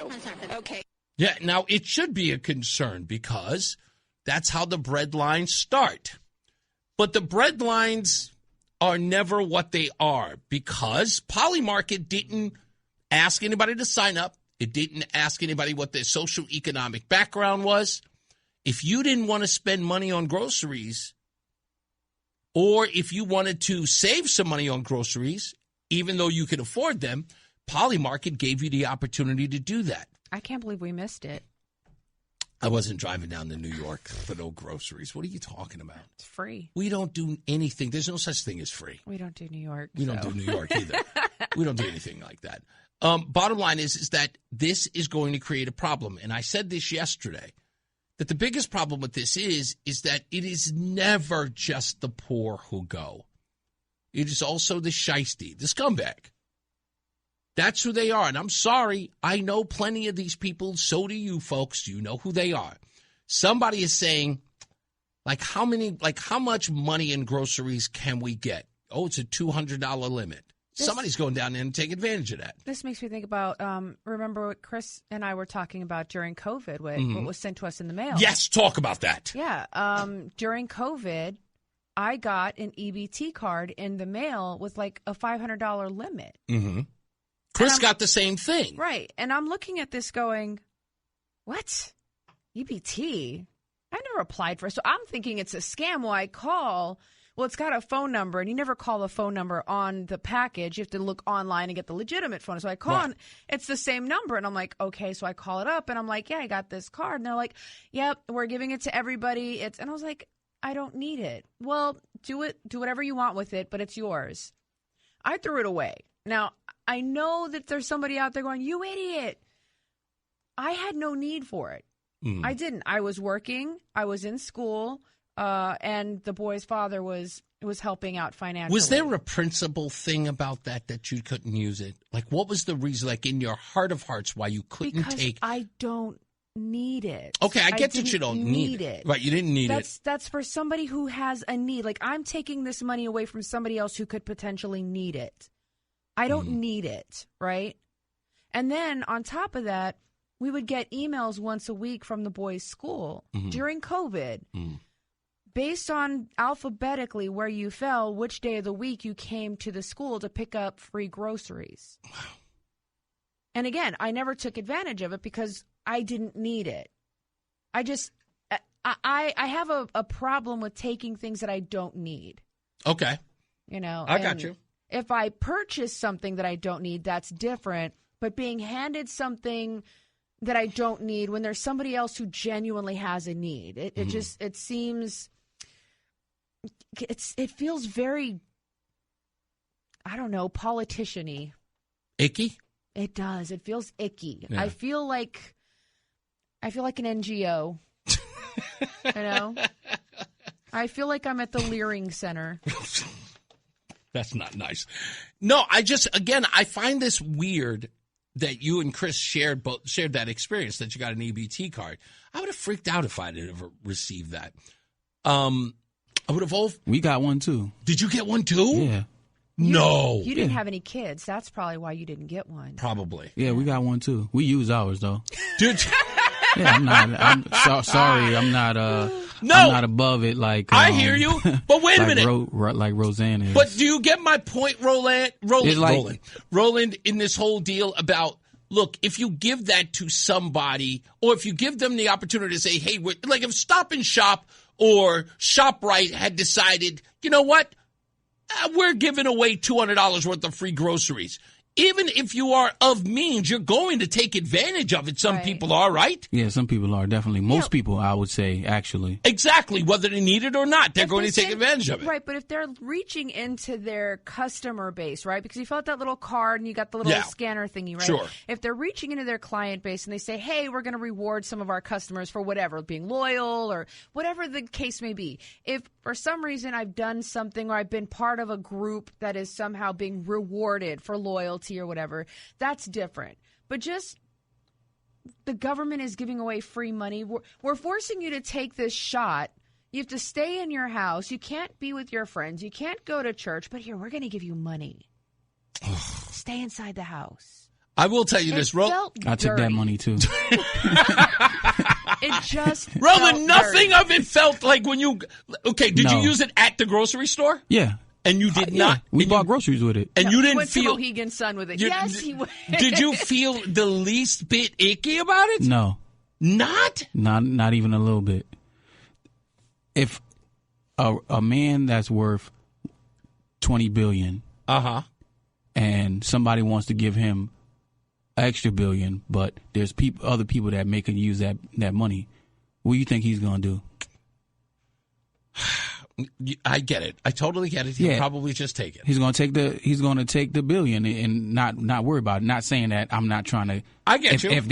Okay. Yeah, now it should be a concern because that's how the bread lines start. But the bread lines are never what they are because Polymarket didn't ask anybody to sign up. It didn't ask anybody what their social economic background was. If you didn't want to spend money on groceries, or if you wanted to save some money on groceries, even though you could afford them, Polymarket gave you the opportunity to do that. I can't believe we missed it. I wasn't driving down to New York for no groceries. What are you talking about? It's free. We don't do anything. There's no such thing as free. We don't do New York. We don't do New York either. We don't do anything like that. Bottom line is that this is going to create a problem. And I said this yesterday, that the biggest problem with this is that it is never just the poor who go. It is also the shiesty, the scumbag. That's who they are. And I'm sorry, I know plenty of these people. So do you folks. You know who they are. Somebody is saying, how much money in groceries can we get? Oh, it's a $200 limit. Somebody's going down there and take advantage of that. This makes me think about, remember what Chris and I were talking about during COVID, what was sent to us in the mail? Yes, talk about that. Yeah. During COVID, I got an EBT card in the mail with like a $500 limit. Mm-hmm. Chris got the same thing. Right. And I'm looking at this going, what? EBT? I never applied for it. So I'm thinking it's a scam. Well, I call. Well, it's got a phone number, and you never call the phone number on the package. You have to look online and get the legitimate phone. So I call, and it's the same number. And I'm like, okay. So I call it up, and I'm like, yeah, I got this card. And they're like, yep, we're giving it to everybody. And I was like, I don't need it. Well, do whatever you want with it, but it's yours. I threw it away. Now, I know that there's somebody out there going, you idiot. I had no need for it. I didn't. I was working. I was in school. And the boy's father was helping out financially. Was there a principle thing about that you couldn't use it? Like, what was the reason, like in your heart of hearts, why you couldn't take? I don't need it. Okay, I get that you don't need it. Right, you didn't need it. That's for somebody who has a need. Like, I'm taking this money away from somebody else who could potentially need it. I don't need it, right? And then on top of that, we would get emails once a week from the boys' school during COVID. Based on alphabetically where you fell, which day of the week you came to the school to pick up free groceries. Wow. And again, I never took advantage of it because I didn't need it. I have a problem with taking things that I don't need. Okay. I got you. If I purchase something that I don't need, that's different. But being handed something that I don't need when there's somebody else who genuinely has a need, it seems... It feels very, I don't know, politician-y. Icky? It does. It feels icky. Yeah. I feel like an NGO. I feel like I'm at the Leering Center. That's not nice. No, I find this weird that you and Chris shared that experience, that you got an EBT card. I would have freaked out if I had ever received that. I would have We got one too. Did you get one too? Yeah. No. You didn't have any kids. That's probably why you didn't get one. Probably. Yeah, we got one too. We use ours though. Dude. Yeah, I'm sorry. I'm not above it. Like I hear you, but wait a minute. Like Rozan is. But do you get my point, Roland, in this whole deal about look, if you give that to somebody, or if you give them the opportunity to say, hey, like if Stop and Shop or ShopRite had decided, you know what, we're giving away $200 worth of free groceries. Even if you are of means, you're going to take advantage of it. Some people are, right? Yeah, some people are, definitely. Most people, I would say, actually. Exactly. Whether they need it or not, they're going to take advantage of it. Right, but if they're reaching into their customer base, right, because you fill out that little card and you got the little scanner thingy, right? Sure. If they're reaching into their client base and they say, hey, we're going to reward some of our customers for whatever, being loyal or whatever the case may be. If for some reason I've done something or I've been part of a group that is somehow being rewarded for loyalty or whatever, that's different. But just the government is giving away free money. We're forcing you to take this shot. You have to stay in your house. You can't be with your friends. You can't go to church. But here, we're going to give you money. Stay inside the house. I will tell you this, Roland. I took that money, too. It just Roland, nothing of it felt like when you... Okay, did you use it at the grocery store? Yeah. And you did not. We bought groceries with it. And you didn't went feel... to Mohegan Sun with it. Yes, he went. Did you feel the least bit icky about it? No. Not? Not even a little bit. If a man that's worth $20 billion, and somebody wants to give him an extra $1 billion, but there's other people that can use that money, what do you think he's going to do? I get it. I totally get it. He'll probably just take it. He's going to take the $1 billion and not worry about it. Not saying that I'm not trying to. I get you. If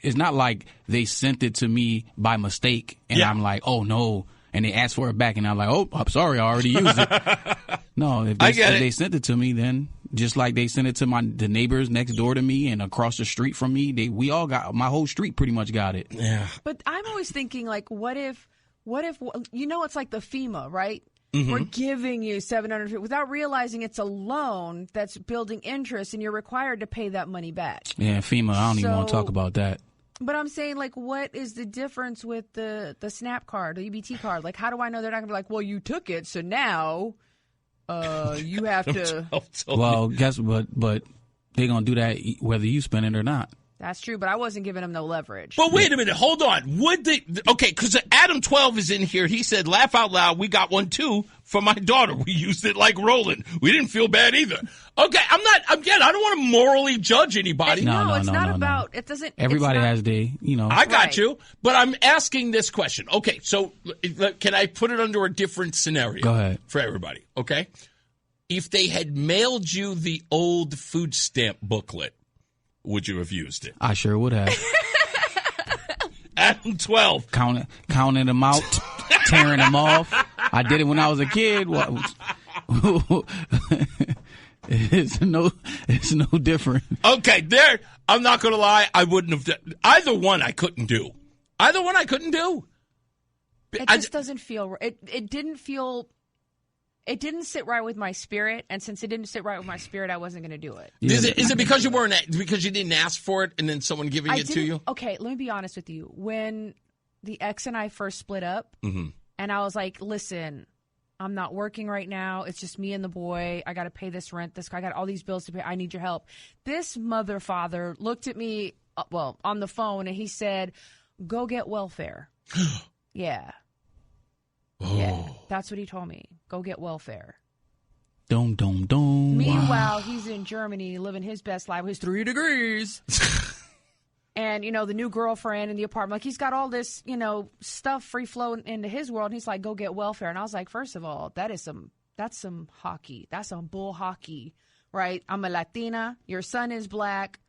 it's not like they sent it to me by mistake and I'm like, oh no, and they asked for it back and I'm like, oh, I'm sorry, I already used it. No, if they sent it to me, then just like they sent it to the neighbors next door to me and across the street from me, we all got, my whole street pretty much got it. Yeah. But I'm always thinking, like, what if, it's like the FEMA, right? Mm-hmm. We're giving you $700 without realizing it's a loan that's building interest and you're required to pay that money back. Yeah, FEMA, I don't even want to talk about that. But I'm saying, like, what is the difference with the SNAP card, the EBT card? Like, how do I know they're not going to be like, well, you took it, so now you have to. Well, guess what? But they're going to do that whether you spend it or not. That's true, but I wasn't giving him no leverage. But wait a minute, hold on. Okay, because Adam 12 is in here. He said, laugh out loud, we got one too for my daughter. We used it like Roland. We didn't feel bad either. Okay, I don't want to morally judge anybody. No, it's not about, it doesn't. Everybody has I got you, but I'm asking this question. Okay, so can I put it under a different scenario? Go ahead. For everybody, okay? If they had mailed you the old food stamp booklet, would you have used it? I sure would have. Adam 12. Counting them out, tearing them off. I did it when I was a kid. It's no different. Okay, I'm not going to lie. I wouldn't have done. Either one I couldn't do. It just doesn't feel, it didn't feel. It didn't sit right with my spirit, and since it didn't sit right with my spirit, I wasn't going to do it. Is it because because you didn't ask for it, and then someone giving it to you? Okay, let me be honest with you. When the ex and I first split up, and I was like, "Listen, I'm not working right now. It's just me and the boy. I got to pay this rent. I got all these bills to pay. I need your help." This father looked at me, on the phone, and he said, "Go get welfare." Yeah. Oh. Yeah, that's what he told me. Go get welfare. Dum. Meanwhile, he's in Germany living his best life with his 3 degrees. And, the new girlfriend in the apartment. Like, he's got all this, stuff free flowing into his world. And he's like, go get welfare. And I was like, first of all, that's some hockey. That's some bull hockey, right? I'm a Latina. Your son is black.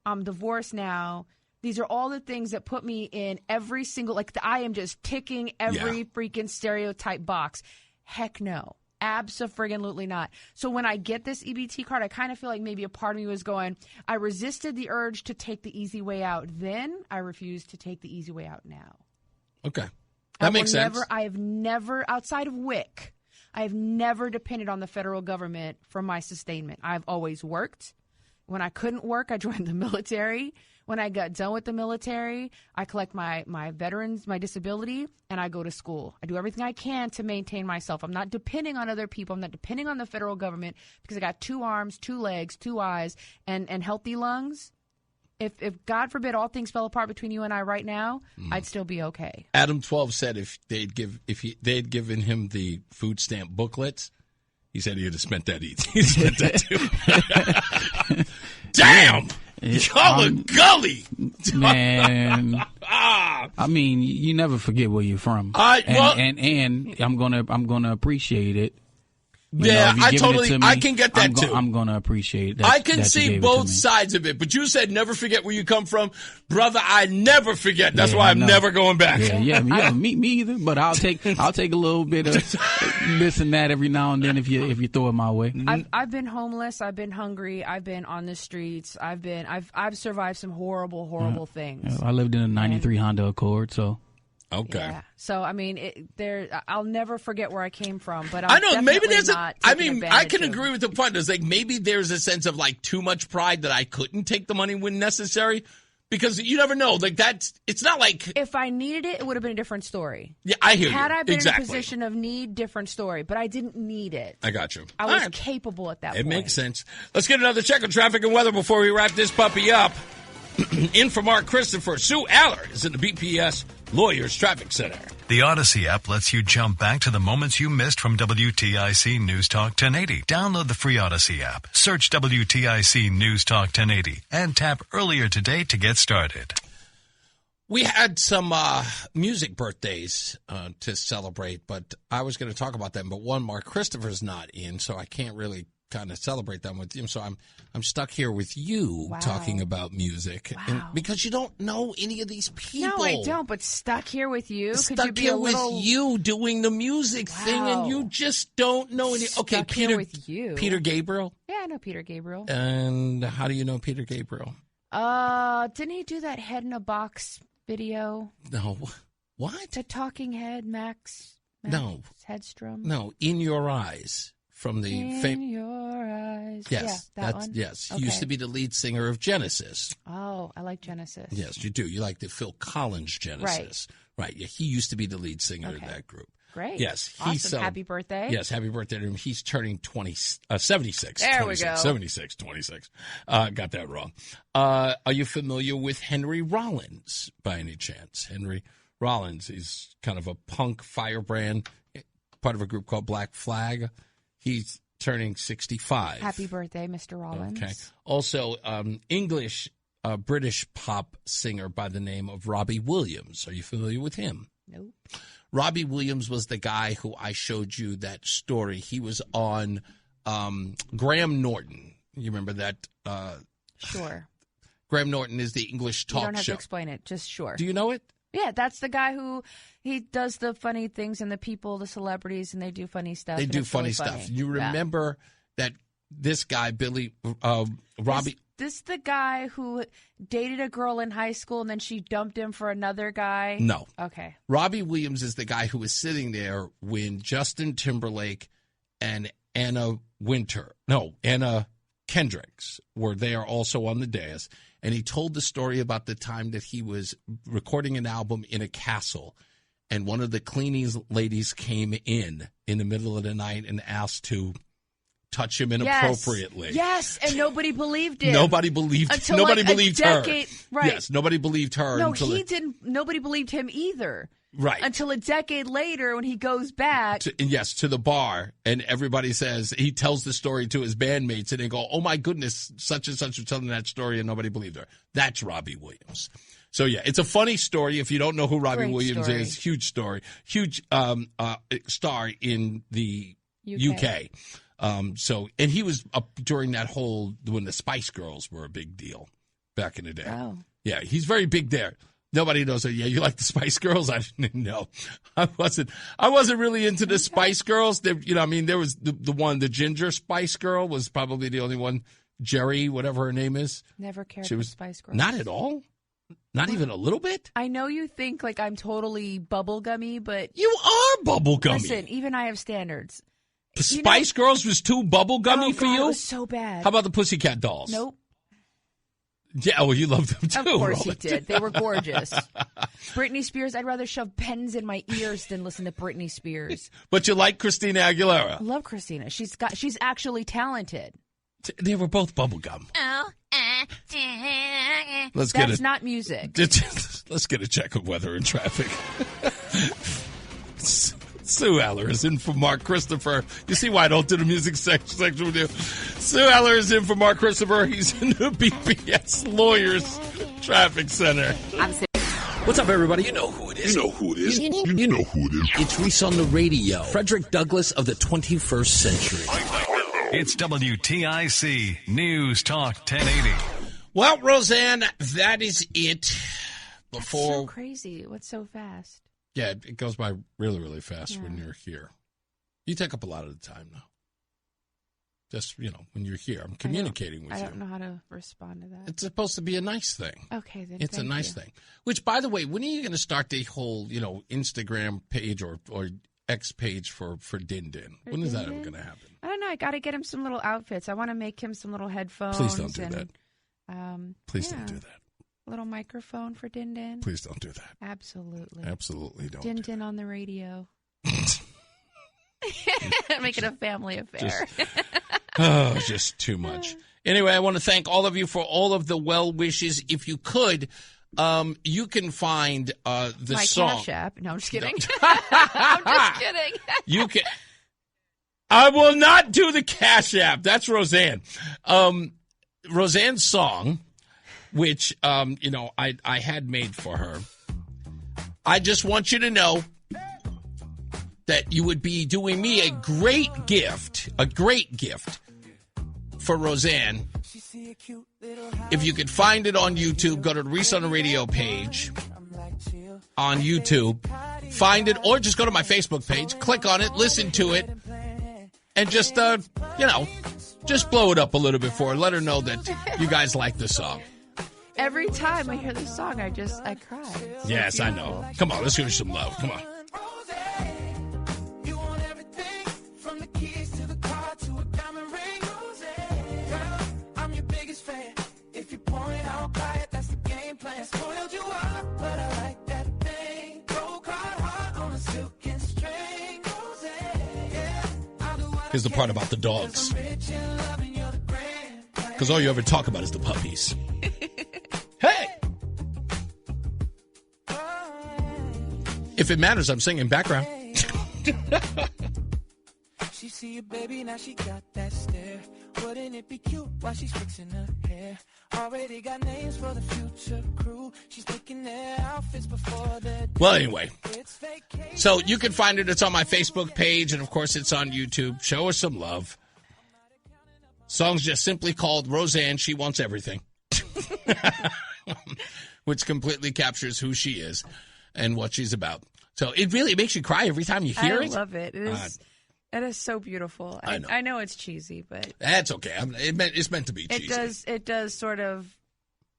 I'm divorced now. These are all the things that put me in every single, I am just ticking every freaking stereotype box. Heck no. Abso-friggin-lutely not. So when I get this EBT card, I kind of feel like maybe a part of me was going, I resisted the urge to take the easy way out. Then I refuse to take the easy way out now. Okay. That makes sense. I have never, outside of WIC, I have never depended on the federal government for my sustainment. I've always worked. When I couldn't work, I joined the military. When I got done with the military, I collect my veterans, my disability, and I go to school. I do everything I can to maintain myself. I'm not depending on other people. I'm not depending on the federal government because I got 2 arms, 2 legs, 2 eyes, and healthy lungs. if God forbid all things fell apart between you and I right now, I'd still be okay. Adam 12 said if they'd given him the food stamp booklets, he said he'd have spent that easy. He spent that too. Damn! Y'all are gully! Man. I mean, you never forget where you're from. And I'm gonna appreciate it. I can get that too. I'm gonna appreciate that. I can see both sides of it, but you said never forget where you come from. Brother, I never forget. That's why I'm never going back. Yeah, me either, but I'll take a little bit of this and that every now and then if you throw it my way. I've been homeless, I've been hungry, I've been on the streets, I've survived some horrible things. I lived in a 93 Honda Accord, so okay. Yeah. So I mean, I'll never forget where I came from. But I know maybe there's I can agree with the point. There's like maybe there's a sense of like too much pride that I couldn't take the money when necessary, because you never know. Like it's not like if I needed it, it would have been a different story. Yeah, I hear you. Had I been in a position of need, different story. But I didn't need it. I got you. I was capable at that point. It makes sense. Let's get another check on traffic and weather before we wrap this puppy up. In for Mark Christopher, Sue Aller is in the BPS Lawyers Traffic Center. The Odyssey app lets you jump back to the moments you missed from WTIC News Talk 1080. Download the free Odyssey app, search WTIC News Talk 1080, and tap earlier today to get started. We had some music birthdays to celebrate, but I was going to talk about them. But one, Mark Christopher's not in, so I can't really kind of celebrate them with him. So I'm stuck here with you talking about music, and because you don't know any of these people. No, I don't. But stuck here with you. Stuck Could you be here a little... with you doing the music thing, and you just don't know any. Okay, stuck Peter. Here with you. Peter Gabriel. Yeah, I know Peter Gabriel. And how do you know Peter Gabriel? Didn't he do that Head in a Box video? No. What? The talking head, Max no. Headstrom. No, In Your Eyes. From the In Your Eyes. Yes, yeah, that one? Yes. Okay. He used to be the lead singer of Genesis. Oh, I like Genesis. Yes, you do. You like the Phil Collins Genesis. Right. Yeah, he used to be the lead singer of that group. Great. Yes. Awesome. Happy birthday. Yes, happy birthday to him. He's turning 76. There 26, we go. 26. Got that wrong. Are you familiar with Henry Rollins by any chance? Henry Rollins is kind of a punk firebrand, part of a group called Black Flag. He's turning 65. Happy birthday, Mr. Rollins. Okay. Also, English British pop singer by the name of Robbie Williams. Are you familiar with him? Nope. Robbie Williams was the guy who I showed you that story. He was on Graham Norton. You remember that? Sure. Graham Norton is the English talk show. You don't have to explain it. Just sure. Do you know it? Yeah, that's the guy who he does the funny things, and the people, the celebrities, and they do funny stuff. They do funny stuff. You remember that this guy, Robbie. This the guy who dated a girl in high school and then she dumped him for another guy? No. Okay. Robbie Williams is the guy who was sitting there when Justin Timberlake and Anna Kendricks were there also on the dais. And he told the story about the time that he was recording an album in a castle, and one of the cleaning ladies came in the middle of the night and asked to touch him inappropriately. Yes, and nobody believed it. Nobody believed her. Right. Yes, nobody believed her. No, he didn't. Nobody believed him either. Right. Until a decade later when he goes back. To the bar, and everybody says, he tells the story to his bandmates, and they go, oh my goodness, such and such was telling that story, and nobody believed her. That's Robbie Williams. So, yeah, it's a funny story. If you don't know who Robbie Williams is, huge story. Huge star in the UK. And he was up during that when the Spice Girls were a big deal back in the day. Oh. Yeah, he's very big there. Nobody knows that. Yeah, you like the Spice Girls? I didn't know. I wasn't really into the Spice Girls. There was the Ginger Spice Girl was probably the only one. Jerry, whatever her name is. Never cared for Spice Girls. Not at all? Not even a little bit? I know you think like I'm totally bubblegummy, but... You are bubblegummy. Listen, even I have standards. Spice Girls was too bubblegummy for you? It was so bad. How about the Pussycat Dolls? Nope. Yeah, well, you loved them too. Of course you did. They were gorgeous. Britney Spears, I'd rather shove pens in my ears than listen to Britney Spears. But you like Christina Aguilera. I love Christina. She's actually talented. They were both bubblegum. That's not music. Let's get a check of weather and traffic. Sue Aller is in for Mark Christopher. You see why I don't do the music section with you. Sue Aller is in for Mark Christopher. He's in the BPS Lawyers Traffic Center. What's up, everybody? You know who it is. You know who it is. You know who it is. It's Reese on the radio. Frederick Douglass of the 21st century. It's WTIC News Talk 1080. Well, Rozan, that is it. That's so crazy. What's so fast? Yeah, it goes by really, really fast when you're here. You take up a lot of the time now. Just, when you're here. I'm communicating with you. I don't know how to respond to that. It's supposed to be a nice thing. Okay, then it's a nice thing. Which, by the way, when are you going to start the whole, Instagram page or X page for Din Din? When is that ever going to happen? I don't know. I got to get him some little outfits. I want to make him some little headphones. Please don't do that. Please don't do that. Little microphone for Din Din. Please don't do that. Absolutely. Absolutely don't. Din Din on the radio. Make it a family affair. Just too much. Anyway, I want to thank all of you for all of the well wishes. If you could, you can find the My song. Cash App. No, I'm just kidding. I'm just kidding. You can. I will not do the Cash App. That's Rozan. Rozan's song, which I had made for her. I just want you to know that you would be doing me a great gift for Rozan. If you could find it on YouTube, go to the Reese on the Radio page on YouTube. Find it, or just go to my Facebook page, click on it, listen to it, and just, just blow it up a little bit for her. Let her know that you guys like the song. Every time I hear this song, I cry. Yes, I know. Come on, let's give her some love. Come on. Here's the part about the dogs. Because all you ever talk about is the puppies. Hey! If it matters, I'm singing background. She see a baby, now she got that stare. Wouldn't it be cute while she's fixing her hair? Already got names for the future crew. She's picking their outfits before they're due. Well, anyway. So you can find it. It's on my Facebook page, and of course it's on YouTube. Show her some love. Song's just simply called Rozan, She Wants Everything. Which completely captures who she is and what she's about. So it really makes you cry every time you hear it. I love it. It is so beautiful. I know it's cheesy, but that's okay. It's meant to be cheesy. It does sort of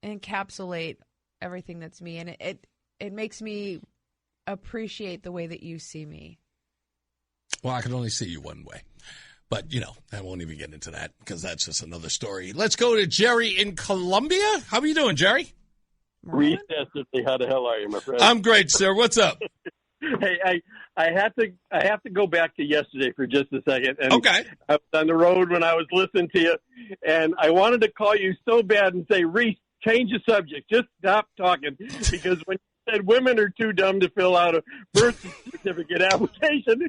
encapsulate everything that's me, and it makes me appreciate the way that you see me. Well, I can only see you one way. But, I won't even get into that because that's just another story. Let's go to Jerry in Columbia. How are you doing, Jerry? Reese, how the hell are you, my friend? I'm great, sir. What's up? Hey, I have to go back to yesterday for just a second. And okay. I was on the road when I was listening to you, and I wanted to call you so bad and say, Reese, change the subject. Just stop talking. Because when you said women are too dumb to fill out a birth certificate application,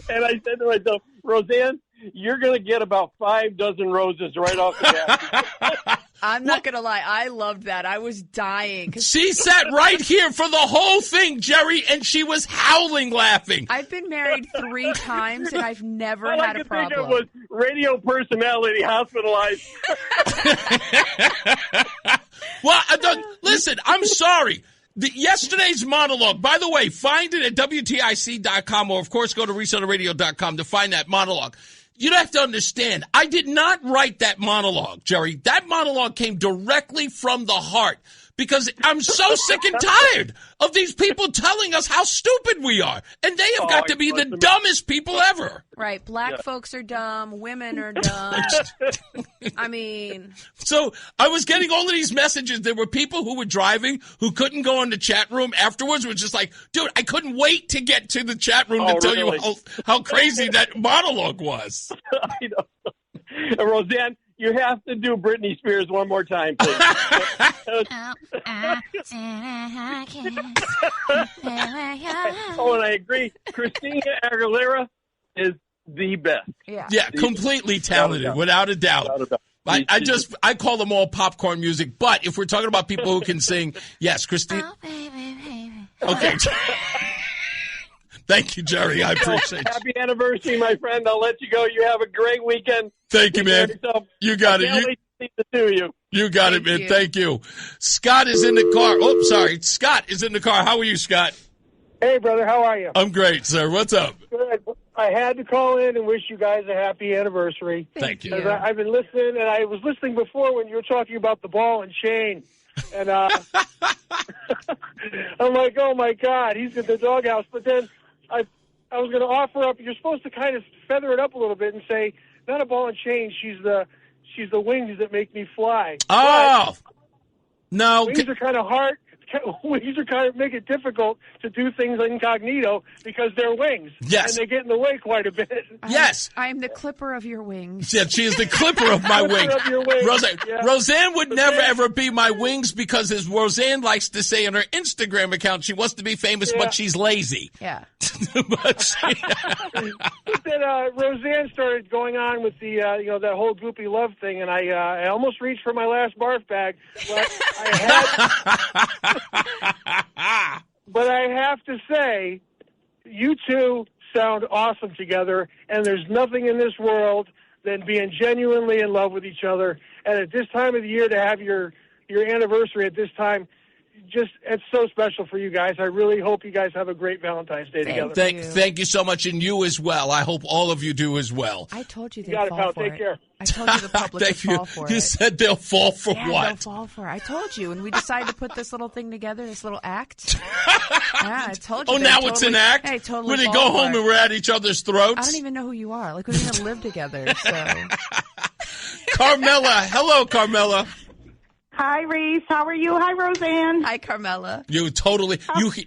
and I said to myself, Rozan, you're going to get about 5 dozen roses right off the bat. I'm not going to lie. I loved that. I was dying. She sat right here for the whole thing, Jerry, and she was howling laughing. I've been married 3 times, and I've never had a problem. All I could think of was radio personality hospitalized. Well, listen, I'm sorry. Yesterday's monologue, by the way, find it at WTIC.com or, of course, go to ReseOnTheRadio.com to find that monologue. You have to understand, I did not write that monologue, Jerry. That monologue came directly from the heart because I'm so sick and tired of these people telling us how stupid we are. And they have got to be the dumbest people ever. Right. Black folks are dumb. Women are dumb. I mean. So I was getting all of these messages. There were people who were driving who couldn't go in the chat room afterwards. It was just like, dude, I couldn't wait to get to the chat room to tell you how crazy that monologue was. I know. Rozan, you have to do Britney Spears one more time, please. Oh, and I agree. Christina Aguilera is the best. Yeah, completely talented, without a doubt. I call them all popcorn music. But if we're talking about people who can sing, yes, Christine. Oh, baby. Okay. Thank you, Jerry. I appreciate it. Happy anniversary, my friend. I'll let you go. You have a great weekend. Thank you, man. You got it. Can't wait to see the two of you. You got it, man. Thank you. Scott is in the car. Oh, sorry. Scott is in the car. How are you, Scott? Hey, brother. How are you? I'm great, sir. What's up? Good. I had to call in and wish you guys a happy anniversary. Thank you. I've been listening, and I was listening before when you were talking about the ball and chain. And I'm like, oh, my God, he's in the doghouse. But then I was going to offer up, you're supposed to kind of feather it up a little bit and say, not a ball and chain, she's the wings that make me fly. Oh! But no. Wings are kind of hard. Wings are kind of make it difficult to do things incognito because they're wings. Yes. And they get in the way quite a bit. Yes. I am the clipper of your wings. Yeah, she is the clipper of my wings. Of your wings. Rozan would never, ever be my wings because, as Rozan likes to say on her Instagram account, she wants to be famous, but she's lazy. Yeah. But then Rozan started going on with the, that whole groupie love thing, and I almost reached for my last barf bag, but I had... But I have to say, you two sound awesome together, and there's nothing in this world than being genuinely in love with each other. And at this time of the year, to have your anniversary at this time, it's so special for you guys. I really hope you guys have a great Valentine's Day together. Thank you so much, and you as well. I hope all of you do as well. I told you they'd got fall it, pal. for Take it. care. I told you the public would fall for it. You said they'll fall for what? They'll fall for it. I told you, and we decided to put this little thing together, this little act. Yeah, I told you. Oh, now it's an act? Hey, totally. When they go home and we're at each other's throats? I don't even know who you are. Like, we don't even live together, so. Carmela. Hello, Carmela. Hi, Reese. How are you? Hi, Rozan. Hi, Carmela. You totally.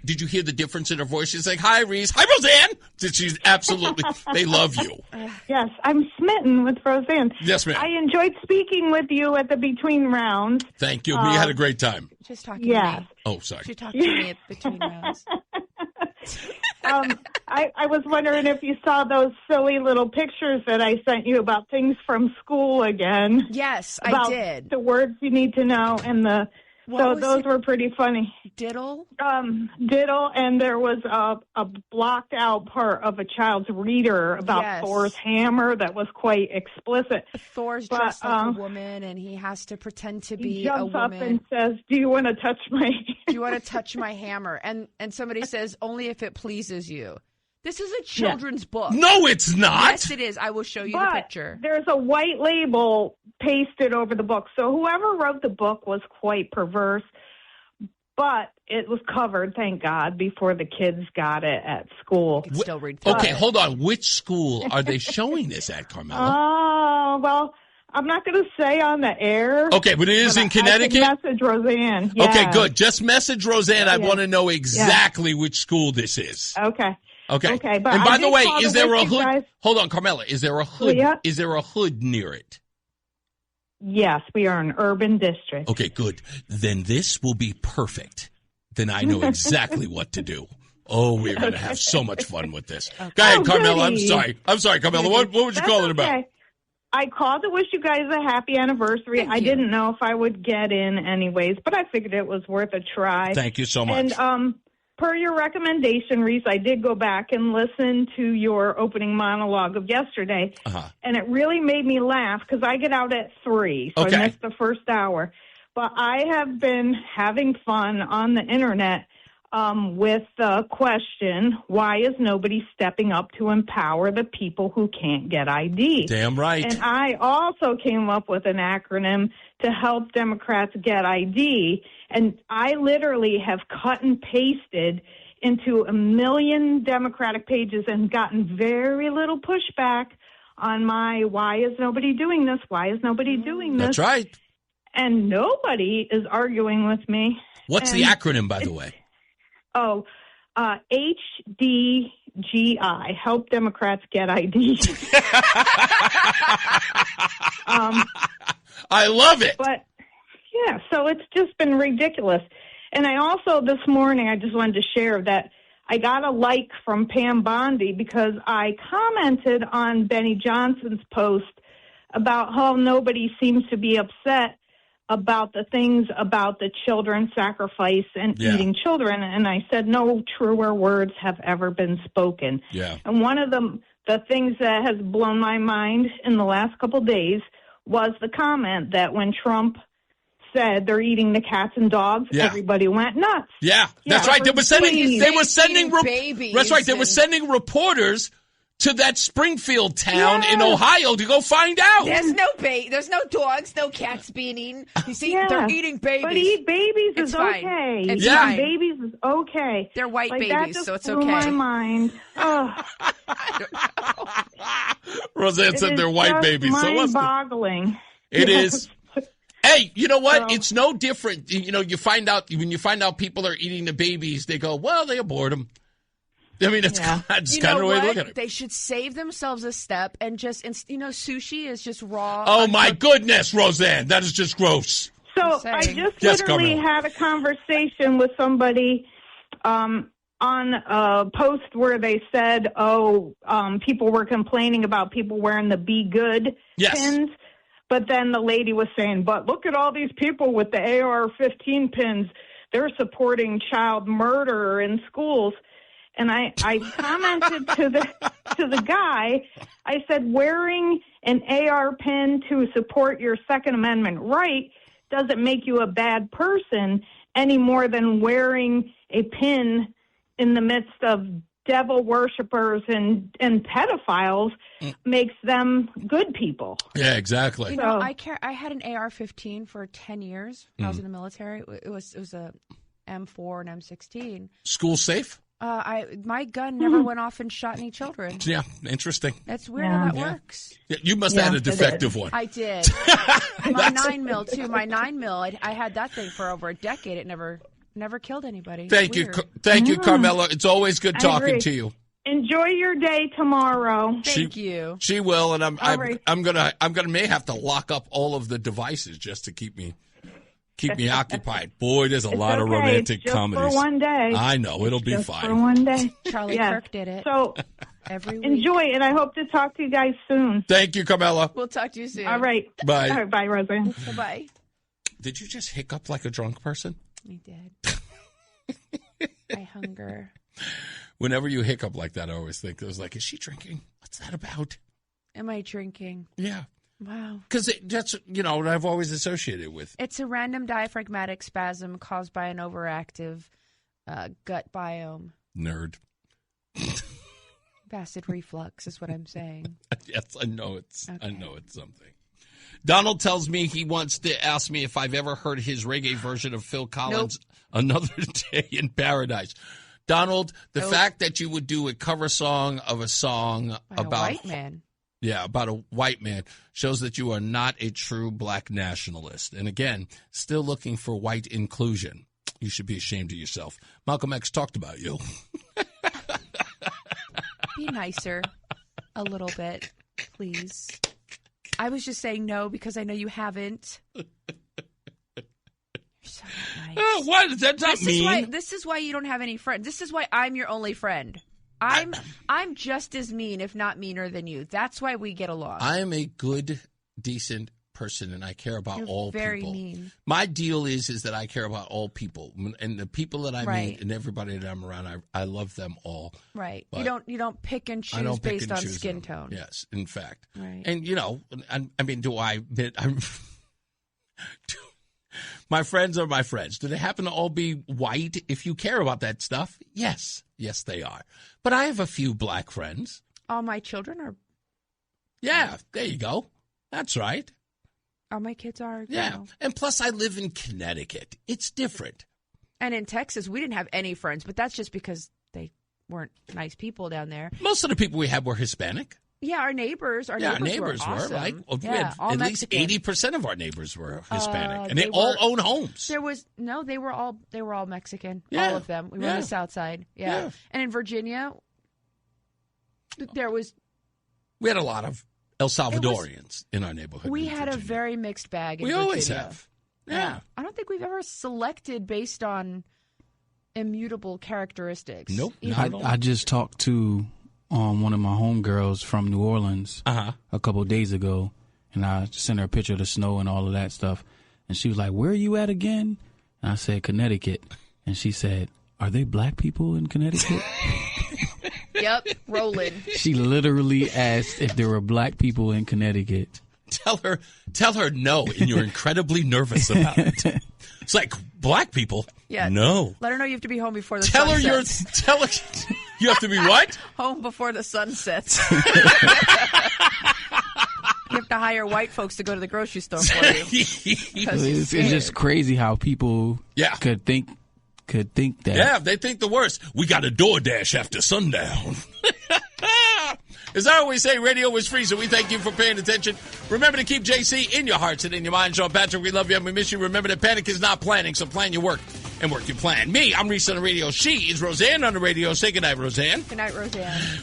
Did you hear the difference in her voice? She's like, "Hi, Reese. Hi, Rozan." She's absolutely. They love you. Yes, I'm smitten with Rozan. Yes, ma'am. I enjoyed speaking with you at the between rounds. Thank you. We had a great time. She's talking to me. Oh, sorry. She talked to me at between rounds. I was wondering if you saw those silly little pictures that I sent you about things from school again. Yes, I did. The words you need to know and those were pretty funny. Diddle? Diddle, and there was a blocked out part of a child's reader about Thor's hammer that was quite explicit. Thor's dressed like a woman, and he has to pretend to be a woman. He jumps up and says, "Do you want to touch my? Do you want to touch my hammer?" And somebody says, "Only if it pleases you." This is a children's book. No, it's not. Yes, it is. I will show you the picture. There's a white label pasted over the book. So whoever wrote the book was quite perverse, but it was covered, thank God, before the kids got it at school. You can still read through Okay, it. hold on. Which school are they showing this at, Carmela? Oh, well, I'm not going to say on the air. Okay, but it is in Connecticut? I can message Rozan. Yeah. Okay, good. Just message Rozan. I want to know exactly which school this is. Okay. Okay. But and by the way, is there a hood? Hold on, Carmela. Is there a hood? Yeah. Is there a hood near it? Yes, we are an urban district. Okay, good. Then this will be perfect. Then I know exactly what to do. Oh, we're going to have so much fun with this. Okay. Go ahead, Carmela. Goody. I'm sorry, Carmela. What was you calling about? I called to wish you guys a happy anniversary. I didn't know if I would get in anyways, but I figured it was worth a try. Thank you so much. And per your recommendation, Reese, I did go back and listen to your opening monologue of yesterday, and it really made me laugh because I get out at 3, so I missed the first hour. But I have been having fun on the internet with the question, why is nobody stepping up to empower the people who can't get ID? Damn right. And I also came up with an acronym to help Democrats get ID. And I literally have cut and pasted into 1 million Democratic pages and gotten very little pushback on my why is nobody doing this? Why is nobody doing this? That's right. And nobody is arguing with me. What's the acronym, by the way? HDGI, Help Democrats Get ID. I love it. But, yeah, so it's just been ridiculous. And I also, this morning, I just wanted to share that I got a like from Pam Bondi because I commented on Benny Johnson's post about how nobody seems to be upset about the things about the children sacrifice and eating children. And I said, no truer words have ever been spoken. Yeah. And one of the things that has blown my mind in the last couple of days was the comment that when Trump said they're eating the cats and dogs, everybody went nuts. Yeah, that's right. They were sending babies. That's right. They were sending reporters to that Springfield town in Ohio to go find out. There's no dogs, no cats being eaten. You see, they're eating babies. But eat babies it's is fine. okay. It's fine. Babies is okay. They're white like, babies, that just so it's blew okay. my mind. Rozan said they're white babies. So mind-boggling. It is. Hey, you know what? It's no different. You know, you find out when you find out people are eating the babies, they go, well, they abort them. I mean, it's kind of the way to look at it. They should save themselves a step and just, sushi is just raw. Oh, my goodness, Rozan. That is just gross. So I just literally had a conversation with somebody on a post where they said, people were complaining about people wearing the Be Good pins. But then the lady was saying, but look at all these people with the AR-15 pins. They're supporting child murder in schools. And I commented to the guy, I said, wearing an AR pin to support your Second Amendment right doesn't make you a bad person any more than wearing a pin in the midst of devil worshippers and pedophiles makes them good people. Yeah, exactly. You know, I had an AR-15 for 10 years. I was in the military. It was a M4 and M16. School safe? My gun never went off and shot any children. Yeah, interesting. That's weird how that works. Yeah, you must have had a defective one. I did. My 9mm too. My 9mm, I had that thing for over a decade. It never killed anybody. Thank you, Carmela. It's always good talking to you. Enjoy your day tomorrow. Thank you. She will, and I'm gonna may have to lock up all of the devices just to keep me occupied. Boy, there's a lot of romantic comedies. For one day. I know, it'll be fine. For one day. Charlie Kirk did it. So every week. Enjoy, and I hope to talk to you guys soon. Thank you, Carmela. We'll talk to you soon. All right. Bye. All right, bye, Rozan. Bye. Did you just hiccup like a drunk person? I did. I hunger. Whenever you hiccup like that, I always think, I was like, is she drinking? What's that about? Am I drinking? Yeah. Wow. Because that's, what I've always associated with. It's a random diaphragmatic spasm caused by an overactive gut biome. Nerd. Acid reflux is what I'm saying. Yes, I know it's something. Donald tells me he wants to ask me if I've ever heard his reggae version of Phil Collins' Another Day in Paradise. Donald, the fact that you would do a cover song of a song about a white man. Yeah, about a white man shows that you are not a true black nationalist. And again, still looking for white inclusion. You should be ashamed of yourself. Malcolm X talked about you. Be nicer a little bit, please. I was just saying no because I know you haven't. You're so nice. What? That's not mean. This is why you don't have any friends. This is why I'm your only friend. I'm just as mean, if not meaner than you. That's why we get along. I am a good, decent person, and I care about all people. Very mean. My deal is that I care about all people, and the people that I meet and everybody that I'm around, I love them all. Right. You don't pick and choose based on skin tone. Yes, in fact. Right. And I mean, my friends are my friends. Do they happen to all be white? If you care about that stuff, yes, they are. But I have a few black friends. All my children are. Yeah, there you go. That's right. All my kids are. Yeah, and plus I live in Connecticut. It's different. And in Texas, we didn't have any friends, but that's just because they weren't nice people down there. Most of the people we had were Hispanic. Yeah, our neighbors were awesome. Like at least 80% of our neighbors were Hispanic, and they all own homes. They were all Mexican. Yeah. All of them. We were on the South Side. Yeah. And in Virginia, we had a lot of El Salvadorians in our neighborhood. We had a very mixed bag in We Virginia. always have. Yeah. I don't think we've ever selected based on immutable characteristics. Nope. I just talked to one of my homegirls from New Orleans a couple of days ago, and I sent her a picture of the snow and all of that stuff. And she was like, "Where are you at again?" And I said, "Connecticut." And she said, "Are they black people in Connecticut?" Yep, rolling. She literally asked if there were black people in Connecticut. Tell her no, and you're incredibly nervous about it. It's like, black people? Yeah. No. Let her know you have to be home before the sun sets. Tell her you have to be what? Home before the sun sets. You have to hire white folks to go to the grocery store for you. It's just crazy how people could think that. Yeah, they think the worst. We got a DoorDash after sundown. As I always say, radio is free, so we thank you for paying attention. Remember to keep JC in your hearts and in your mind. Sean Patrick, we love you and we miss you. Remember that panic is not planning, so plan your work and work your plan. Me, I'm Reese on the radio. She is Rozan on the radio. Say goodnight, Rozan. Good night, Rozan.